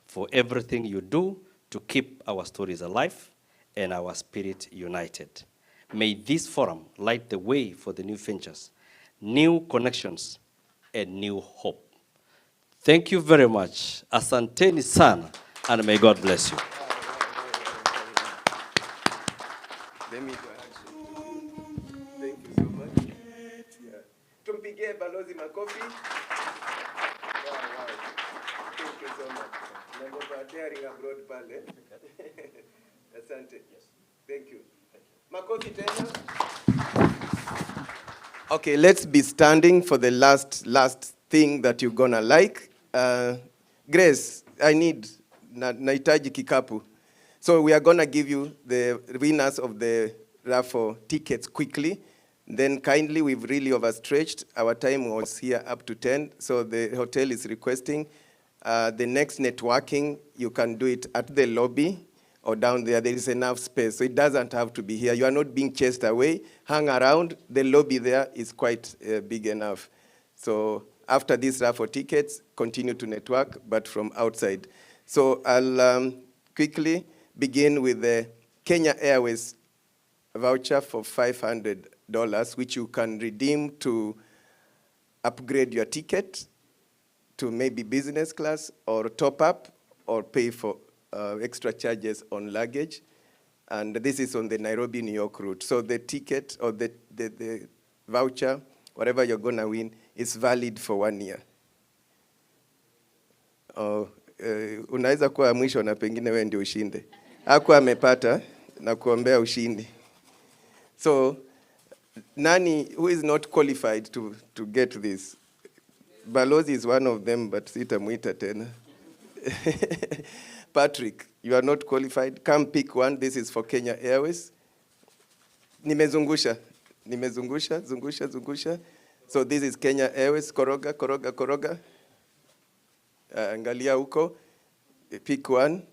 [SPEAKER 13] for everything you do to keep our stories alive and our spirit united. May this forum light the way for the new ventures, new connections, and new hope. Thank you very much. Asanteni sana, and may God bless you.
[SPEAKER 1] Let me do a handshake. Thank you so much. Yeah. Tumpigie balozi makofi. Wow. Thank you so much. Naomba daring abroad pale. Asante. Yes. Thank you. Makofi tena. Okay, let's be standing for the last thing that you're gonna like. Grace, I need nahitaji kikapu. So we are gonna give you the winners of the Raffle tickets quickly. Then kindly, we've really overstretched. Our time was here up to 10, so the hotel is requesting the next networking, you can do it at the lobby or down there. There is enough space, so it doesn't have to be here. You are not being chased away. Hang around. The lobby there is quite big enough. So after these Raffle tickets, continue to network, but from outside. So I'll quickly begin with the Kenya Airways voucher for $500, which you can redeem to upgrade your ticket to maybe business class or top up or pay for extra charges on luggage. And this is on the Nairobi, New York route. So the ticket or the voucher, whatever you're gonna win, is valid for 1 year. Unaweza kuwa mwisho na pengine wewe ndio ushinde. Hakuwa amepata na kuombea ushindi. So, nani who is not qualified to get this? Balozi is one of them, but sitamuita tena. Patrick, you are not qualified. Come pick one. This is for Kenya Airways. Nimezungusha. So this is Kenya Airways. Koroga. Angalia huko. Pick one.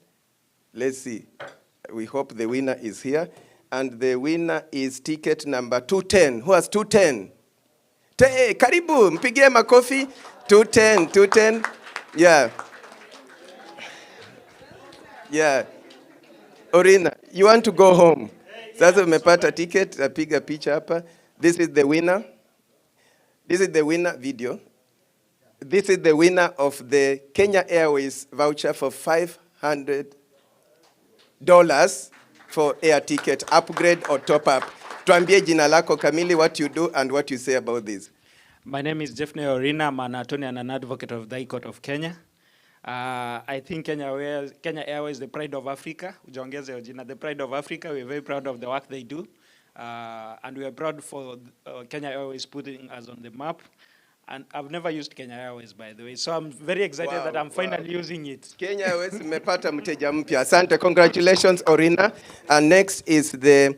[SPEAKER 1] Let's see. We hope the winner is here. And the winner is ticket number 210. Who has 210? Karibu, mpigie makofi. 210. Yeah. Orina, you want to go home. Sasa umepata ticket, apiga picha hapa. This is the winner. This is the winner video. This is the winner of the Kenya Airways voucher for $500 for air ticket, upgrade or top up. Tuambie jina lako kamili, what you do and what you say about this.
[SPEAKER 14] My name is Jeffney Orina. I'm an attorney and an advocate of the High Court of Kenya. I think Kenya Airways is the pride of Africa. The pride of Africa. We're very proud of the work they do. And we are proud for Kenya Airways putting us on the map. And I've never used Kenya Airways, by the way. So I'm very excited that I'm finally using it.
[SPEAKER 1] Kenya Airways, mmepata mteja mpya. Asante, congratulations, Orina. And next is the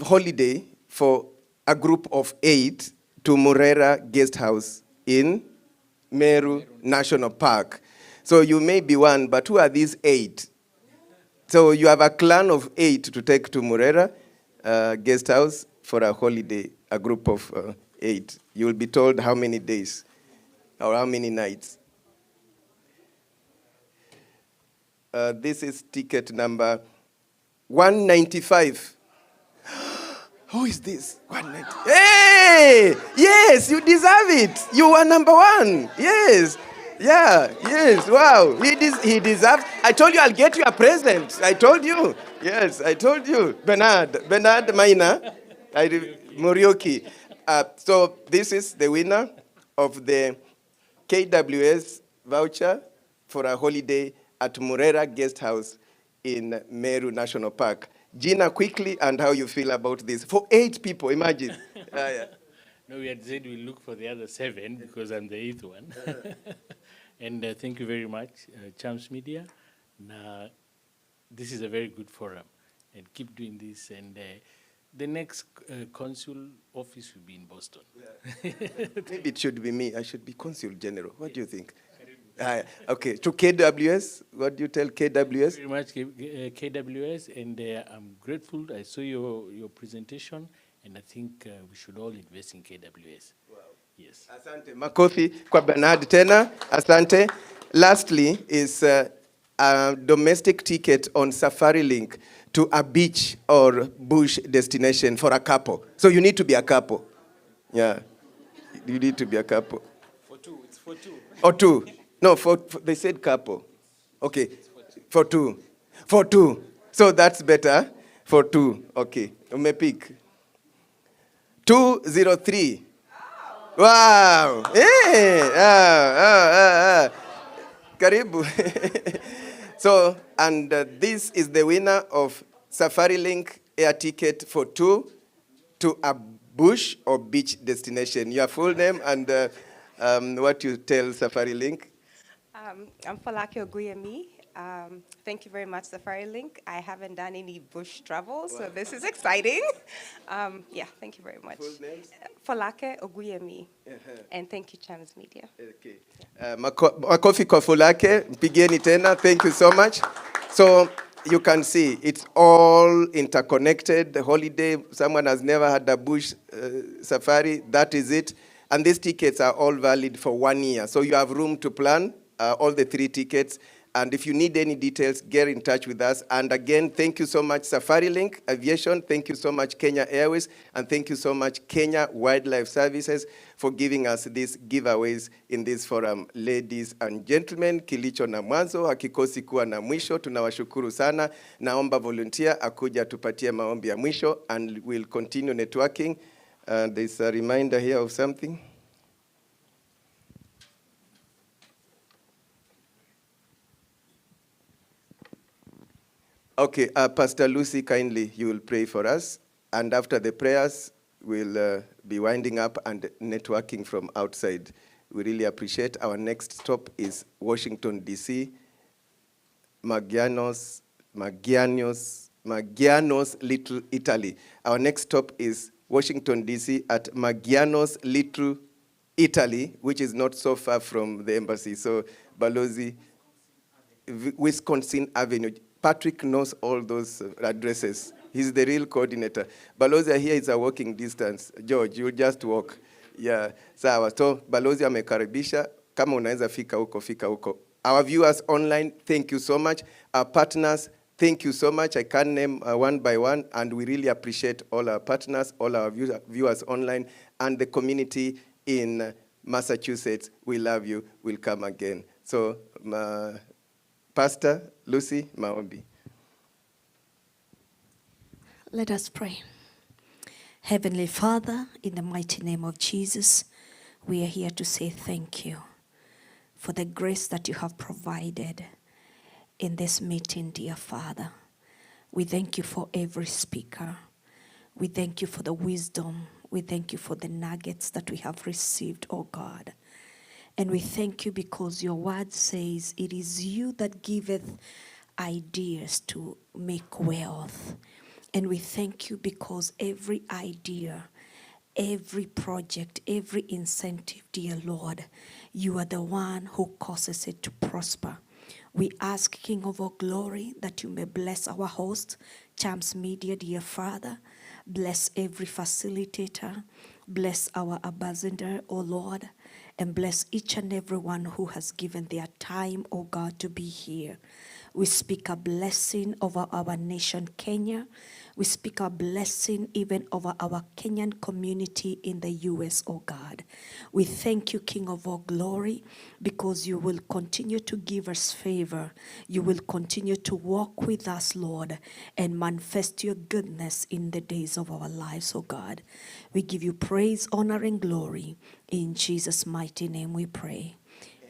[SPEAKER 1] holiday for a group of 8 to Murera Guest House in Meru National Park. So you may be one, but who are these 8? So you have a clan of 8 to take to Murera Guest House for a holiday, a group of 8. You will be told how many days or how many nights. This is ticket number 195. Who is this? 190. Hey! Yes, you deserve it. You are number 1. Yes. Yeah, yes, wow. He deserves. I told you I'll get you a present. I told you. Yes, I told you. Bernard Maina, Morioki. So this is the winner of the KWS voucher for a holiday at Murera Guest House in Meru National Park. Gina, quickly, and how you feel about this. For 8 people, imagine. Yeah.
[SPEAKER 15] No, we had said we'll look for the other 7 because I'm the 8th one. And thank you very much, Champs Media. Now, this is a very good forum, and keep doing this. And the next consul office will be in Boston.
[SPEAKER 1] Yeah. Maybe it should be me. I should be Consul General. What do you think? Okay, to KWS, what do you tell KWS?
[SPEAKER 15] Very much, KWS, and I'm grateful. I saw your presentation, and I think we should all invest in KWS. Wow. Yes.
[SPEAKER 1] Asante. Makofi kwa Bernard tena. Asante. Lastly is a domestic ticket on Safari Link to a beach or bush destination for a couple. So you need to be a couple. Yeah. You need to be a couple.
[SPEAKER 14] For 2. It's for 2.
[SPEAKER 1] Or 2. No, for they said couple. Okay, for 2. For 2. So that's better for 2. Okay, umepick. 203. Wow. Hey. Karibu. So, and this is the winner of Safari Link air ticket for 2 to a bush or beach destination. Your full name and what you tell Safari Link.
[SPEAKER 16] I'm Falake Oguyemi. Thank you very much, Safari Link. I haven't done any bush travel, so this is exciting. Yeah, thank you very much.
[SPEAKER 1] Full names?
[SPEAKER 16] Falake Oguyemi. And thank you, Chams Media.
[SPEAKER 1] Okay. Makofi kwa Falake, mpigeni tena. Thank you so much. So you can see it's all interconnected. The holiday, someone has never had a bush safari, that is it. And these tickets are all valid for 1 year. So you have room to plan all the 3 tickets. And if you need any details, get in touch with us. And again, thank you so much, Safari Link Aviation. Thank you so much, Kenya Airways. And thank you so much, Kenya Wildlife Services, for giving us these giveaways in this forum. Ladies and gentlemen, kilicho na mwanzo, hakikosi kuwa na mwisho. Tunawashukuru sana. Naomba volunteer akuja tupatie maombi ya mwisho, and we'll continue networking. There's a reminder here of something. Okay, Pastor Lucy, kindly, you will pray for us. And after the prayers, we'll be winding up and networking from outside. We really appreciate. Our next stop is Washington, D.C., Maggiano's Little Italy. Our next stop is Washington, D.C. at Maggiano's Little Italy, which is not so far from the embassy. So, Balozi, Wisconsin Avenue. Patrick knows all those addresses. He's the real coordinator. Balozi here is a walking distance. George, you just walk. Yeah, sawa. So, Balozi amekaribisha. Kama unaweza fika huko, fika huko. Our viewers online, thank you so much. Our partners, thank you so much. I can't name one by one, and we really appreciate all our partners, all our viewers online, and the community in Massachusetts. We love you. We'll come again. So, Pastor Lucy, maombi.
[SPEAKER 17] Let us pray. Heavenly Father, in the mighty name of Jesus, we are here to say thank you for the grace that you have provided in this meeting, dear Father. We thank you for every speaker. We thank you for the wisdom. We thank you for the nuggets that we have received, oh God. And we thank you because your word says it is you that giveth ideas to make wealth. And we thank you because every idea, every project, every incentive, dear Lord, you are the one who causes it to prosper. We ask, King of all glory, that you may bless our host, Chams Media, dear Father. Bless every facilitator. Bless our ambassador, O Lord. And bless each and every one who has given their time, O God, to be here. We speak a blessing over our nation, Kenya. We speak a blessing even over our Kenyan community in the U.S., oh God. We thank you, King of all glory, because you will continue to give us favor. You will continue to walk with us, Lord, and manifest your goodness in the days of our lives, oh God. We give you praise, honor, and glory. In Jesus' mighty name we pray.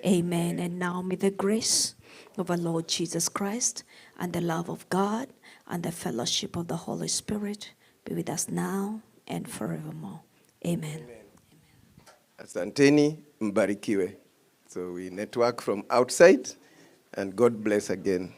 [SPEAKER 17] Amen. And now may the grace of our Lord Jesus Christ and the love of God and the fellowship of the Holy Spirit be with us now and forevermore. Amen.
[SPEAKER 1] Asanteni, mbarikiwe. So we network from outside, and God bless again.